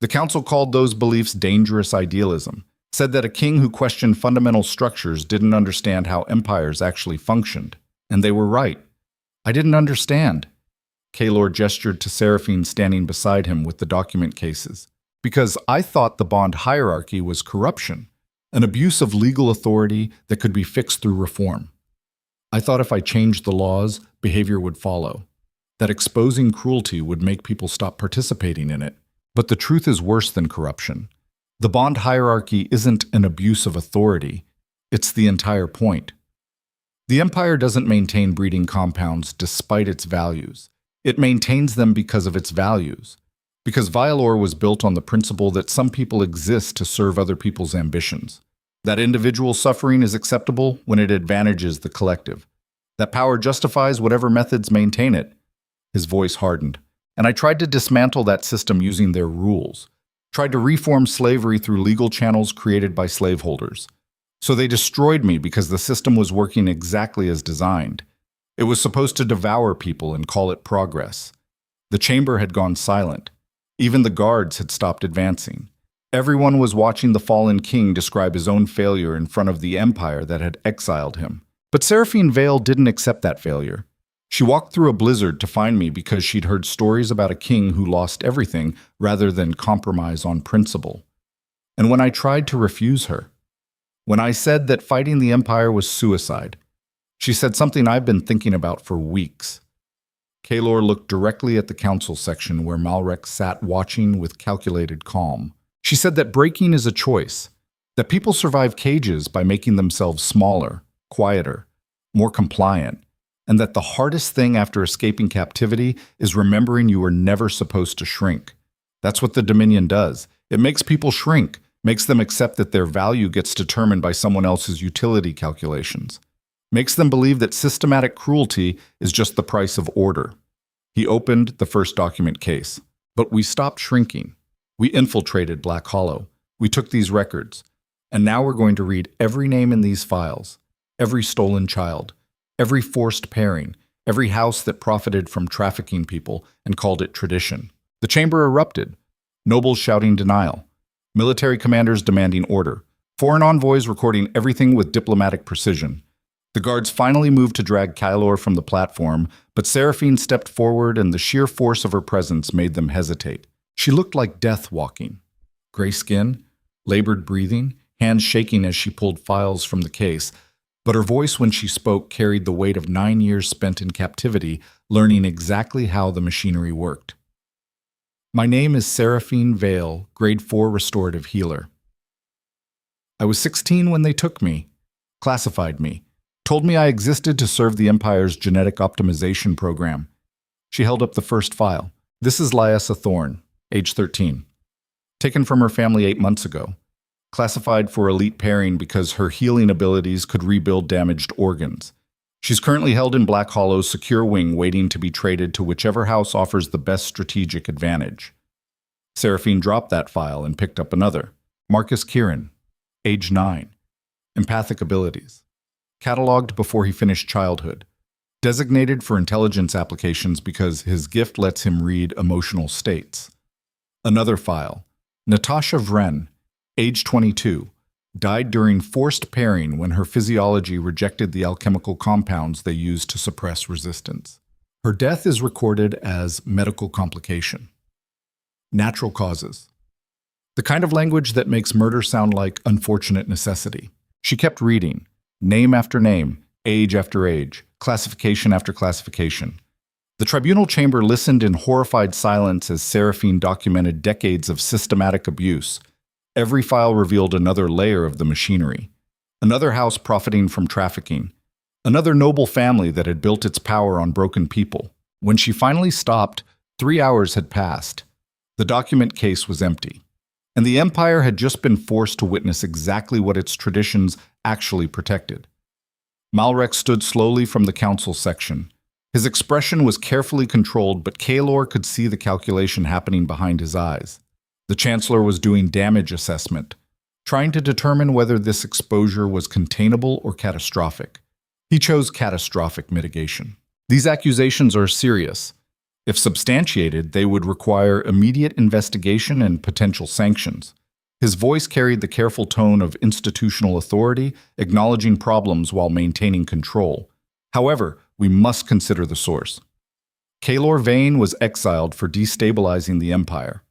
The council called those beliefs dangerous idealism, said that a king who questioned fundamental structures didn't understand how empires actually functioned. And they were right. I didn't understand. Kaelor gestured to Seraphine standing beside him with the document cases. Because I thought the bond hierarchy was corruption. An abuse of legal authority that could be fixed through reform. I thought if I changed the laws, behavior would follow. That exposing cruelty would make people stop participating in it. But the truth is worse than corruption. The bond hierarchy isn't an abuse of authority. It's the entire point. The empire doesn't maintain breeding compounds despite its values. It maintains them because of its values. Because Vaelor was built on the principle that some people exist to serve other people's ambitions. That individual suffering is acceptable when it advantages the collective. That power justifies whatever methods maintain it. His voice hardened. And I tried to dismantle that system using their rules. Tried to reform slavery through legal channels created by slaveholders. So they destroyed me because the system was working exactly as designed. It was supposed to devour people and call it progress. The chamber had gone silent. Even the guards had stopped advancing. Everyone was watching the fallen king describe his own failure in front of the empire that had exiled him. But Seraphine Vael didn't accept that failure. She walked through a blizzard to find me because she'd heard stories about a king who lost everything rather than compromise on principle. And when I tried to refuse her, when I said that fighting the empire was suicide, she said something I've been thinking about for weeks. Kaelor looked directly at the council section where Malrek sat watching with calculated calm. She said that breaking is a choice, that people survive cages by making themselves smaller, quieter, more compliant, and that the hardest thing after escaping captivity is remembering you were never supposed to shrink. That's what the Dominion does. It makes people shrink, makes them accept that their value gets determined by someone else's utility calculations, makes them believe that systematic cruelty is just the price of order. He opened the first document case. But we stopped shrinking. We infiltrated Black Hollow. We took these records. And now we're going to read every name in these files, every stolen child, every forced pairing, every house that profited from trafficking people and called it tradition. The chamber erupted. Nobles shouting denial. Military commanders demanding order. Foreign envoys recording everything with diplomatic precision. The guards finally moved to drag Kaelor from the platform, but Seraphine stepped forward and the sheer force of her presence made them hesitate. She looked like death walking. Gray skin, labored breathing, hands shaking as she pulled files from the case, but her voice when she spoke carried the weight of 9 years spent in captivity, learning exactly how the machinery worked. My name is Seraphine Vael, Grade 4 Restorative Healer. I was 16 when they took me, classified me, told me I existed to serve the Empire's genetic optimization program. She held up the first file. This is Lyessa Thorne, age 13. Taken from her family 8 months ago. Classified for elite pairing because her healing abilities could rebuild damaged organs. She's currently held in Black Hollow's secure wing, waiting to be traded to whichever house offers the best strategic advantage. Seraphine dropped that file and picked up another. Marcus Kieran, age 9. Empathic abilities. Cataloged before he finished childhood. Designated for intelligence applications because his gift lets him read emotional states. Another file. Natasha Vren, age 22. Died during forced pairing when her physiology rejected the alchemical compounds they used to suppress resistance. Her death is recorded as medical complication. Natural causes. The kind of language that makes murder sound like unfortunate necessity. She kept reading, name after name, age after age, classification after classification. The tribunal chamber listened in horrified silence as Seraphine documented decades of systematic abuse. Every file revealed another layer of the machinery. Another house profiting from trafficking. Another noble family that had built its power on broken people. When she finally stopped, 3 hours had passed. The document case was empty. And the Empire had just been forced to witness exactly what its traditions actually protected. Malrek stood slowly from the council section. His expression was carefully controlled, but Kaelor could see the calculation happening behind his eyes. The Chancellor was doing damage assessment, trying to determine whether this exposure was containable or catastrophic. He chose catastrophic mitigation. These accusations are serious. If substantiated, they would require immediate investigation and potential sanctions. His voice carried the careful tone of institutional authority, acknowledging problems while maintaining control. However, we must consider the source. Kaelor Vane was exiled for destabilizing the Empire.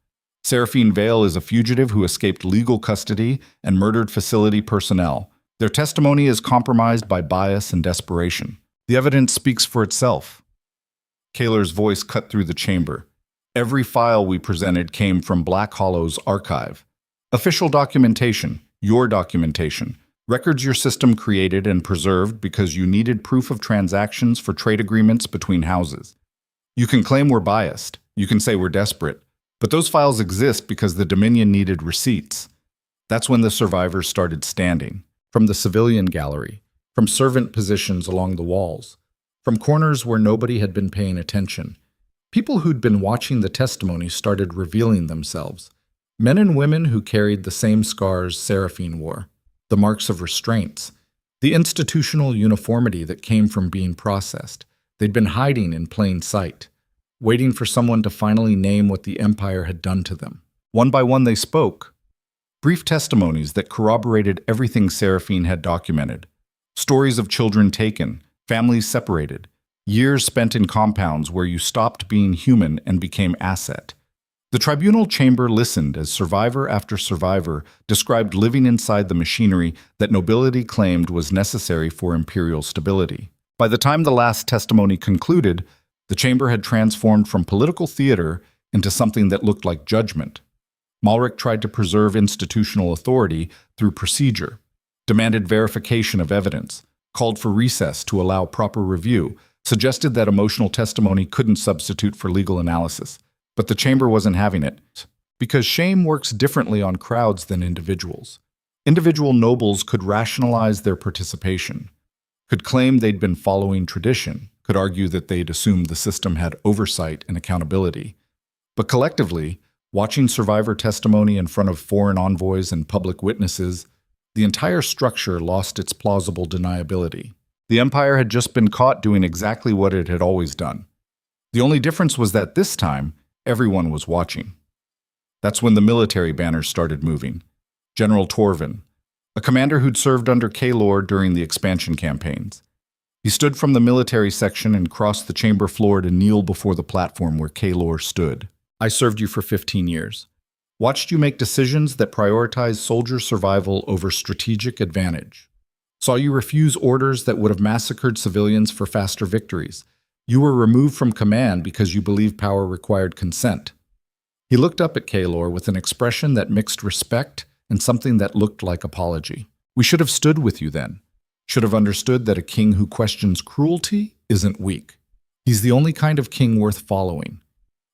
Seraphine Vael is a fugitive who escaped legal custody and murdered facility personnel. Their testimony is compromised by bias and desperation. The evidence speaks for itself. Kaelor's voice cut through the chamber. Every file we presented came from Black Hollow's archive. Official documentation, your documentation, records your system created and preserved because you needed proof of transactions for trade agreements between houses. You can claim we're biased. You can say we're desperate. But those files exist because the Dominion needed receipts. That's when the survivors started standing. From the civilian gallery, from servant positions along the walls, from corners where nobody had been paying attention. People who'd been watching the testimony started revealing themselves. Men and women who carried the same scars Seraphine wore, the marks of restraints, the institutional uniformity that came from being processed. They'd been hiding in plain sight, waiting for someone to finally name what the Empire had done to them. One by one they spoke. Brief testimonies that corroborated everything Seraphine had documented. Stories of children taken, families separated, years spent in compounds where you stopped being human and became asset. The tribunal chamber listened as survivor after survivor described living inside the machinery that nobility claimed was necessary for imperial stability. By the time the last testimony concluded, the chamber had transformed from political theater into something that looked like judgment. Malrek tried to preserve institutional authority through procedure, demanded verification of evidence, called for recess to allow proper review, suggested that emotional testimony couldn't substitute for legal analysis, but the chamber wasn't having it, because shame works differently on crowds than individuals. Individual nobles could rationalize their participation, could claim they'd been following tradition, could argue that they'd assumed the system had oversight and accountability. But collectively, watching survivor testimony in front of foreign envoys and public witnesses, the entire structure lost its plausible deniability. The Empire had just been caught doing exactly what it had always done. The only difference was that this time, everyone was watching. That's when the military banners started moving. General Torvin, a commander who'd served under Kaelor during the expansion campaigns. He stood from the military section and crossed the chamber floor to kneel before the platform where Kaelor stood. I served you for 15 years. Watched you make decisions that prioritize soldier survival over strategic advantage. Saw you refuse orders that would have massacred civilians for faster victories. You were removed from command because you believed power required consent. He looked up at Kaelor with an expression that mixed respect and something that looked like apology. We should have stood with you then. Should have understood that a king who questions cruelty isn't weak. He's the only kind of king worth following.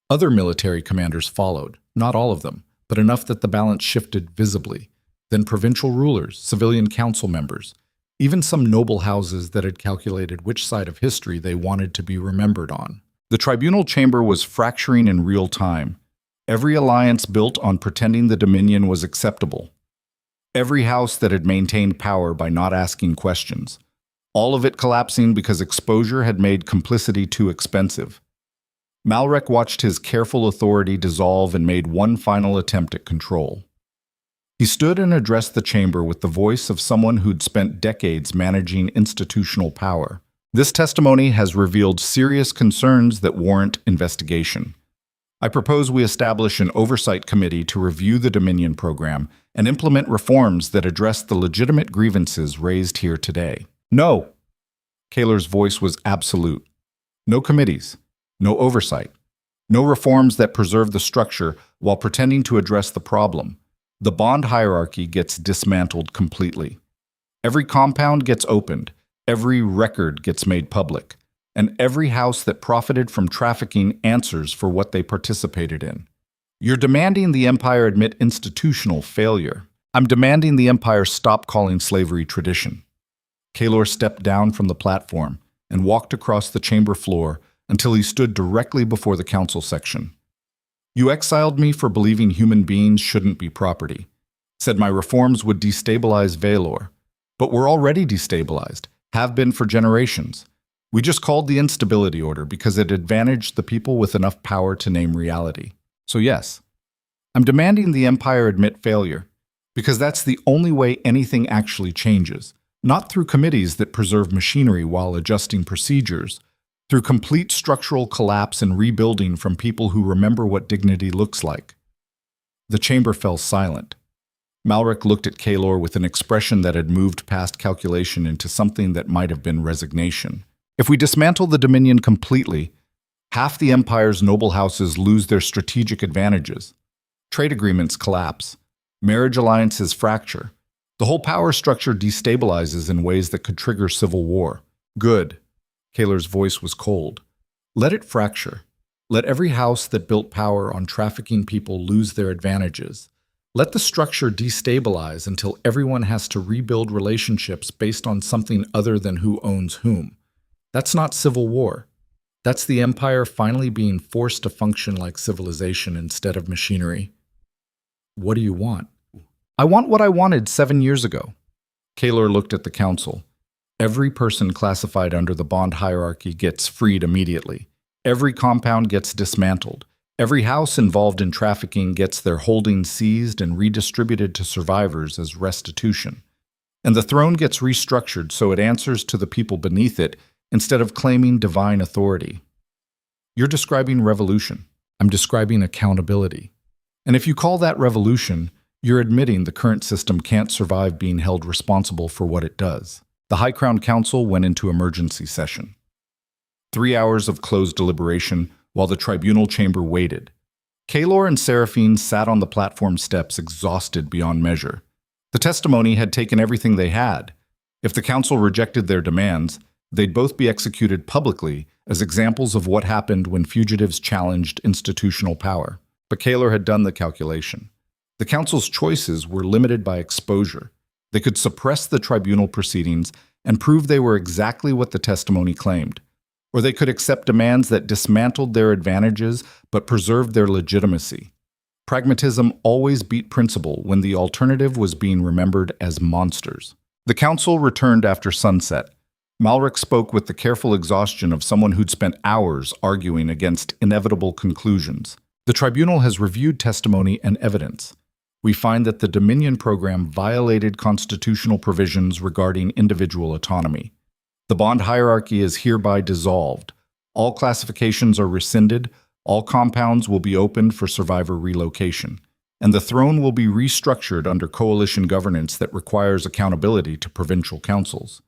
Other military commanders followed, not all of them, but enough that the balance shifted visibly. Then provincial rulers, civilian council members, even some noble houses that had calculated which side of history they wanted to be remembered on. The tribunal chamber was fracturing in real time. Every alliance built on pretending the Dominion was acceptable. Every house that had maintained power by not asking questions. All of it collapsing because exposure had made complicity too expensive. Malrek watched his careful authority dissolve and made one final attempt at control. He stood and addressed the chamber with the voice of someone who'd spent decades managing institutional power. This testimony has revealed serious concerns that warrant investigation. I propose we establish an oversight committee to review the Dominion program and implement reforms that address the legitimate grievances raised here today. No! Kaelor's voice was absolute. No committees. No oversight. No reforms that preserve the structure while pretending to address the problem. The bond hierarchy gets dismantled completely. Every compound gets opened. Every record gets made public. And every house that profited from trafficking answers for what they participated in. You're demanding the Empire admit institutional failure. I'm demanding the Empire stop calling slavery tradition. Kaelor stepped down from the platform and walked across the chamber floor until he stood directly before the council section. You exiled me for believing human beings shouldn't be property. Said my reforms would destabilize Vaelor. But we're already destabilized, have been for generations. We just called the instability order because it advantaged the people with enough power to name reality. So yes, I'm demanding the Empire admit failure, because that's the only way anything actually changes, not through committees that preserve machinery while adjusting procedures, through complete structural collapse and rebuilding from people who remember what dignity looks like. The chamber fell silent. Malrek looked at Kaelor with an expression that had moved past calculation into something that might have been resignation. If we dismantle the Dominion completely, half the Empire's noble houses lose their strategic advantages. Trade agreements collapse. Marriage alliances fracture. The whole power structure destabilizes in ways that could trigger civil war. Good. Kaelor's voice was cold. Let it fracture. Let every house that built power on trafficking people lose their advantages. Let the structure destabilize until everyone has to rebuild relationships based on something other than who owns whom. That's not civil war. That's the Empire finally being forced to function like civilization instead of machinery. What do you want? I want what I wanted 7 years ago. Kaelor looked at the council. Every person classified under the bond hierarchy gets freed immediately. Every compound gets dismantled. Every house involved in trafficking gets their holdings seized and redistributed to survivors as restitution. And the throne gets restructured so it answers to the people beneath it instead of claiming divine authority. You're describing revolution. I'm describing accountability. And if you call that revolution, you're admitting the current system can't survive being held responsible for what it does. The High Crown Council went into emergency session. 3 hours of closed deliberation while the tribunal chamber waited. Kaelor and Seraphine sat on the platform steps exhausted beyond measure. The testimony had taken everything they had. If the council rejected their demands, They'd both be executed publicly as examples of what happened when fugitives challenged institutional power. But Kaelor had done the calculation. The council's choices were limited by exposure. They could suppress the tribunal proceedings and prove they were exactly what the testimony claimed. Or they could accept demands that dismantled their advantages but preserved their legitimacy. Pragmatism always beat principle when the alternative was being remembered as monsters. The council returned after sunset. Malric spoke with the careful exhaustion of someone who'd spent hours arguing against inevitable conclusions. The tribunal has reviewed testimony and evidence. We find that the Dominion program violated constitutional provisions regarding individual autonomy. The bond hierarchy is hereby dissolved. All classifications are rescinded. All compounds will be opened for survivor relocation. And the throne will be restructured under coalition governance that requires accountability to provincial councils.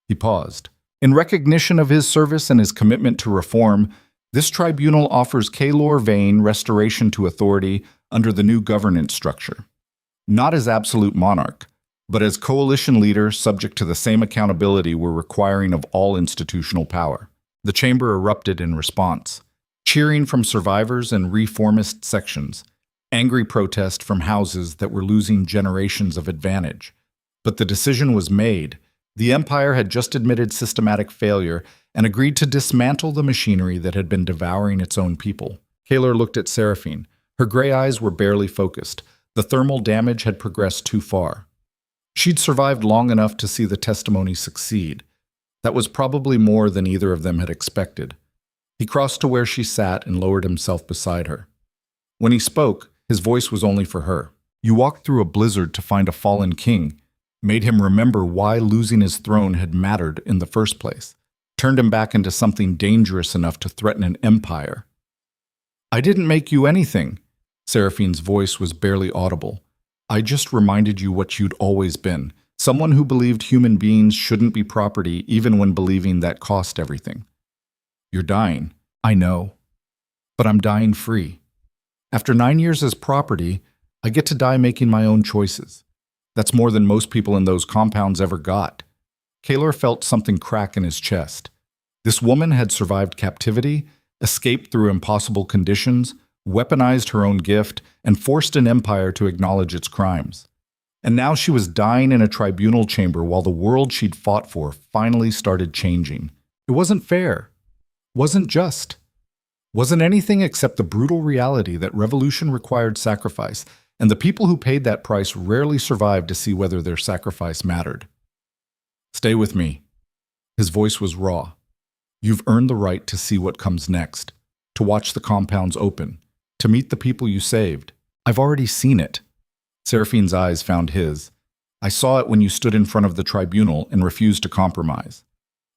He paused. In recognition of his service and his commitment to reform, this tribunal offers Kaelor Vaelor restoration to authority under the new governance structure. Not as absolute monarch, but as coalition leader subject to the same accountability we're requiring of all institutional power. The chamber erupted in response. Cheering from survivors and reformist sections. Angry protest from houses that were losing generations of advantage. But the decision was made. The Empire had just admitted systematic failure and agreed to dismantle the machinery that had been devouring its own people. Kaelor looked at Seraphine. Her gray eyes were barely focused. The thermal damage had progressed too far. She'd survived long enough to see the testimony succeed. That was probably more than either of them had expected. He crossed to where she sat and lowered himself beside her. When he spoke, his voice was only for her. You walked through a blizzard to find a fallen king, made him remember why losing his throne had mattered in the first place, turned him back into something dangerous enough to threaten an empire. I didn't make you anything. Seraphine's voice was barely audible. I just reminded you what you'd always been, someone who believed human beings shouldn't be property even when believing that cost everything. You're dying, I know, but I'm dying free. After 9 years as property, I get to die making my own choices. That's more than most people in those compounds ever got. Kaelor felt something crack in his chest. This woman had survived captivity, escaped through impossible conditions, weaponized her own gift, and forced an empire to acknowledge its crimes. And now she was dying in a tribunal chamber while the world she'd fought for finally started changing. It wasn't fair. Wasn't just. Wasn't anything except the brutal reality that revolution required sacrifice, and the people who paid that price rarely survived to see whether their sacrifice mattered. Stay with me. His voice was raw. You've earned the right to see what comes next, to watch the compounds open, to meet the people you saved. I've already seen it. Seraphine's eyes found his. I saw it when you stood in front of the tribunal and refused to compromise.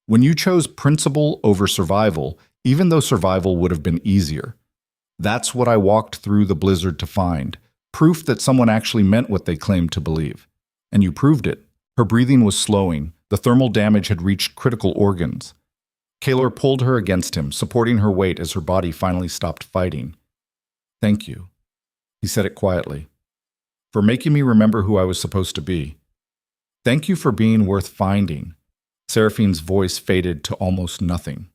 When you chose principle over survival, even though survival would have been easier. That's what I walked through the blizzard to find, proof that someone actually meant what they claimed to believe. And you proved it. Her breathing was slowing. The thermal damage had reached critical organs. Kaelor pulled her against him, supporting her weight as her body finally stopped fighting. Thank you, he said it quietly, for making me remember who I was supposed to be. Thank you for being worth finding. Seraphine's voice faded to almost nothing.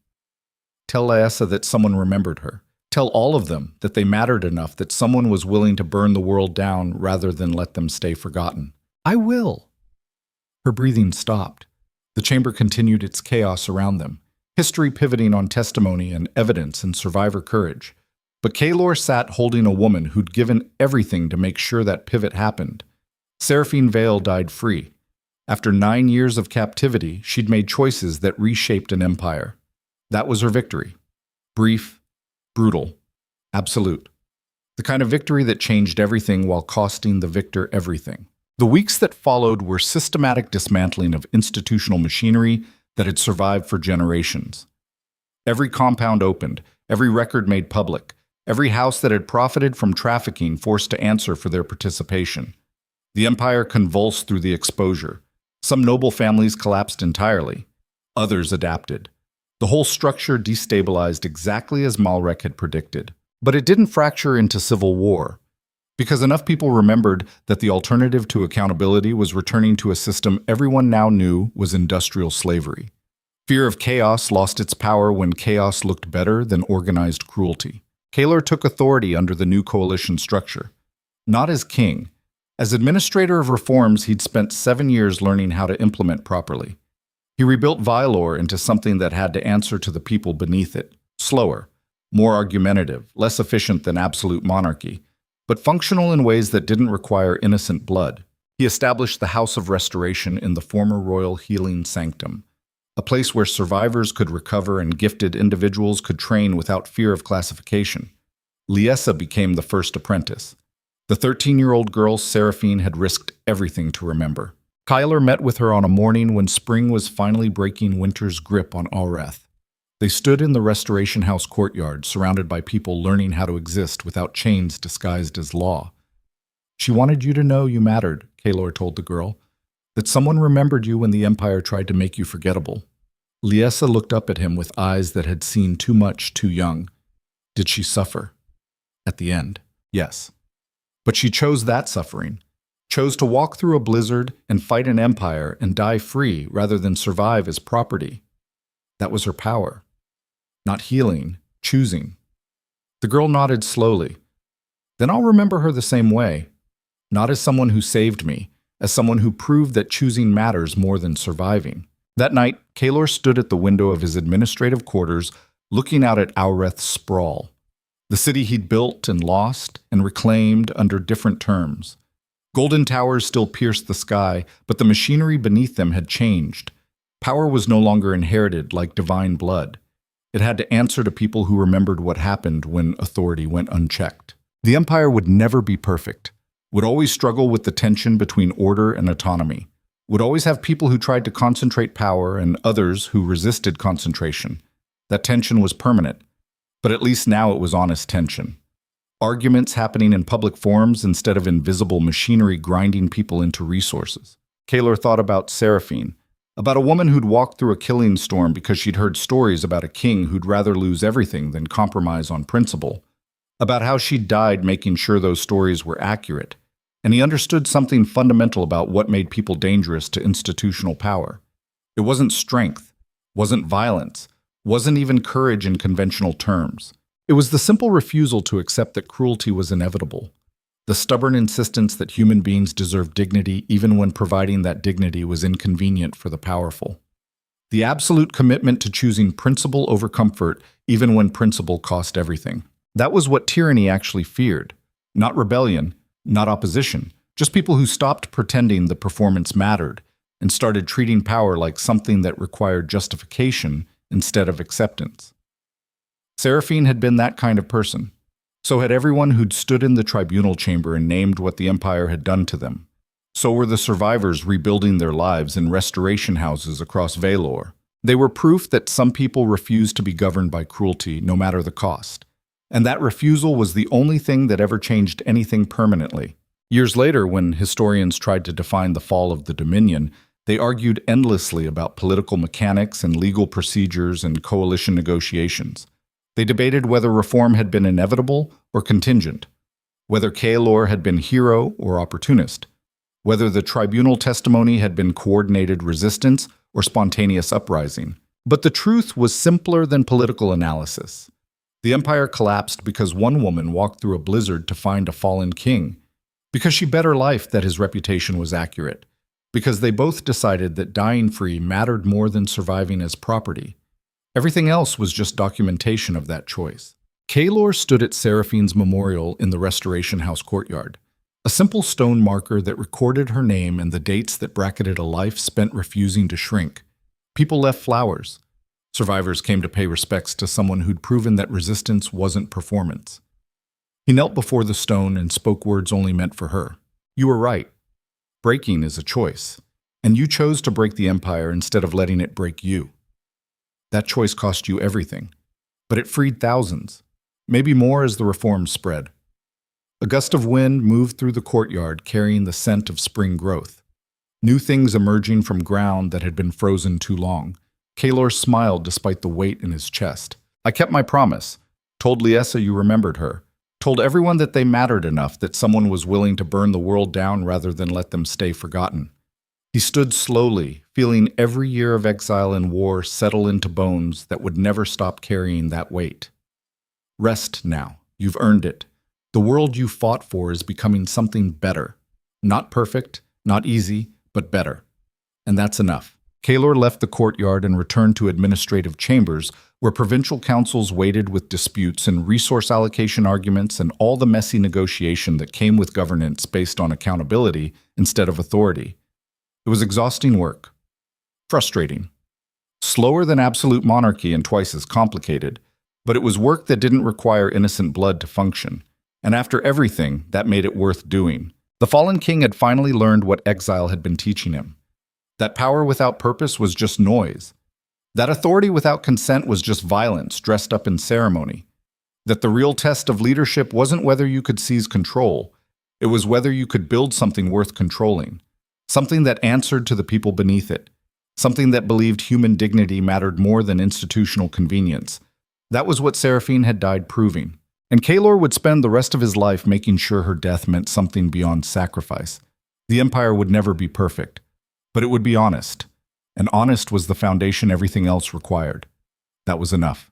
Tell Laessa that someone remembered her. Tell all of them that they mattered enough that someone was willing to burn the world down rather than let them stay forgotten. I will. Her breathing stopped. The chamber continued its chaos around them, history pivoting on testimony and evidence and survivor courage. But Kaelor sat holding a woman who'd given everything to make sure that pivot happened. Seraphine Vaelor died free. After 9 years of captivity, she'd made choices that reshaped an empire. That was her victory. Brief, brutal, absolute. The kind of victory that changed everything while costing the victor everything. The weeks that followed were systematic dismantling of institutional machinery that had survived for generations. Every compound opened, every record made public, every house that had profited from trafficking forced to answer for their participation. The empire convulsed through the exposure. Some noble families collapsed entirely. Others adapted. The whole structure destabilized exactly as Malric had predicted. But it didn't fracture into civil war, because enough people remembered that the alternative to accountability was returning to a system everyone now knew was industrial slavery. Fear of chaos lost its power when chaos looked better than organized cruelty. Kaelor took authority under the new coalition structure. Not as king. As administrator of reforms, he'd spent 7 years learning how to implement properly. He rebuilt Vaelor into something that had to answer to the people beneath it. Slower, more argumentative, less efficient than absolute monarchy, but functional in ways that didn't require innocent blood. He established the House of Restoration in the former royal healing sanctum, a place where survivors could recover and gifted individuals could train without fear of classification. Liesa became the first apprentice. The 13-year-old girl Seraphine had risked everything to remember. Kaelor met with her on a morning when spring was finally breaking winter's grip on Alreth. They stood in the Restoration House courtyard, surrounded by people learning how to exist without chains disguised as law. She wanted you to know you mattered, Kaelor told the girl, that someone remembered you when the Empire tried to make you forgettable. Liesa looked up at him with eyes that had seen too much too young. Did she suffer? At the end, yes. But she chose that suffering, chose to walk through a blizzard and fight an empire and die free rather than survive as property. That was her power. Not healing, choosing. The girl nodded slowly. Then I'll remember her the same way. Not as someone who saved me, as someone who proved that choosing matters more than surviving. That night, Kaelor stood at the window of his administrative quarters, looking out at Alreth's sprawl. The city he'd built and lost and reclaimed under different terms. Golden towers still pierced the sky, but the machinery beneath them had changed. Power was no longer inherited like divine blood. It had to answer to people who remembered what happened when authority went unchecked. The Empire would never be perfect, would always struggle with the tension between order and autonomy, would always have people who tried to concentrate power and others who resisted concentration. That tension was permanent, but at least now it was honest tension. Arguments happening in public forums instead of invisible machinery grinding people into resources. Kaelor thought about Seraphine, about a woman who'd walked through a killing storm because she'd heard stories about a king who'd rather lose everything than compromise on principle, about how she'd died making sure those stories were accurate, and he understood something fundamental about what made people dangerous to institutional power. It wasn't strength, wasn't violence, wasn't even courage in conventional terms. It was the simple refusal to accept that cruelty was inevitable, the stubborn insistence that human beings deserve dignity even when providing that dignity was inconvenient for the powerful. The absolute commitment to choosing principle over comfort even when principle cost everything. That was what tyranny actually feared. Not rebellion, not opposition, just people who stopped pretending the performance mattered and started treating power like something that required justification instead of acceptance. Seraphine had been that kind of person. So had everyone who'd stood in the tribunal chamber and named what the Empire had done to them. So were the survivors rebuilding their lives in restoration houses across Vaelor. They were proof that some people refused to be governed by cruelty, no matter the cost. And that refusal was the only thing that ever changed anything permanently. Years later, when historians tried to define the fall of the Dominion, they argued endlessly about political mechanics and legal procedures and coalition negotiations. They debated whether reform had been inevitable or contingent, whether Kaelor had been hero or opportunist, whether the tribunal testimony had been coordinated resistance or spontaneous uprising. But the truth was simpler than political analysis. The empire collapsed because one woman walked through a blizzard to find a fallen king, because she bet her life that his reputation was accurate, because they both decided that dying free mattered more than surviving as property. Everything else was just documentation of that choice. Kaelor stood at Seraphine's memorial in the Restoration House courtyard, a simple stone marker that recorded her name and the dates that bracketed a life spent refusing to shrink. People left flowers. Survivors came to pay respects to someone who'd proven that resistance wasn't performance. He knelt before the stone and spoke words only meant for her. You were right. Breaking is a choice, and you chose to break the empire instead of letting it break you. That choice cost you everything, but it freed thousands, maybe more as the reforms spread. A gust of wind moved through the courtyard carrying the scent of spring growth. New things emerging from ground that had been frozen too long. Kaelor smiled despite the weight in his chest. I kept my promise, told Liesa you remembered her, told everyone that they mattered enough that someone was willing to burn the world down rather than let them stay forgotten. He stood slowly, feeling every year of exile and war settle into bones that would never stop carrying that weight. Rest now. You've earned it. The world you fought for is becoming something better. Not perfect, not easy, but better. And that's enough. Kaelor left the courtyard and returned to administrative chambers, where provincial councils waited with disputes and resource allocation arguments and all the messy negotiation that came with governance based on accountability instead of authority. It was exhausting work. Frustrating. Slower than absolute monarchy and twice as complicated, but it was work that didn't require innocent blood to function. And after everything, that made it worth doing. The fallen king had finally learned what exile had been teaching him. That power without purpose was just noise. That authority without consent was just violence dressed up in ceremony. That the real test of leadership wasn't whether you could seize control. It was whether you could build something worth controlling. Something that answered to the people beneath it. Something that believed human dignity mattered more than institutional convenience. That was what Seraphine had died proving. And Kaelor would spend the rest of his life making sure her death meant something beyond sacrifice. The Empire would never be perfect, but it would be honest. And honest was the foundation everything else required. That was enough.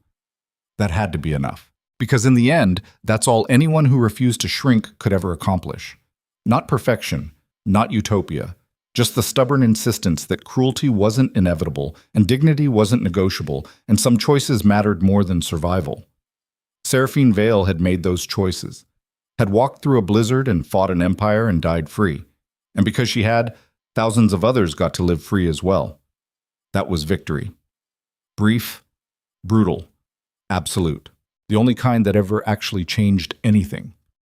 That had to be enough. Because in the end, that's all anyone who refused to shrink could ever accomplish. Not perfection, not utopia. Just the stubborn insistence that cruelty wasn't inevitable and dignity wasn't negotiable, and some choices mattered more than survival. Seraphine Vael had made those choices, had walked through a blizzard and fought an empire and died free. And because she had, thousands of others got to live free as well. That was victory. Brief, brutal, absolute. The only kind that ever actually changed anything.